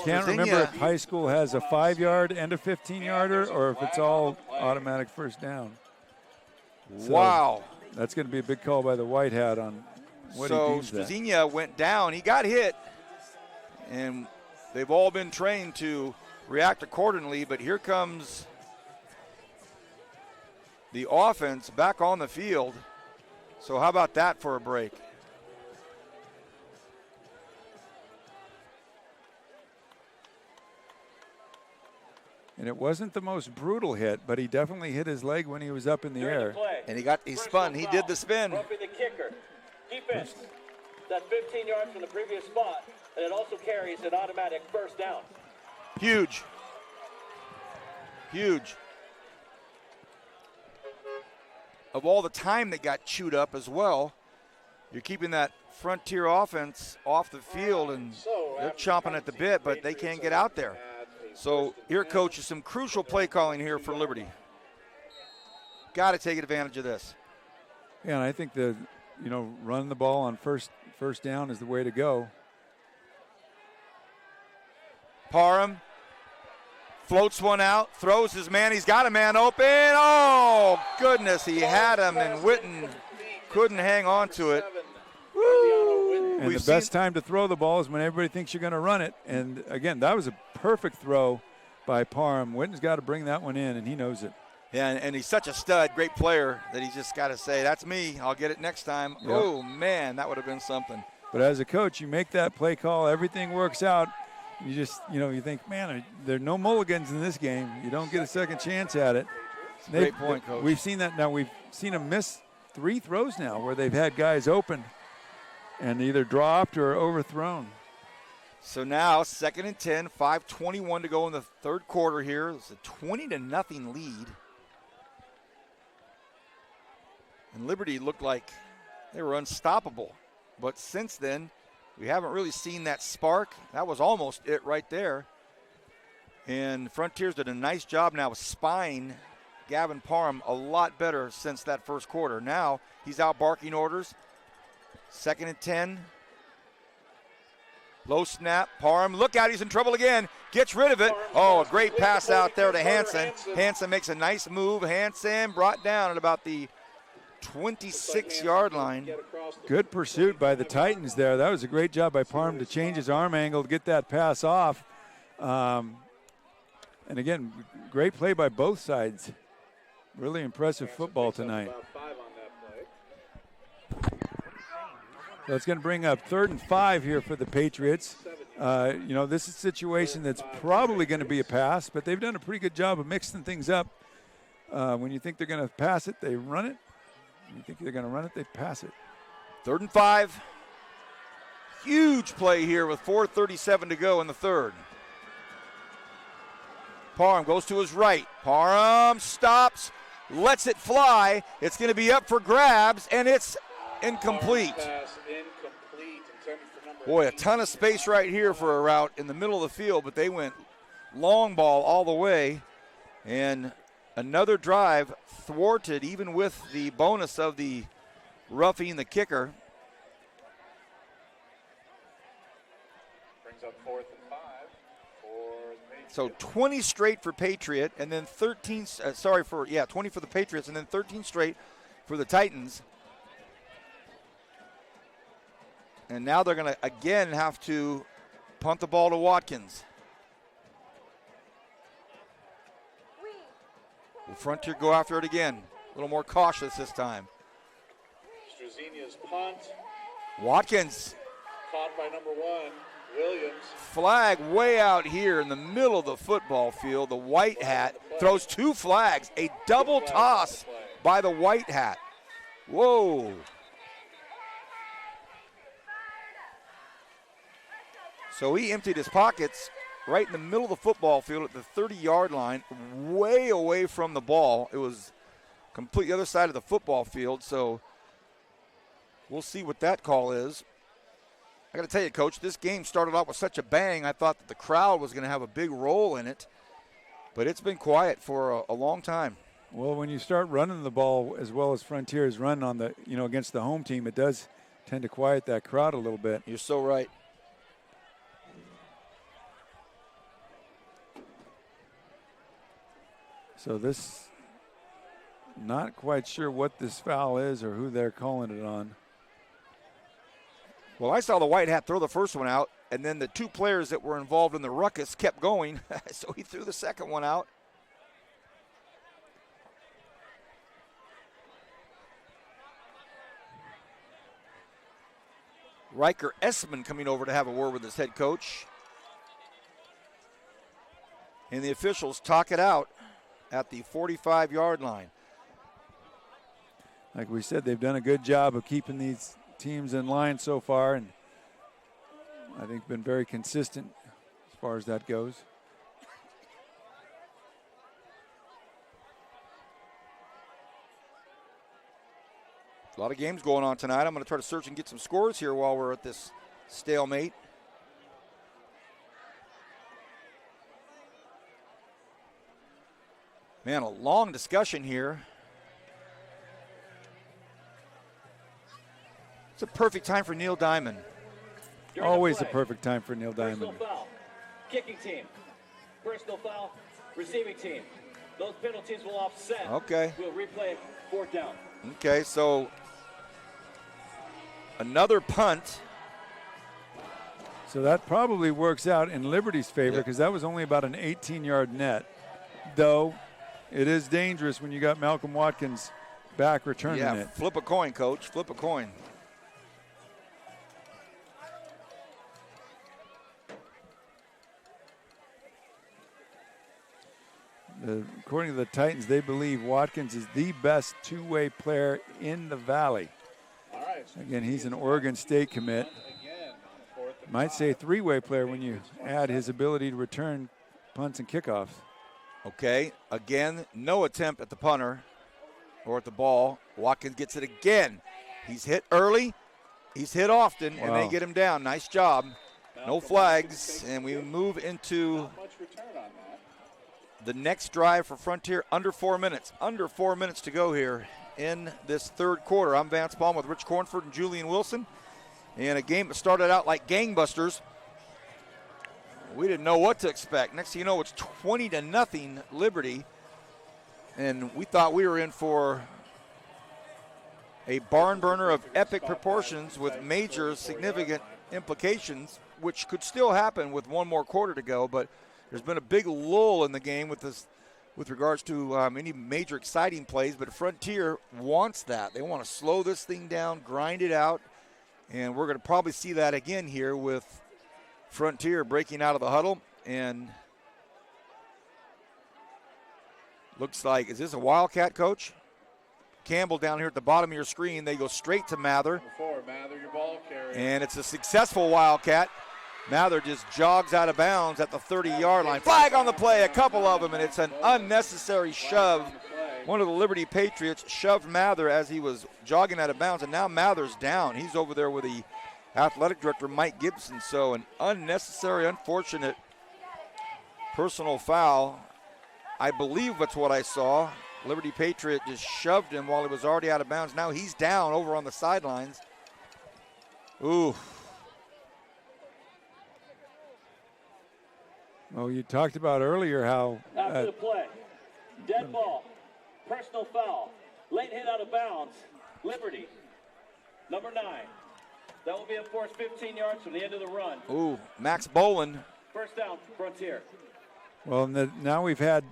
Can't remember if high school has a 5-yard and a 15-yarder or if it's all automatic first down. So Wow. That's going to be a big call by the white hat on what he So deems that. Strazinha went down. He got hit, and they've all been trained to react accordingly, but here comes the offense back on the field. So how about that for a break? And it wasn't the most brutal hit, but he definitely hit his leg when he was up in the air. And he spun. He did the spin. Roughing the kicker. Defense. That's 15 yards from the previous spot, and it also carries an automatic first down. Huge. Huge. Of all the time that got chewed up as well, you're keeping that Frontier offense off the field, and they're chomping at the bit, but they can't get out there. So here, Coach, is some crucial play calling here for Liberty. Got to take advantage of this. Yeah, and I think run the ball on first down is the way to go. Parham Floats one out, throws his man. He's got a man open. Oh, goodness, he had him, and Witten couldn't hang on to it. Woo! And the best time to throw the ball is when everybody thinks you're going to run it. And, again, that was a perfect throw by Parham. Witten's got to bring that one in, and he knows it. Yeah, and he's such a stud, great player, that he's just got to say, that's me. I'll get it next time. Yep. Oh, man, that would have been something. But as a coach, you make that play call, everything works out. You just, you think, man, there are no mulligans in this game. You don't get a second chance at it. Great point, Coach. We've seen that now. We've seen them miss 3 throws now where they've had guys open and either dropped or overthrown. So now 2nd and 10, 5:21 to go in the third quarter here. It's a 20-0 lead. And Liberty looked like they were unstoppable. But since then, we haven't really seen that spark. That was almost it right there. And Frontiers did a nice job now of spying Gavin Parham a lot better since that first quarter. Now he's out barking orders. 2nd and 10. Low snap. Parham, look out, he's in trouble again. Gets rid of it. Oh, a great pass out there to Hansen. Hansen makes a nice move. Hansen brought down at about the 26-yard line. Good pursuit by the Titans there. That was a great job by Parham to change his arm angle to get that pass off. And again, great play by both sides. Really impressive football tonight. So it's going to bring up 3rd and 5 here for the Patriots. This is a situation that's probably going to be a pass, but they've done a pretty good job of mixing things up. When you think they're going to pass it, they run it. When you think they're going to run it, they pass it. 3rd and 5. Huge play here with 4:37 to go in the third. Parham goes to his right. Parham stops, lets it fly. It's going to be up for grabs, and it's incomplete. Boy, a ton of space right here for a route in the middle of the field, but they went long ball all the way. And another drive thwarted, even with the bonus of the roughing the kicker. Brings up 4th and 5 for the Patriots. So 20 straight for Patriot, and then 20 for the Patriots, and then 13 straight for the Titans. And now they're going to again have to punt the ball to Watkins. Will Frontier go after it again? A little more cautious this time. Struzinia's punt. Watkins. Caught by number 1, Williams. Flag way out here in the middle of the football field. The white hat throws 2 flags. A double toss by the white hat. Whoa. So he emptied his pockets right in the middle of the football field at the 30-yard line, way away from the ball. It was completely other side of the football field, so we'll see what that call is. I got to tell you, Coach, this game started off with such a bang. I thought that the crowd was going to have a big role in it, but it's been quiet for a long time. Well, when you start running the ball as well as Frontiers run on the, against the home team, it does tend to quiet that crowd a little bit. You're so right. So this, not quite sure what this foul is or who they're calling it on. Well, I saw the white hat throw the first one out, and then the 2 players that were involved in the ruckus kept going, so he threw the second one out. Riker Essman coming over to have a word with his head coach. And the officials talk it out at the 45-yard line. Like we said, they've done a good job of keeping these teams in line so far, and I think been very consistent as far as that goes. A lot of games going on tonight. I'm going to try to search and get some scores here while we're at this stalemate. Man, a long discussion here. It's a perfect time for Neil Diamond. Always a perfect time for Neil Diamond. Foul. Kicking team. personal foul, receiving team. Those penalties will offset. Okay. We'll replay 4th down. Okay, so another punt. So that probably works out in Liberty's favor because that was only about an 18-yard net. Though it is dangerous when you got Malcolm Watkins back returning it. Flip a coin, coach. Flip a coin. According to the Titans, they believe Watkins is the best two-way player in the Valley. Again, he's an Oregon State commit. Might say three-way player when you add his ability to return punts and kickoffs. Okay, again, no attempt at the punter or at the ball. Watkins gets it again. He's hit early, he's hit often, and they get him down. Nice job. No flags, and we move into the next drive for Frontier. Under 4 minutes. Under 4 minutes to go here in this third quarter. I'm Vance Palm with Rich Cornford and Julian Wilson. And a game that started out like gangbusters. We didn't know what to expect. Next thing you know, it's 20-0 Liberty. And we thought we were in for a barn burner of epic proportions with major significant implications, which could still happen with one more quarter to go. But there's been a big lull in the game with regards to any major exciting plays. But Frontier wants that. They want to slow this thing down, grind it out. And we're going to probably see that again here with Frontier breaking out of the huddle. And looks like, is this a Wildcat, Coach? Campbell down here at the bottom of your screen. They go straight to Mather. Mather, your ball carrier. And it's a successful Wildcat. Mather just jogs out of bounds at the 30-yard line. Flag on the play, a couple of them, and it's an unnecessary shove. One of the Liberty Patriots shoved Mather as he was jogging out of bounds, and now Mather's down. He's over there with the athletic director, Mike Gibson. So an unnecessary, unfortunate personal foul. I believe that's what I saw. Liberty Patriot just shoved him while he was already out of bounds. Now he's down over on the sidelines. Ooh. Well, you talked about earlier how After the play, dead ball, personal foul, late hit out of bounds, Liberty, number 9. That will be enforced 15 yards from the end of the run. Ooh, Max Bolin. First down, Frontier. Well, now we had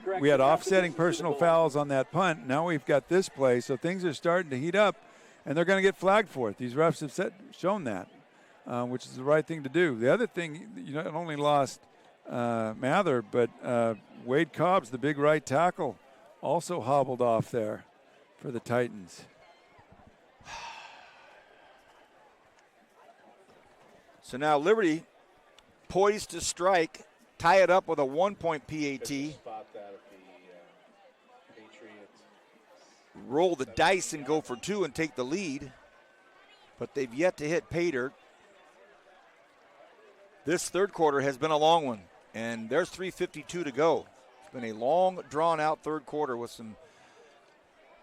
offsetting personal fouls on that punt. Now we've got this play, so things are starting to heat up, and they're going to get flagged for it. These refs have shown that, which is the right thing to do. The other thing, you not only lost Mather, but Wade Cobbs, the big right tackle, also hobbled off there for the Titans. So now Liberty poised to strike, tie it up with a 1-point PAT. Roll the dice and go for 2 and take the lead. But they've yet to hit pay dirt. This third quarter has been a long one, and there's 3:52 to go. It's been a long, drawn-out third quarter with some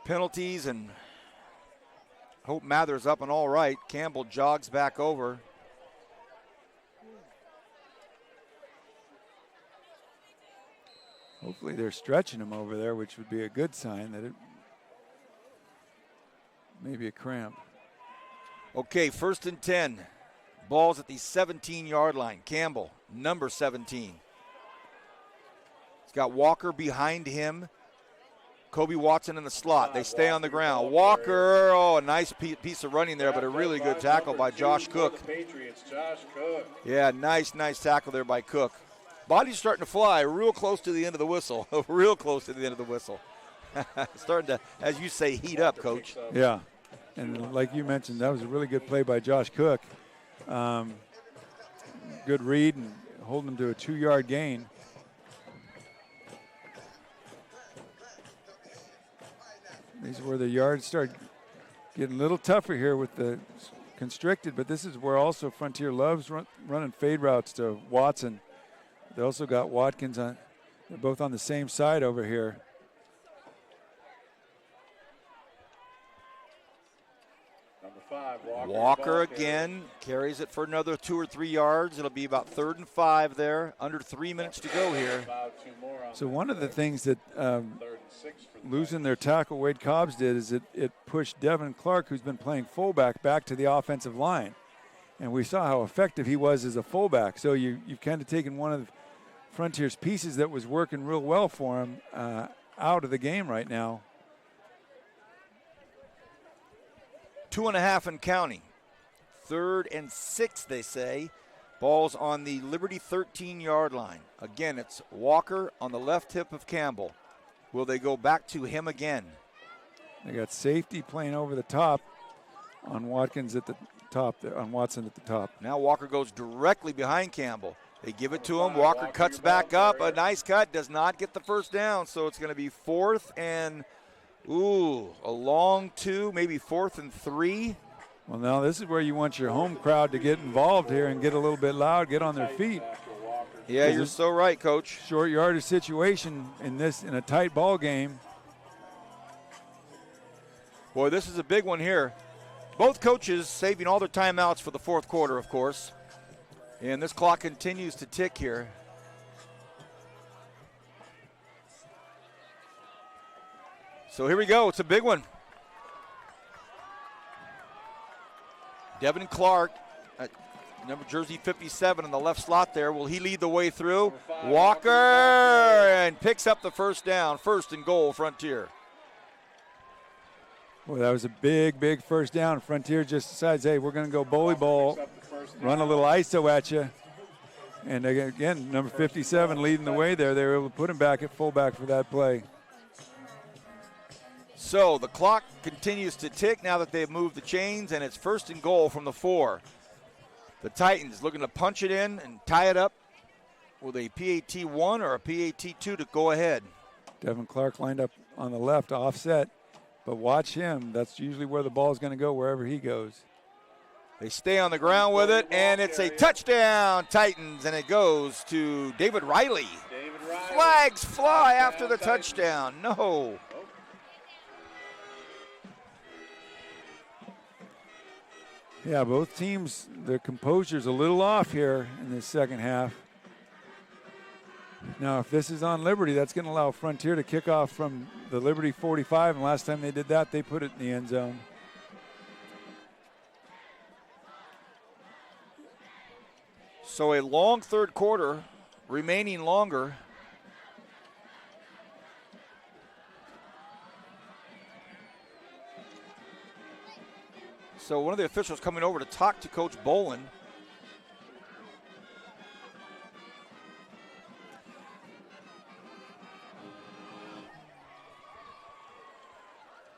penalties, and hope Mather's up and all right. Campbell jogs back over. Hopefully they're stretching him over there, which would be a good sign that it may be a cramp. Okay, 1st and 10. Ball's at the 17-yard line. Campbell, number 17. He's got Walker behind him. Kobe Watson in the slot. They stay on the ground. Walker, a nice piece of running there, but a really good tackle by Josh Cook. Yeah, nice tackle there by Cook. Body's starting to fly real close to the end of the whistle. Real close to the end of the whistle. Starting to, as you say, heat up, Coach. Yeah, and like you mentioned, that was a really good play by Josh Cook. Good read and holding him to a 2-yard gain. These are where the yards start getting a little tougher here with the constricted, but this is where also Frontier loves running fade routes to Watson. They also got Watkins on. They're both on the same side over here. Number 5, Walker again carries it for another 2 or 3 yards. It'll be about 3rd and 5 there. Under 3 minutes to go here. So one of the things that losing their tackle, Wade Cobbs, did is it pushed Devin Clark, who's been playing fullback, back to the offensive line. And we saw how effective he was as a fullback. So you've kind of taken one of Frontier's pieces that was working real well for him out of the game right now. 2.5 and counting. 3rd and 6, they say. Ball's on the Liberty 13-yard line. Again, it's Walker on the left hip of Campbell. Will they go back to him again? They got safety playing over the top on Watkins at the top, on Watson at the top. Now Walker goes directly behind Campbell. They give it to him. Walker cuts back up. A nice cut. Does not get the first down. So it's going to be 4th and, a long 2, maybe 4th and 3. Well, now this is where you want your home crowd to get involved here and get a little bit loud, get on their feet. Yeah, you're so right, Coach. Short yardage situation in a tight ball game. Boy, this is a big one here. Both coaches saving all their timeouts for the 4th quarter, of course. And this clock continues to tick here. So here we go. It's a big one. Devin Clark, number jersey 57 in the left slot there. Will he lead the way through? Walker, and picks up the first down. 1st and goal, Frontier. Boy, that was a big, big first down. Frontier just decides, hey, we're going to go bully ball, run a little ISO at you. And again, number 57 leading the way there. They were able to put him back at fullback for that play. So the clock continues to tick now that they've moved the chains, and it's 1st and goal from the 4. The Titans looking to punch it in and tie it up with a PAT 1 or a PAT 2 to go ahead. Devin Clark lined up on the left, offset. But watch him. That's usually where the ball is going to go, wherever he goes. They stay on the ground with it, and it's a touchdown, Titans, and it goes to David Riley. Flags fly after the touchdown. No. Yeah, both teams, their composure's a little off here in the second half. Now, if this is on Liberty, that's going to allow Frontier to kick off from the Liberty 45, and last time they did that, they put it in the end zone. So a long 3rd quarter, remaining longer. So one of the officials coming over to talk to Coach Bolin.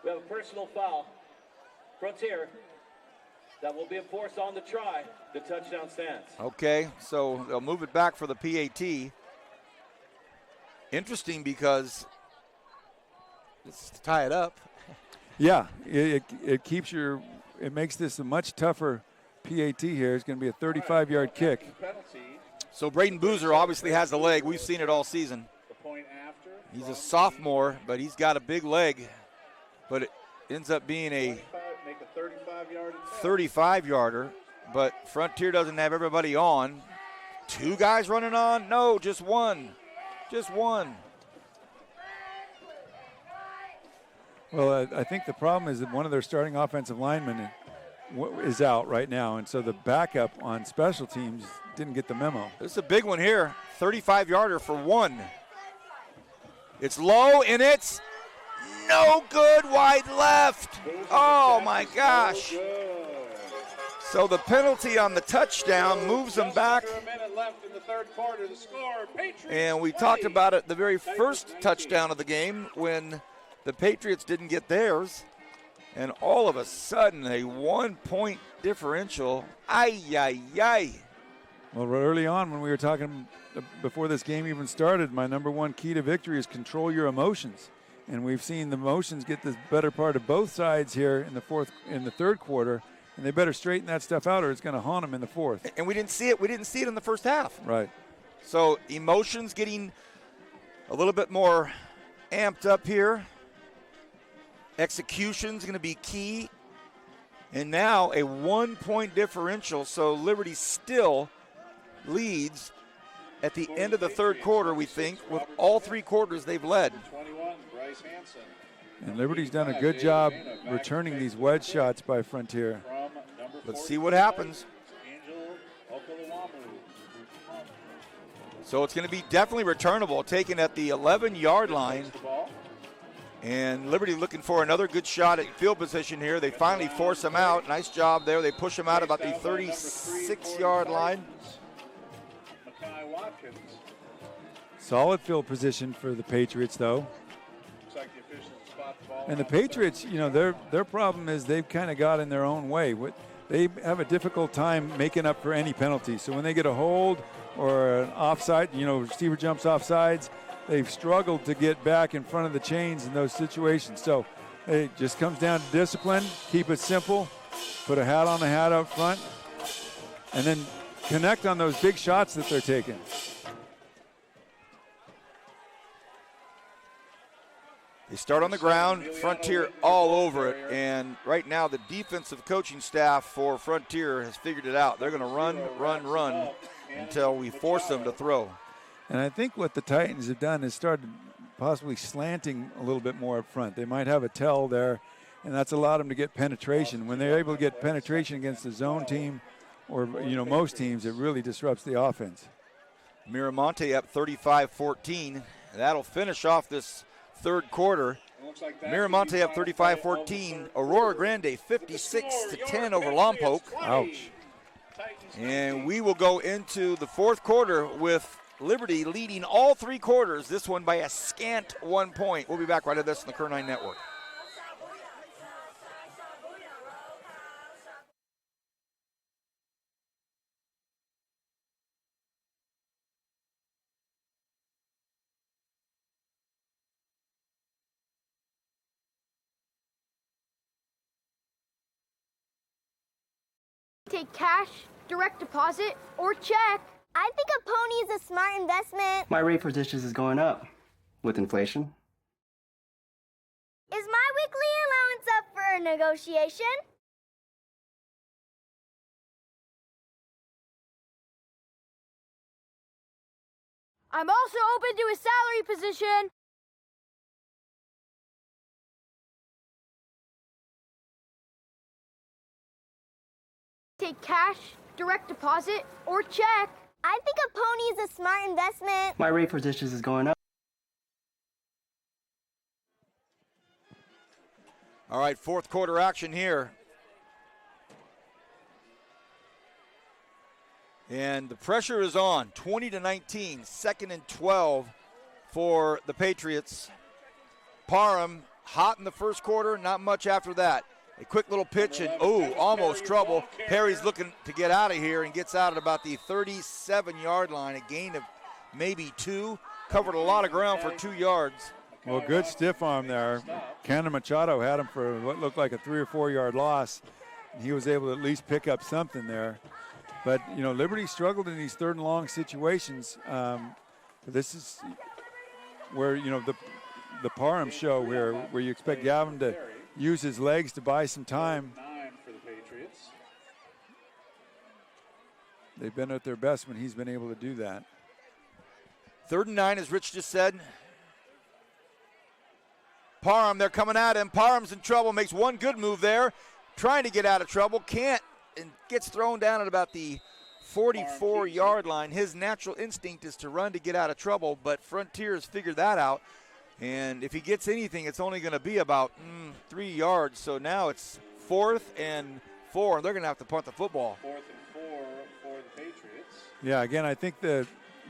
We have a personal foul. Frontier. That will be enforced on the try. The touchdown stands. Okay, so they'll move it back for the PAT. Interesting because let's tie it up. Yeah, it keeps it makes this a much tougher PAT here. It's going to be a 35-yard kick. So Braden Boozer obviously has the leg. We've seen it all season. He's a sophomore, but he's got a big leg. But it ends up being a 35-yarder. But Frontier doesn't have everybody on. 2 guys running on? No, just one. Just one. Well, I think the problem is that one of their starting offensive linemen is out right now, and so the backup on special teams didn't get the memo. This is a big one here. 35-yarder for 1. It's low, and it's no good, wide left. Oh, my gosh. So the penalty on the touchdown moves them back. And we talked about it the very first touchdown of the game when the Patriots didn't get theirs. And all of a sudden, a 1-point differential. Ay, ay, ay. Well, early on when we were talking before this game even started, my number one key to victory is control your emotions. And we've seen the emotions get the better part of both sides here in the third quarter. And they better straighten that stuff out or it's going to haunt them in the fourth. And we didn't see it. We didn't see it in the first half. Right. So emotions getting a little bit more amped up here. Execution's going to be key. And now a 1-point differential, so Liberty still leads at the end of the third quarter, we think. With all 3 quarters, they've led. And Liberty's done a good job returning these wedge shots by Frontier. Let's see what happens. So it's going to be definitely returnable, taken at the 11-yard line. And Liberty looking for another good shot at field position here. They finally force him out. Nice job there. They push him out about the 36-yard line. Solid field position for the Patriots, though. And the Patriots, you know, their problem is they've kind of got in their own way. They have a difficult time making up for any penalty. So when they get a hold or an offside, you know, receiver jumps offsides, they've struggled to get back in front of the chains in those situations. So it just comes down to discipline, keep it simple, put a hat on the hat up front, and then connect on those big shots that they're taking. They start on the ground, Frontier all over it, and right now the defensive coaching staff for Frontier has figured it out. They're going to run until we force them to throw. And I think what the Titans have done is started possibly slanting a little bit more up front. They might have a tell there, and that's allowed them to get penetration. When they're able to get penetration against the zone team or, you know, most teams, it really disrupts the offense. Miramonte up 35-14. That'll finish off this third quarter. Miramonte up 35-14. Aurora Grande 56-10 over Lompoc. Ouch. And we will go into the fourth quarter with Liberty leading all 3 quarters, this one by a scant 1 point. We'll be back right at this on the Kerr 9 Network. Take cash, direct deposit, or check. I think a pony is a smart investment. My rate for dishes is going up with inflation. Is my weekly allowance up for a negotiation? I'm also open to a salary position. Take cash, direct deposit, or check. I think a pony is a smart investment. My rate for dishes is going up. All right, fourth quarter action here. And the pressure is on. 20-19, 2nd and 12 for the Patriots. Parham hot in the first quarter, not much after that. A quick little pitch and, almost trouble. Perry's looking to get out of here and gets out at about the 37-yard line, a gain of maybe 2. Covered a lot of ground for 2 yards. Well, good stiff arm there. Cannon Machado had him for what looked like a 3 or 4 yard loss. He was able to at least pick up something there. But, you know, Liberty struggled in these 3rd and long situations. This is where, you know, the Parham show where you expect Gavin to use his legs to buy some time. They've been at their best when he's been able to do that. 3rd and 9, as Rich just said. Parham, they're coming at him. Parham's in trouble, makes one good move there. Trying to get out of trouble, can't, and gets thrown down at about the 44-yard line. His natural instinct is to run to get out of trouble, but Frontiers figured that out. And if he gets anything, it's only going to be about 3 yards. So now it's 4th and 4, and they're going to have to punt the football. 4th and 4 for the Patriots. Yeah, again, I think the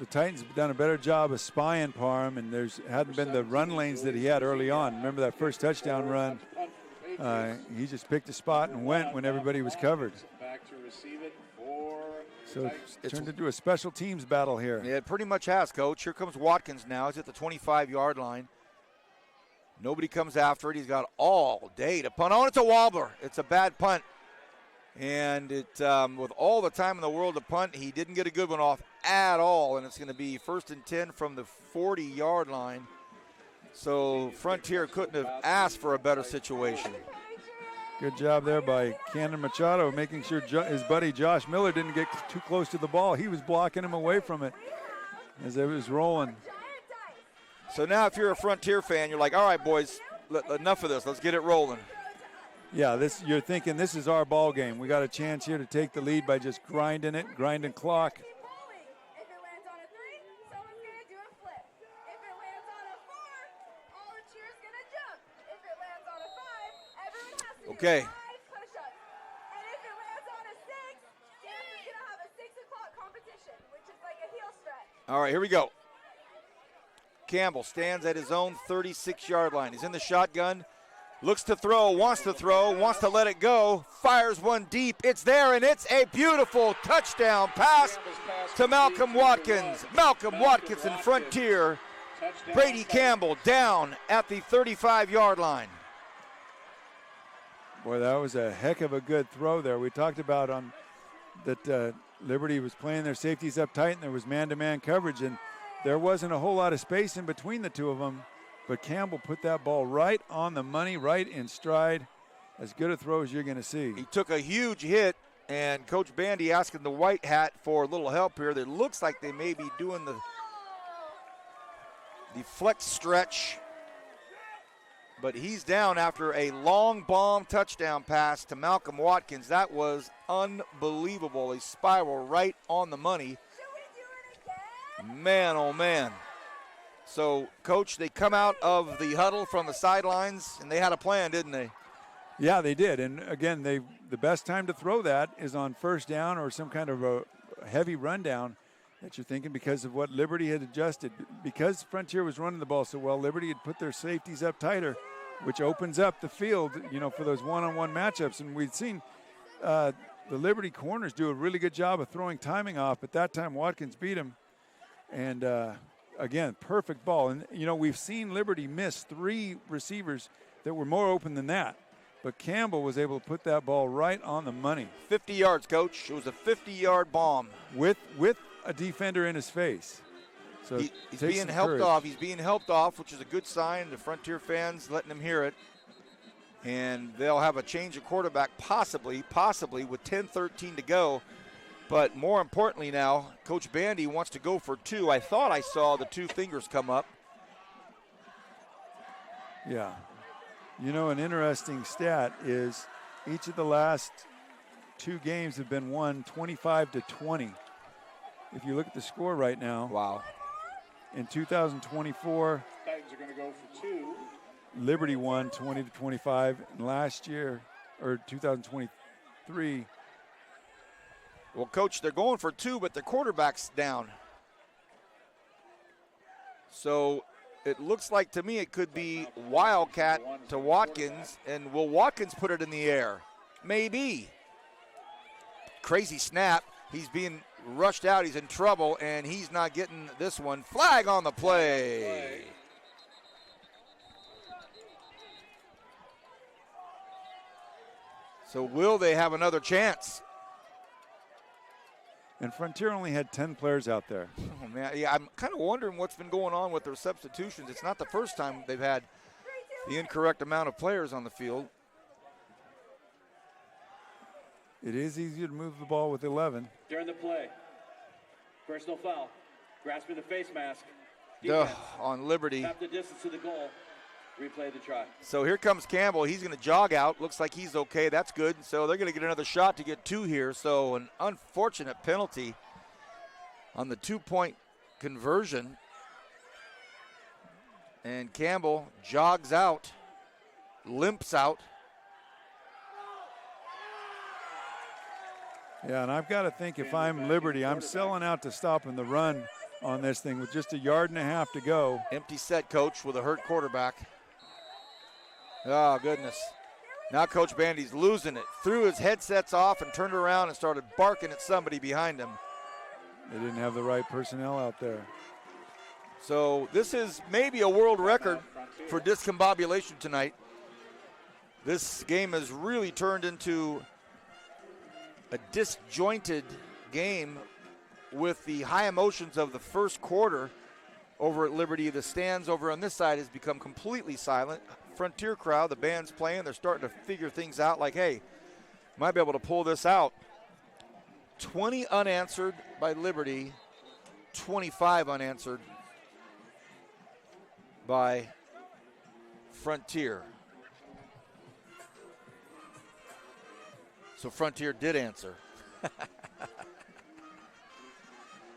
Titans have done a better job of spying Parham, and there's hadn't been the run lanes that he had early on. Remember that first touchdown run? He just picked a spot and went when everybody was covered. Back to receive it for so it's turned into a special teams battle here. Yeah, it pretty much has, Coach. Here comes Watkins now. He's at the 25-yard line. Nobody comes after it. He's got all day to punt. Oh, it's a wobbler. It's a bad punt. And it, with all the time in the world to punt, he didn't get a good one off at all. And it's going to be 1st and 10 from the 40-yard line. So Frontier couldn't have asked for a better situation. Good job there by Cannon Machado, making sure his buddy Josh Miller didn't get too close to the ball. He was blocking him away from it as it was rolling. So now if you're a Frontier fan, you're like, all right, boys, enough of this. Let's get it rolling. Yeah, you're thinking this is our ball game. We got a chance here to take the lead by just grinding clock. Okay. All right, here we go. Campbell stands at his own 36-yard line. He's in the shotgun, looks to throw, wants to let it go, fires one deep. It's there, and it's a beautiful touchdown pass to Malcolm Watkins. Malcolm Watkins in Frontier. Brady Campbell down at the 35-yard line. Boy, that was a heck of a good throw there. We talked about that Liberty was playing their safeties up tight, and there was man-to-man coverage, and there wasn't a whole lot of space in between the two of them, but Campbell put that ball right on the money, right in stride. As good a throw as you're going to see. He took a huge hit, and Coach Bandy asking the white hat for a little help here. That looks like they may be doing the flex stretch, but he's down after a long bomb touchdown pass to Malcolm Watkins. That was unbelievable. A spiral right on the money. Man, oh man. So, Coach, they come out of the huddle from the sidelines, and they had a plan, didn't they? Yeah, they did. And, again, the best time to throw that is on first down or some kind of a heavy rundown that you're thinking because of what Liberty had adjusted. Because Frontier was running the ball so well, Liberty had put their safeties up tighter, which opens up the field, for those one-on-one matchups. And we'd seen the Liberty corners do a really good job of throwing timing off, but that time Watkins beat him. And, again, perfect ball. And, we've seen Liberty miss 3 receivers that were more open than that. But Campbell was able to put that ball right on the money. 50 yards, Coach. It was a 50-yard bomb. With a defender in his face. So he's being helped off. He's being helped off, which is a good sign. The Frontier fans letting him hear it. And they'll have a change of quarterback possibly with 10-13 to go. But more importantly now, Coach Bandy wants to go for 2. I thought I saw the 2 fingers come up. Yeah. An interesting stat is each of the last 2 games have been won 25-20. If you look at the score right now. Wow. In 2024, Titans are going to go for 2. Liberty won 20-25. And last year, or 2023. Well, Coach, they're going for 2, but the quarterback's down. So it looks like to me it could be Wildcat to Watkins, and will Watkins put it in the air? Maybe. Crazy snap. He's being rushed out. He's in trouble, and he's not getting this one. Flag on the play. So will they have another chance? And Frontier only had 10 players out there. Oh, man. Yeah, I'm kind of wondering what's been going on with their substitutions. It's not the first time they've had the incorrect amount of players on the field. It is easier to move the ball with 11. During the play, personal foul, grasping the face mask. On Liberty. Tap the distance to the goal. Replay the try. So here comes Campbell. He's going to jog out. Looks like he's okay. That's good. So they're going to get another shot to get 2 here. So an unfortunate penalty on the 2-point conversion. And Campbell jogs out, limps out. Yeah, and I've got to think if I'm Liberty, I'm selling out to stopping the run on this thing with just 1.5 yards to go. Empty set, Coach, with a hurt quarterback. Oh, goodness. Now Coach Bandy's losing it. Threw his headsets off and turned around and started barking at somebody behind him. They didn't have the right personnel out there. So this is maybe a world record for discombobulation tonight. This game has really turned into a disjointed game with the high emotions of the first quarter over at Liberty. The stands over on this side has become completely silent. Frontier crowd, the band's playing. They're starting to figure things out like, hey, might be able to pull this out. 20 unanswered by Liberty, 25 unanswered by Frontier. So Frontier did answer.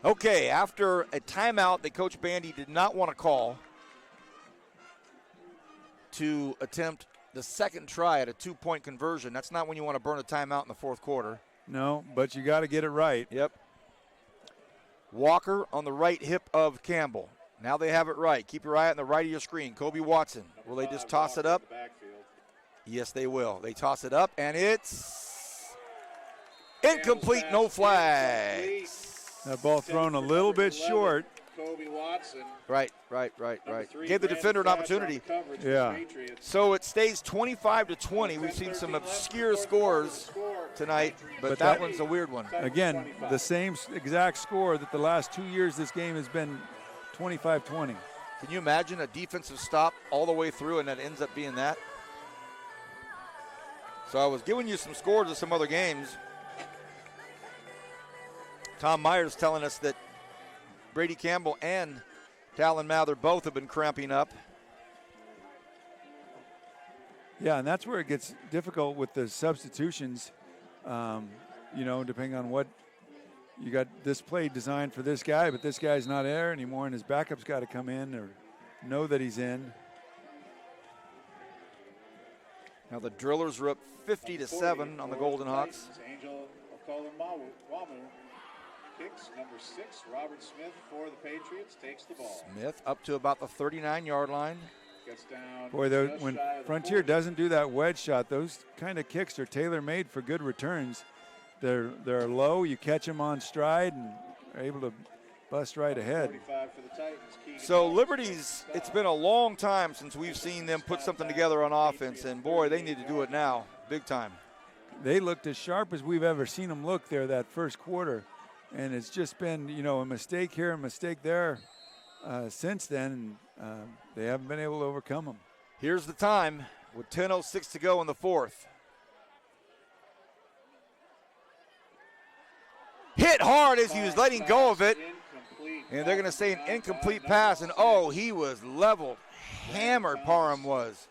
Okay, after a timeout that Coach Bandy did not want to call to attempt the second try at a 2-point conversion. That's not when you want to burn a timeout in the fourth quarter. No, but you got to get it right. Yep. Walker on the right hip of Campbell. Now they have it right. Keep your eye on the right of your screen. Kobe Watson. Will they just toss it up? Yes, they will. They toss it up, and it's incomplete, no flags. That ball thrown a little bit short. Kobe Watson. Right. Gave the defender an opportunity. Yeah. So it stays 25-20. We've seen some obscure scores tonight, but that one's a weird one. Again, the same exact score that the last 2 years this game has been 25-20. Can you imagine a defensive stop all the way through and that ends up being that? So I was giving you some scores of some other games. Tom Myers telling us that Brady Campbell and Talon Mather both have been cramping up. Yeah, and that's where it gets difficult with the substitutions. Depending on what you got, this play designed for this guy, but this guy's not there anymore, and his backup's got to come in or know that he's in. Now the Drillers are up 50-7 on the Golden Hawks. Angel Okolomawu kicks. Number 6, Robert Smith for the Patriots, takes the ball. Smith up to about the 39-yard line. Gets down. Boy, when Frontier doesn't do that wedge shot, those kind of kicks are tailor-made for good returns. They're low, you catch them on stride, and are able to bust right ahead. So Liberty's, it's been a long time since we've seen them put something together on offense, and boy, they need to do it now, big time. They looked as sharp as we've ever seen them look there that first quarter. And it's just been, a mistake here, a mistake there since then. And they haven't been able to overcome them. Here's the time with 10:06 to go in the fourth. Hit hard as he was letting go of it. And they're going to say an incomplete pass. And, he was leveled. Hammered, Parham was.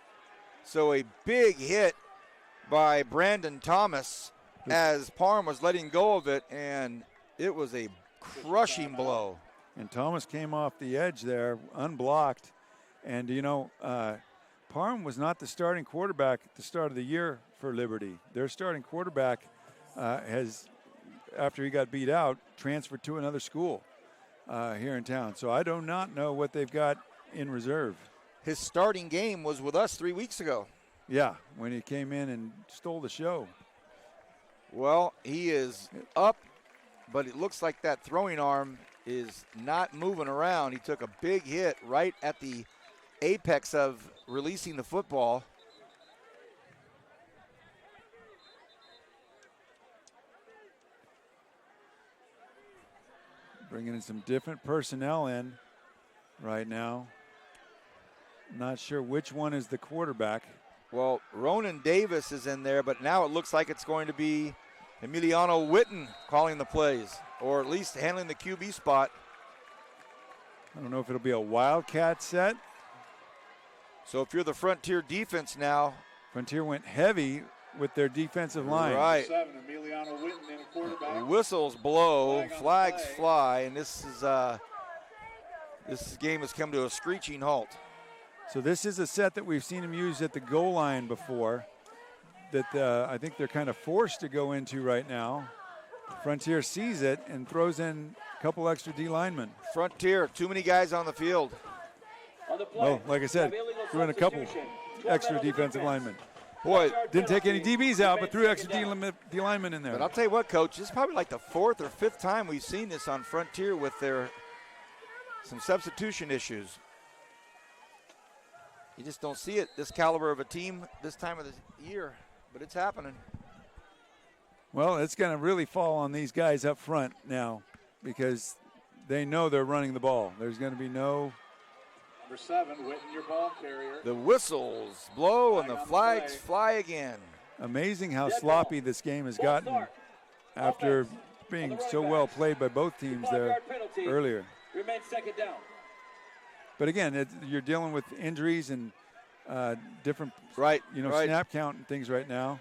So a big hit by Brandon Thomas as Parham was letting go of it. And it was a crushing blow. And Thomas came off the edge there, unblocked. And, Parham was not the starting quarterback at the start of the year for Liberty. Their starting quarterback has, after he got beat out, transferred to another school here in town. So I do not know what they've got in reserve. His starting game was with us 3 weeks ago. Yeah, when he came in and stole the show. Well, he is up, but it looks like that throwing arm is not moving around. He took a big hit right at the apex of releasing the football. Bringing in some different personnel in right now. Not sure which one is the quarterback. Well, Ronan Davis is in there, but now it looks like it's going to be Emiliano Witten calling the plays, or at least handling the QB spot. I don't know if it'll be a Wildcat set. So if you're the Frontier defense now. Frontier went heavy with their defensive line. Right. 7, Emiliano Witten in a quarterback. Whistles blow, flags fly, and this game has come to a screeching halt. So this is a set that we've seen him use at the goal line before that I think they're kind of forced to go into right now. Frontier sees it and throws in a couple extra D linemen. Frontier, too many guys on the field. Well, like I said, threw in a couple extra defensive linemen. Boy, didn't take any DBs out, but threw extra D linemen in there. But I'll tell you what, Coach, this is probably like the 4th or 5th time we've seen this on Frontier with some substitution issues. You just don't see it, this caliber of a team this time of the year, but it's happening. Well, it's going to really fall on these guys up front now because they know they're running the ball. There's going to be no Number 7, Witten, your ball carrier. The whistles blow and the flags fly again. Amazing how sloppy this game has gotten after being so well played by both teams there earlier. Remains second down. But again, you're dealing with injuries and different, right? Snap count and things right now.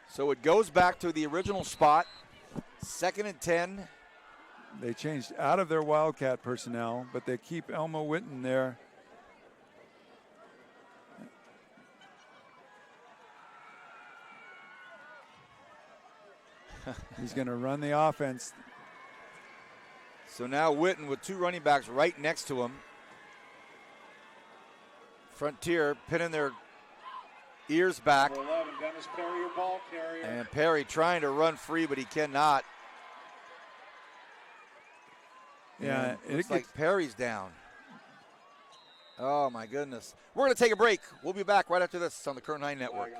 So it goes back to the original spot, 2nd and 10. They changed out of their Wildcat personnel, but they keep Elmo Witten there. He's going to run the offense. So now Witten with 2 running backs right next to him. Frontier pinning their ears back. Number 11, Dennis Perry, your ball carrier. And Perry trying to run free, but he cannot. Yeah, it looks like Perry's down. Oh, my goodness. We're going to take a break. We'll be back right after this on the Current 9 Network.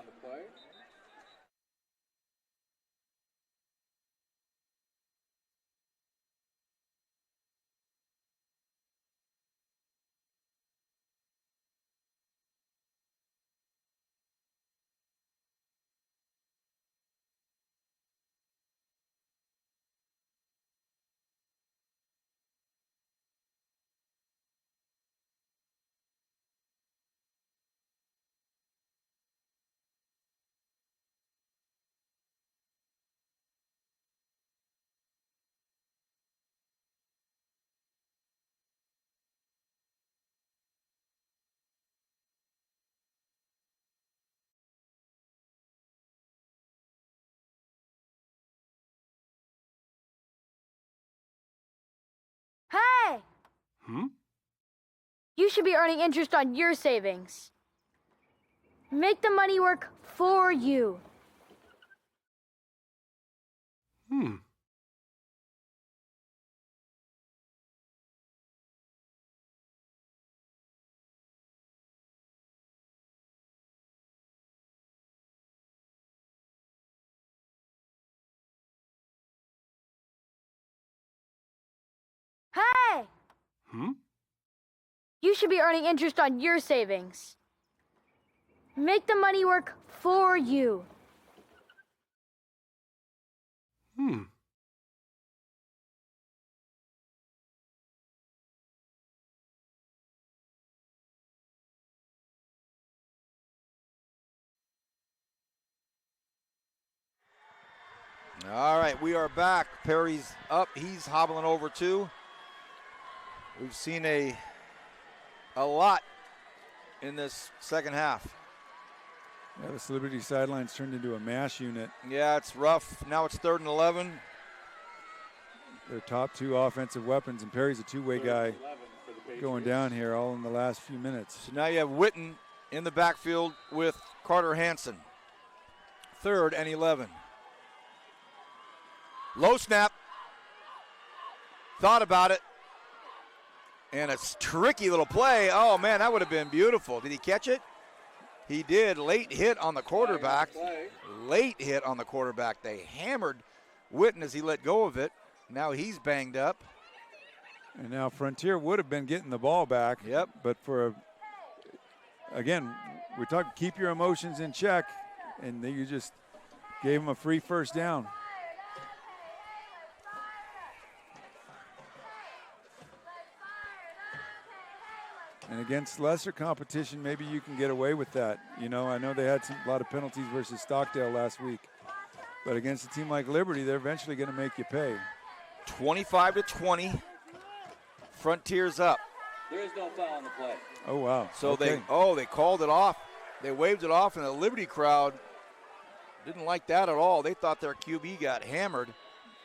Hey! You should be earning interest on your savings. Make the money work for you. Hey! You should be earning interest on your savings. Make the money work for you. All right, we are back. Perry's up. He's hobbling over too. We've seen a lot in this second half. Yeah, this Liberty sideline's turned into a mash unit. Yeah, it's rough. Now it's 3rd and 11. Their top 2 offensive weapons, and Perry's a two-way guy going down here all in the last few minutes. So now you have Witten in the backfield with Carter Hansen. 3rd and 11. Low snap. Thought about it. And a tricky little play. Oh, man, that would have been beautiful. Did he catch it? He did. Late hit on the quarterback. Late hit on the quarterback. They hammered Witten as he let go of it. Now he's banged up. And now Frontier would have been getting the ball back. Yep. But again, we talk keep your emotions in check, and you just gave him a free first down. And against lesser competition, maybe you can get away with that. I know they had a lot of penalties versus Stockdale last week. But against a team like Liberty, they're eventually going to make you pay. 25-20. Frontier's up. There is no foul on the play. Oh, wow. So okay. they called it off. They waved it off, and the Liberty crowd didn't like that at all. They thought their QB got hammered.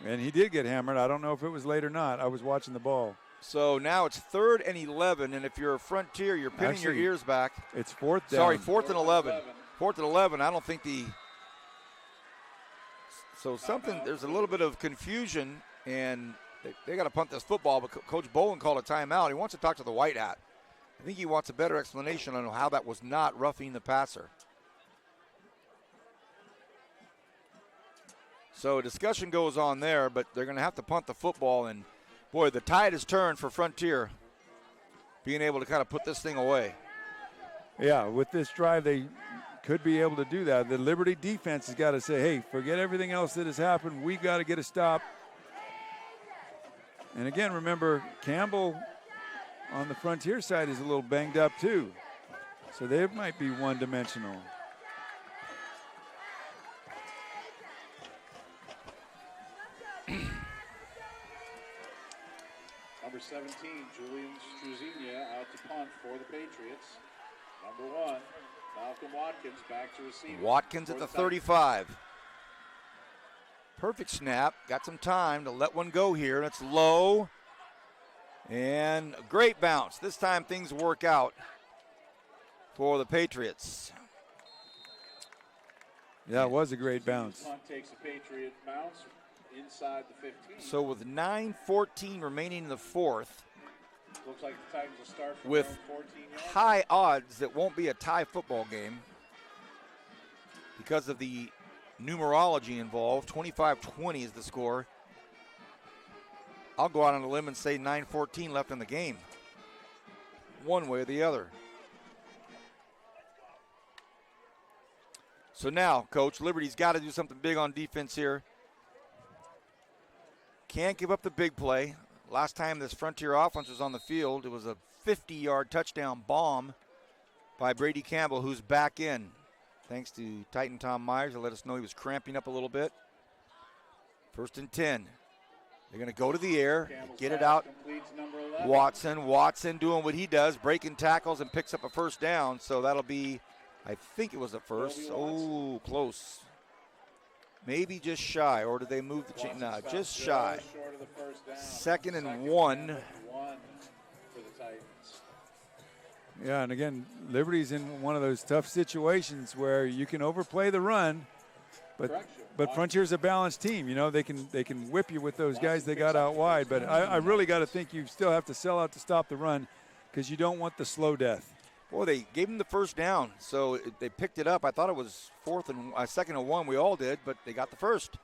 And he did get hammered. I don't know if it was late or not. I was watching the ball. So now it's 3rd and 11, and if you're a Frontier, you're pinning your ears back. It's 4th down. Sorry, 4th and 11. 4th and 11. I don't think there's a little bit of confusion, and they got to punt this football, but Coach Bowen called a timeout. He wants to talk to the white hat. I think he wants a better explanation on how that was not roughing the passer. So a discussion goes on there, but they're going to have to punt the football, and Boy, the tide has turned for Frontier, being able to kind of put this thing away. Yeah, with this drive, they could be able to do that. The Liberty defense has got to say, hey, forget everything else that has happened. We've got to get a stop. And again, remember, Campbell on the Frontier side is a little banged up too. So they might be one-dimensional. Number 17, Julian Struzinia out to punt for the Patriots. Number 1, Malcolm Watkins back to receive. Watkins at the 35. Perfect snap. Got some time to let one go here. It's low. And a great bounce. This time things work out for the Patriots. Yeah, it was a great bounce. Punt takes a Patriot bounce inside the 15. So with 9:14 remaining in the fourth, Looks like the Titans will start from with 14 yards. high odds it won't be a tie football game because of the numerology involved. 25-20 is the score. I'll go out on a limb and say 9:14 left in the game, one way or the other. So now, Coach, Liberty's got to do something big on defense here. Can't give up the big play. Last time this Frontier offense was on the field, it was a 50-yard touchdown bomb by Brady Campbell, who's back in. Thanks to Titan Tom Myers, who let us know he was cramping up a little bit. 1st and 10. They're going to go to the air, get it out. Watson doing what he does, breaking tackles and picks up a first down. So that'll be, I think it was a first. Oh, close. Maybe just shy, or did they move the chain? No, just shy. 2nd and 1. For the Titans. Yeah, and again, Liberty's in one of those tough situations where you can overplay the run, but Frontier's a balanced team. You know, they can whip you with those guys they got out wide. But I really got to think you still have to sell out to stop the run because you don't want the slow death. Boy, they gave him the first down, so they picked it up. I thought it was 2nd and 1. We all did, but they got the first.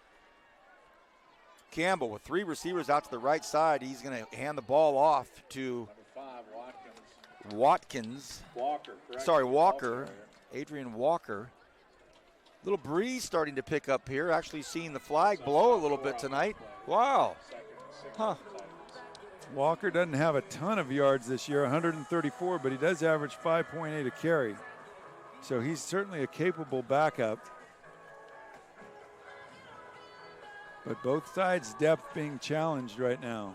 Campbell with 3 receivers out to the right side. He's going to hand the ball off to Number 5, Watkins. Walker. Adrian Walker. Little breeze starting to pick up here. Actually seeing the flag blow a little bit tonight. Wow. Huh. Walker doesn't have a ton of yards this year, 134, but he does average 5.8 a carry. So he's certainly a capable backup. But both sides' depth being challenged right now.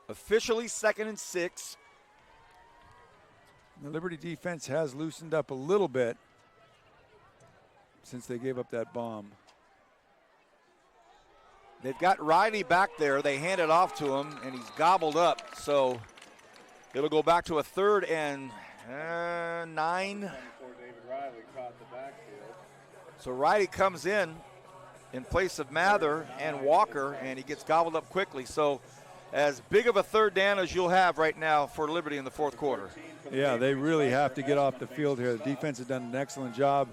Officially 2nd and 6. The Liberty defense has loosened up a little bit since they gave up that bomb. They've got Riley back there. They hand it off to him, and he's gobbled up. So it'll go back to a 3rd and 9. So Riley comes in place of Mather and Walker, and he gets gobbled up quickly. So as big of a 3rd down as you'll have right now for Liberty in the 4th quarter. Yeah, they really have to get off the field here. The defense has done an excellent job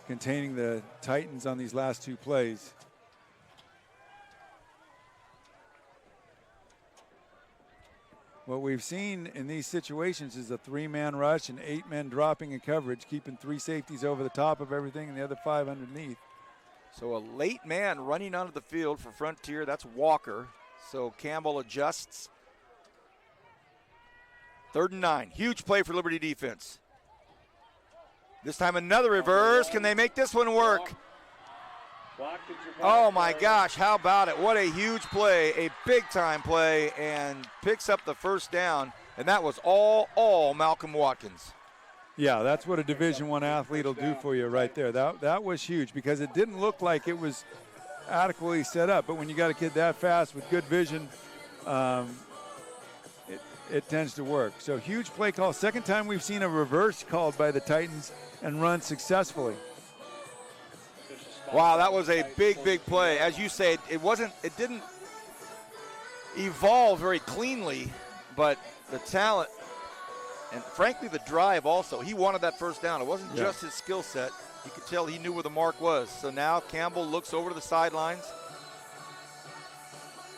containing the Titans on these last 2 plays. What we've seen in these situations is a 3-man rush and 8 men dropping in coverage, keeping 3 safeties over the top of everything and the other 5 underneath. So a late man running onto the field for Frontier. That's Walker. So Campbell adjusts. 3rd and 9. Huge play for Liberty defense. This time another reverse. Can they make this one work? Oh my gosh, how about it? What a huge play, a big-time play, and picks up the first down. And that was all Malcolm Watkins. Yeah, that's what a Division I athlete will do for you right there. That was huge because it didn't look like it was adequately set up. But when you got a kid that fast with good vision, it tends to work. So huge play call. 2nd time we've seen a reverse called by the Titans and run successfully. Wow, that was a big play. As you say, it didn't evolve very cleanly, but the talent and frankly the drive also. He wanted that first down. It wasn't just his skill set. You could tell he knew where the mark was. So now Campbell looks over to the sidelines.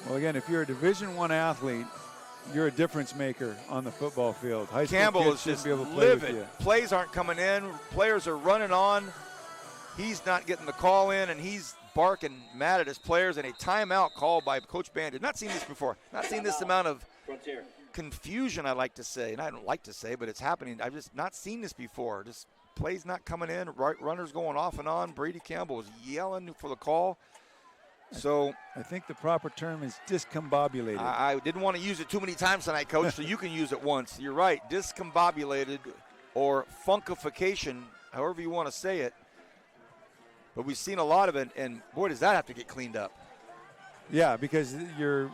Well, again, if you're a Division I athlete, you're a difference maker on the football field. High school Campbell kids is shouldn't just be able to play with livid. you. Plays aren't coming in. Players are running on. He's not getting the call in, and he's barking mad at his players, and a timeout called by Coach Bandit. Not seen this before. Not seen this amount of confusion, I like to say. And I don't like to say, but it's happening. I've just not seen this before. Just plays not coming in, right runners going off and on. Brady Campbell was yelling for the call. So I think the proper term is discombobulated. I didn't want to use it too many times tonight, Coach, so you can use it once. You're right, discombobulated or funkification, however you want to say it. But we've seen a lot of it, and boy, does that have to get cleaned up. Yeah, because you're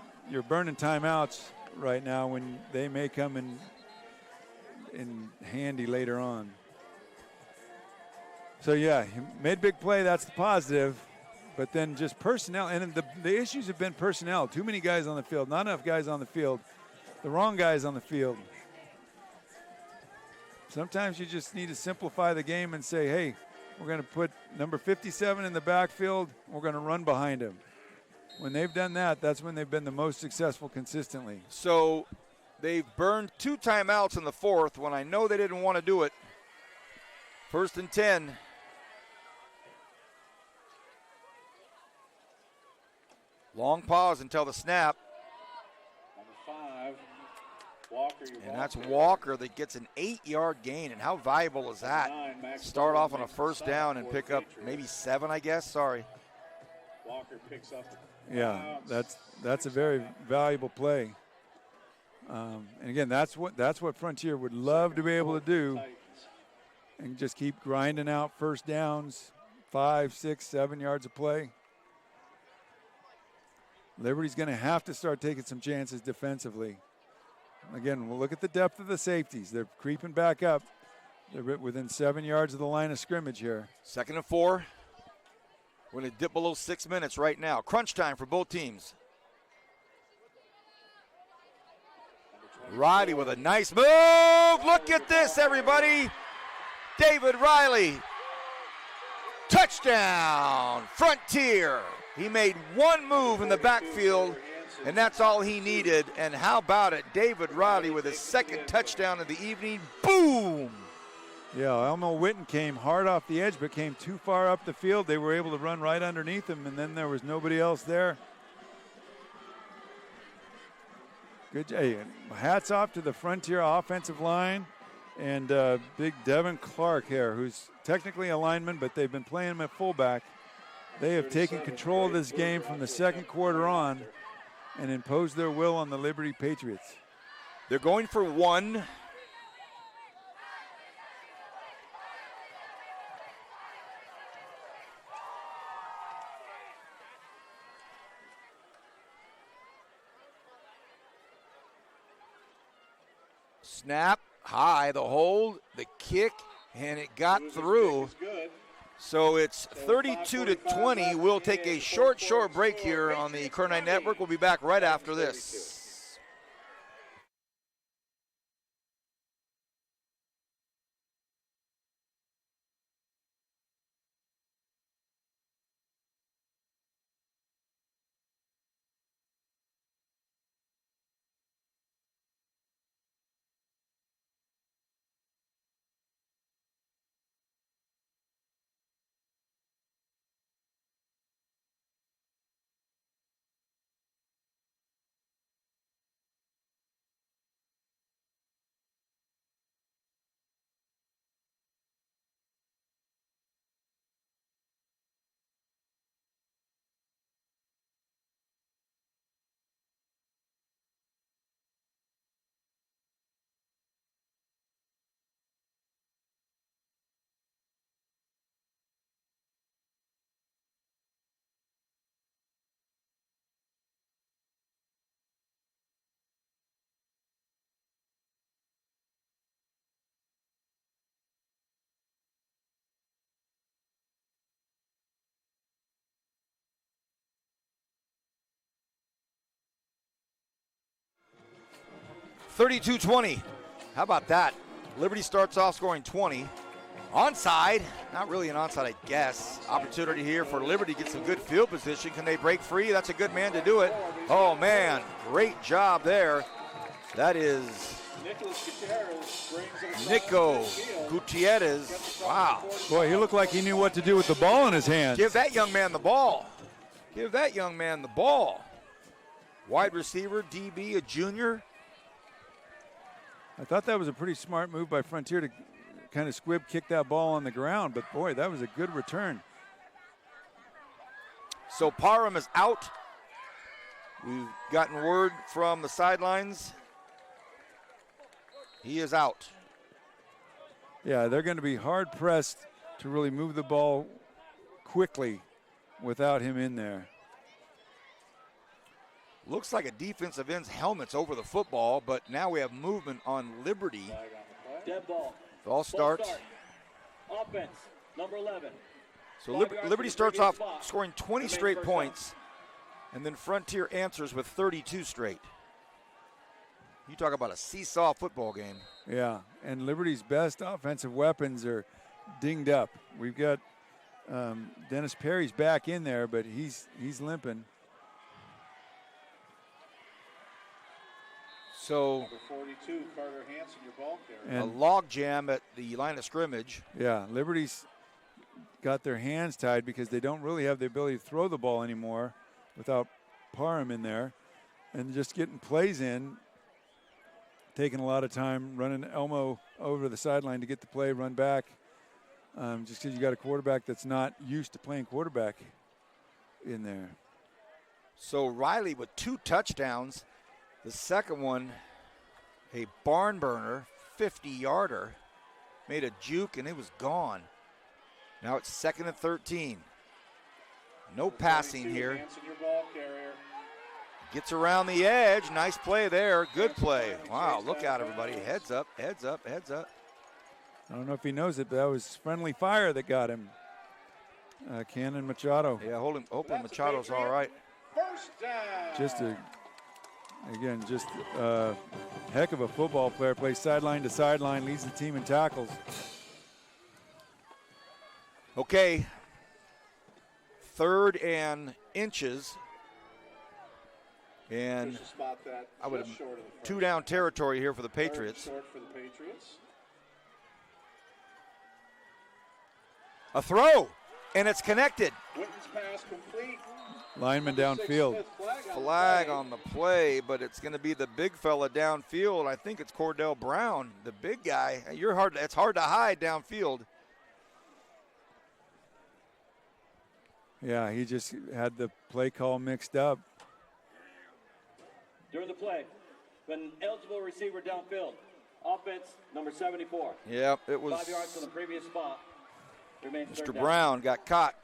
burning timeouts right now when they may come in handy later on. So yeah, he made big play. That's the positive. But then just personnel, and the issues have been personnel. Too many guys on the field, not enough guys on the field, the wrong guys on the field. Sometimes you just need to simplify the game and say, hey, we're going to put number 57 in the backfield. We're going to run behind him. When they've done that, that's when they've been the most successful consistently. So they've burned 2 timeouts in the fourth when I know they didn't want to do it. 1st and 10. Long pause until the snap. Number 5, Walker. And that's Walker that gets an 8-yard gain. And how valuable is that? Start off on a first down and pick up maybe 7, I guess. Sorry. Walker picks up. Yeah, that's a very valuable play. And again, that's what Frontier would love to be able to do, and just keep grinding out first downs, 5, 6, 7 yards of play. Liberty's going to have to start taking some chances defensively. Again, we'll look at the depth of the safeties. They're creeping back up. They're within 7 yards of the line of scrimmage here. 2nd and 4. We're going to dip below 6 minutes right now. Crunch time for both teams. Riley with a nice move. Look at this, everybody. David Riley. Touchdown, Frontier. He made one move in the backfield, and that's all he needed. And how about it? David Riley with his 2nd touchdown of the evening. Boom. Yeah, Elmo Witten came hard off the edge, but came too far up the field. They were able to run right underneath him, and then there was nobody else there. Good job. Hey, hats off to the Frontier offensive line and big Devin Clark here, who's technically a lineman, but they've been playing him at fullback. They have taken control of this game from the 2nd quarter on and imposed their will on the Liberty Patriots. They're going for 1. Snap, high, the hold, the kick, and it got through. So it's 32-20. We'll take a short break here on the Kernine Network. We'll be back right after this. $32-20. How about that? Liberty starts off scoring 20. Onside, not really an onside, I guess. Opportunity here for Liberty to get some good field position. Can they break free? That's a good man to do it. Oh man, great job there. That is Nico Gutierrez. Wow. Boy, he looked like he knew what to do with the ball in his hands. Give that young man the ball. Give that young man the ball. Wide receiver, DB, a junior. I thought that was a pretty smart move by Frontier to kind of squib kick that ball on the ground, but boy, that was a good return. So Parham is out. We've gotten word from the sidelines. He is out. Yeah, they're going to be hard pressed to really move the ball quickly without him in there. Looks like a defensive end's helmet's over the football, but now we have movement on Liberty. Dead ball. False start. Offense, number 11. So Liberty starts off scoring 20 straight points, and then Frontier answers with 32 straight. You talk about a seesaw football game. Yeah, and Liberty's best offensive weapons are dinged up. We've got Dennis Perry's back in there, but he's limping. So Number 42, Carter Hansen, your ball carrier. a log jam at the line of scrimmage. Yeah, Liberty's got their hands tied because they don't really have the ability to throw the ball anymore without Parham in there. And just getting plays in, taking a lot of time, running Elmo over the sideline to get the play, run back. Just because you got a quarterback that's not used to playing quarterback in there. So Riley with 2 touchdowns. The second one, a barn burner, 50-yarder. Made a juke, and it was gone. Now it's 2nd and 13. No passing here. Hansen, your ball carrier. Gets around the edge. Nice play there. Good play. Wow, look out, everybody. Heads up, heads up, heads up. I don't know if he knows it, but that was friendly fire that got him. Cannon Machado. Yeah, hoping Machado's all right. First down. Just a heck of a football player. Plays sideline to sideline, leads the team in tackles. Okay, 3rd and inches. And I would have 2 down territory here for the Patriots. Short for the Patriots. A throw, and it's connected. Witten's pass complete. Lineman downfield. Flag on the play, but it's going to be the big fella downfield. I think it's Cordell Brown, the big guy. It's hard to hide downfield. Yeah, he just had the play call mixed up. During the play, an eligible receiver downfield. Offense, number 74. Yep, it was 5 yards from the previous spot. Remains Mr. third down. Brown got caught.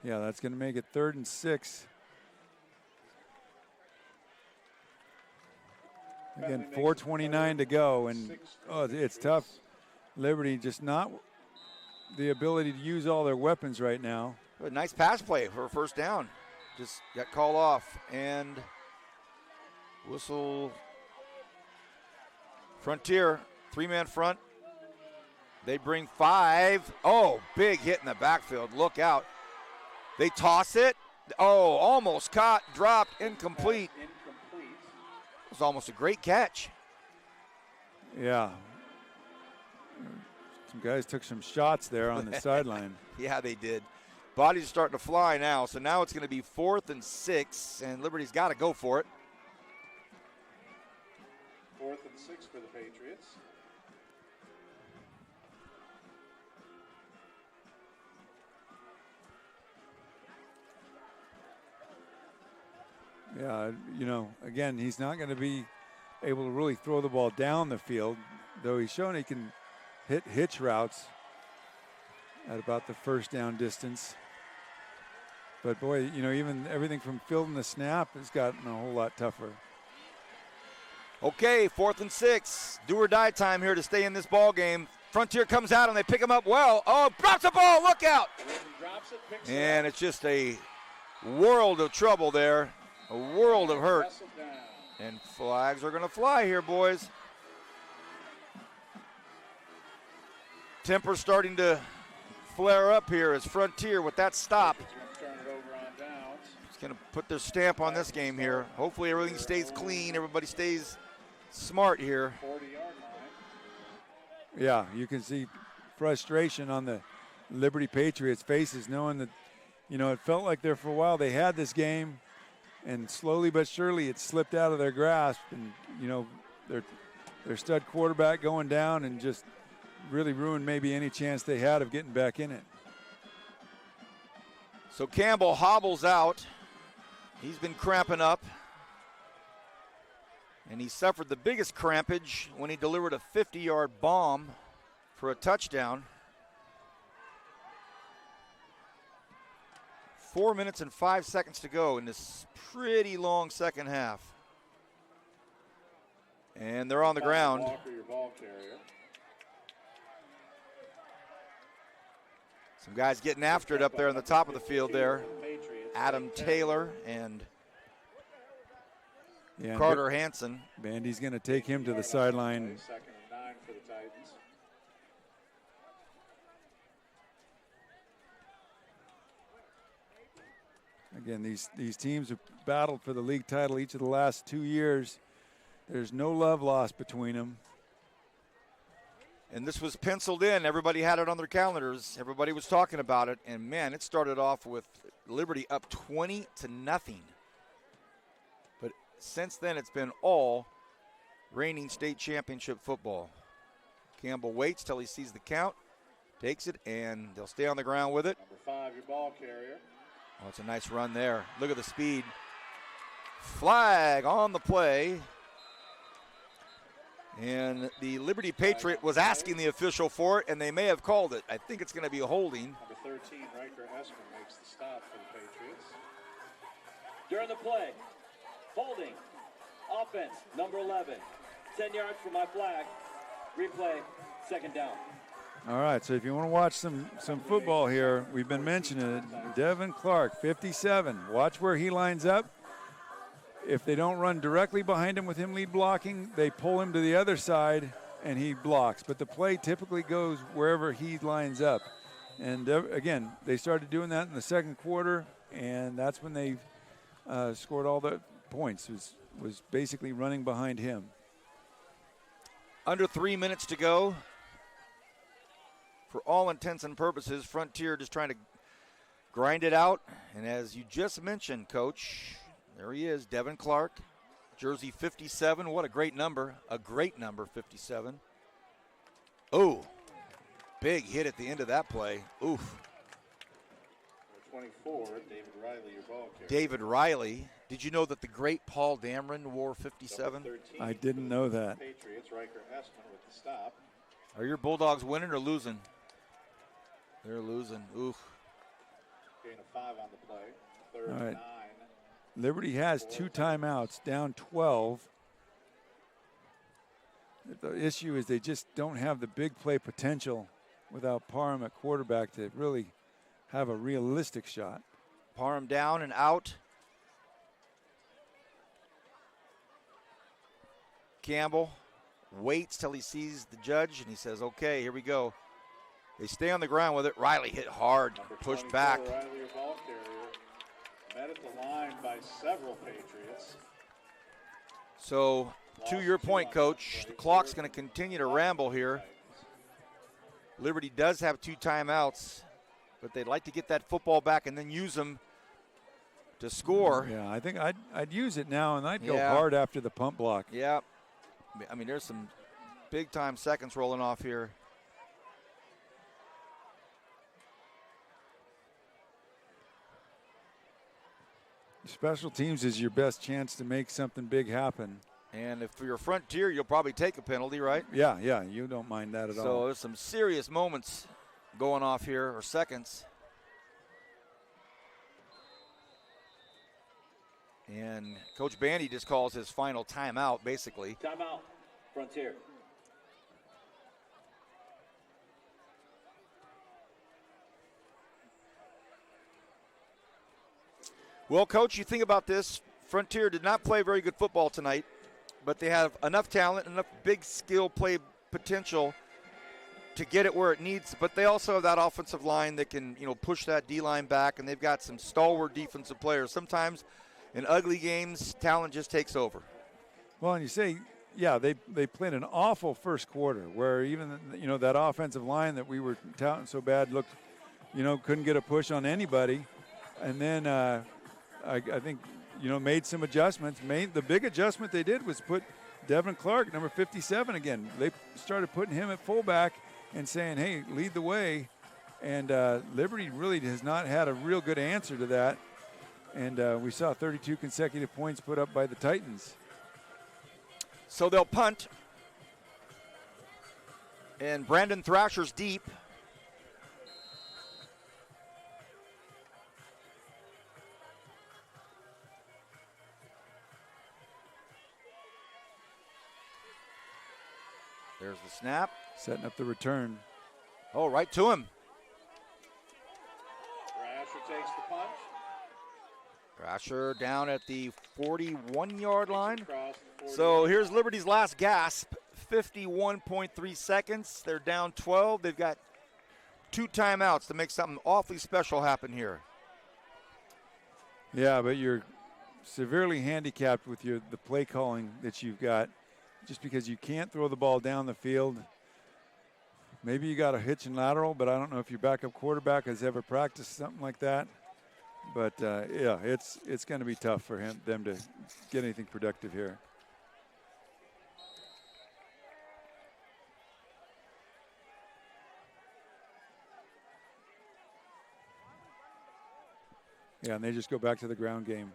Yeah, that's going to make it 3rd and 6. Again, 4:29 to go, and it's tough. Liberty just not the ability to use all their weapons right now. A nice pass play for a first down. Just got called off, and whistle. Frontier, 3-man front. They bring 5. Oh, big hit in the backfield. Look out. They toss it. Oh, almost caught, dropped, incomplete. It was almost a great catch. Yeah. Some guys took some shots there on the sideline. Yeah, they did. Bodies are starting to fly now, so now it's going to be 4th and 6, and Liberty's got to go for it. 4th and 6 for the Patriots. Yeah, again, he's not going to be able to really throw the ball down the field, though he's shown he can hit hitch routes at about the first down distance. But boy, even everything from fielding the snap has gotten a whole lot tougher. Okay, 4th and 6. Do or die time here to stay in this ball game. Frontier comes out and they pick him up well. Oh, drops the ball, look out. And it's just a world of trouble there, a world of hurt. And flags are going to fly here, boys. Temper starting to flare up here as Frontier with that stop. Turn it over on downs. It's going to put their stamp on this game here. Hopefully everything stays clean. Everybody stays smart here. 40-yard line. Yeah, you can see frustration on the Liberty Patriots' faces, knowing that, it felt like there for a while they had this game, and slowly but surely it slipped out of their grasp. And, their stud quarterback going down and just really ruined maybe any chance they had of getting back in it. So Campbell hobbles out. He's been cramping up. And he suffered the biggest crampage when he delivered a 50-yard bomb for a touchdown. 4 minutes and 5 seconds to go in this pretty long second half. And they're on the ground. Walker, your ball carrier. Some guys getting after it up there on the top of the field there. Adam Taylor and Carter Hansen. Bandy's going to take him to the sideline. 2nd and 9 for the Titans. Again, these teams have battled for the league title each of the last 2 years. There's no love lost between them. And this was penciled in. Everybody had it on their calendars. Everybody was talking about it. And, man, it started off with Liberty up 20-0. But since then, it's been all reigning state championship football. Campbell waits till he sees the count, takes it, and they'll stay on the ground with it. Number 5, your ball carrier. Oh, it's a nice run there. Look at the speed. Flag on the play. And the Liberty Patriot was asking the official for it, and they may have called it. I think it's going to be a holding. Number 13, Riker Esper makes the stop for the Patriots. During the play, holding, offense, number 11. 10 yards for my flag. Replay, 2nd down. All right, so if you want to watch some football here, we've been mentioning it. Devin Clark, 57. Watch where he lines up. If they don't run directly behind him with him lead blocking, they pull him to the other side and he blocks. But the play typically goes wherever he lines up. And again, they started doing that in the second quarter, and that's when they scored all the points, was basically running behind him. Under 3 minutes to go. For all intents and purposes, Frontier just trying to grind it out. And as you just mentioned, Coach, there he is, Devin Clark, jersey 57. What a great number. A great number, 57. Oh, big hit at the end of that play. Oof. Number 24, David Riley, your ball carrier. David Riley. Did you know that the great Paul Dameron wore 57? 13, I didn't know that. Patriots, Riker Esper with the stop. Are your Bulldogs winning or losing? They're losing. Oof. Gain of 5 on the play. 3rd All and right. 9. Liberty has 2 timeouts, down 12. The issue is they just don't have the big play potential without Parham at quarterback to really have a realistic shot. Parham down and out. Campbell waits till he sees the judge, and he says, okay, here we go. They stay on the ground with it. Riley hit hard, pushed back. Riley, your ball carrier, met at the line by several Patriots. So, to your point, Coach, the clock's going to continue to ramble here. Liberty does have 2 timeouts, but they'd like to get that football back and then use them to score. Yeah, I think I'd use it now, and I'd go Yeah. hard after the pump block. Yeah. I mean, there's some big-time seconds rolling off here. Special teams is your best chance to make something big happen. And if you're Frontier, you'll probably take a penalty, right? Yeah, you don't mind that at all. So there's some serious moments going off here, or seconds. And Coach Bandy just calls his final timeout, basically. Timeout, Frontier. Well, Coach, you think about this. Frontier did not play very good football tonight, but they have enough talent, enough big skill play potential to get it where it needs. But they also have that offensive line that can, push that D-line back, and they've got some stalwart defensive players. Sometimes in ugly games, talent just takes over. Well, and you say, yeah, they played an awful first quarter where even, that offensive line that we were touting so bad looked, couldn't get a push on anybody. And then I think, made some adjustments. The big adjustment they did was put Devin Clark, number 57 again. They started putting him at fullback and saying, hey, lead the way. And Liberty really has not had a real good answer to that. And we saw 32 consecutive points put up by the Titans. So they'll punt. And Brandon Thrasher's deep. There's the snap. Setting up the return. Oh, right to him. Thrasher takes the punt. Thrasher down at the 41-yard line. So here's Liberty's last gasp, 51.3 seconds. They're down 12. They've got 2 timeouts to make something awfully special happen here. Yeah, but you're severely handicapped with the play calling that you've got just because you can't throw the ball down the field. Maybe you got a hitch and lateral, but I don't know if your backup quarterback has ever practiced something like that. But, yeah, it's going to be tough for them to get anything productive here. Yeah, and they just go back to the ground game.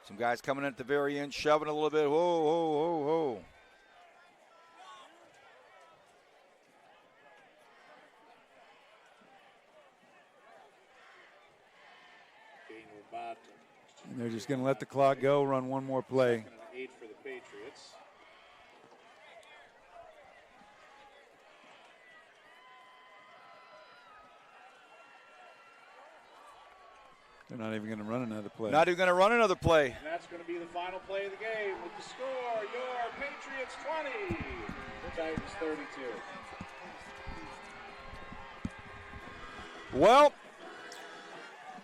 Some guys coming in at the very end, shoving a little bit. Whoa, whoa, whoa, whoa. And they're just going to let the clock go, run one more play. 8 for the Patriots. They're not even going to run another play. Not even going to run another play. And that's going to be the final play of the game with the score, your Patriots 20, the Titans 32. Well,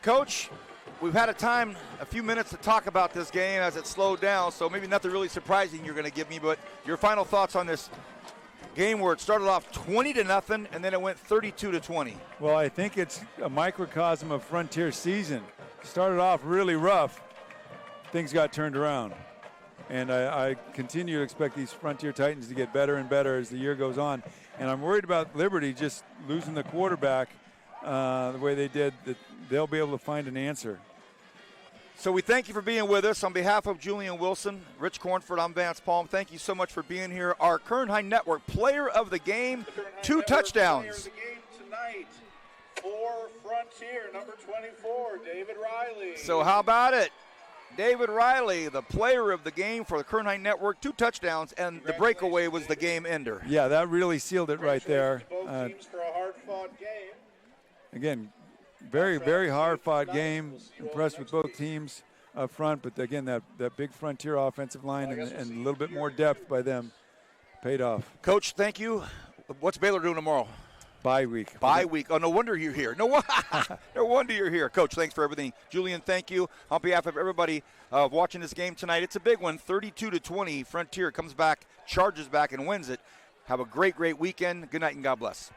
Coach, we've had a few minutes to talk about this game as it slowed down, so maybe nothing really surprising you're going to give me, but your final thoughts on this game where it started off 20-0 and then it went 32-20. Well, I think it's a microcosm of Frontier season. Started off really rough. Things got turned around. And I continue to expect these Frontier Titans to get better and better as the year goes on. And I'm worried about Liberty just losing the quarterback the way they did, that they'll be able to find an answer. So we thank you for being with us. On behalf of Julian Wilson, Rich Cornford, I'm Vance Palm. Thank you so much for being here. Our Kern High Network Player of the Game, 2 touchdowns. Player of the game tonight for Frontier, number 24, David Riley. So how about it? David Riley, the Player of the Game for the Kern High Network, 2 touchdowns, and the breakaway was the game ender. Yeah, that really sealed it right there. Both teams for a hard-fought game. Again, very, very hard-fought game. Impressed with both teams up front, but again, that big Frontier offensive line and a little bit more depth by them paid off. Coach, thank you. What's Baylor doing tomorrow? Bye week. Bye week. Oh, no wonder you're here. No wonder you're here. Coach, thanks for everything. Julian, thank you. On behalf of everybody watching this game tonight, it's a big one, 32-20. Frontier comes back, charges back, and wins it. Have a great, great weekend. Good night and God bless.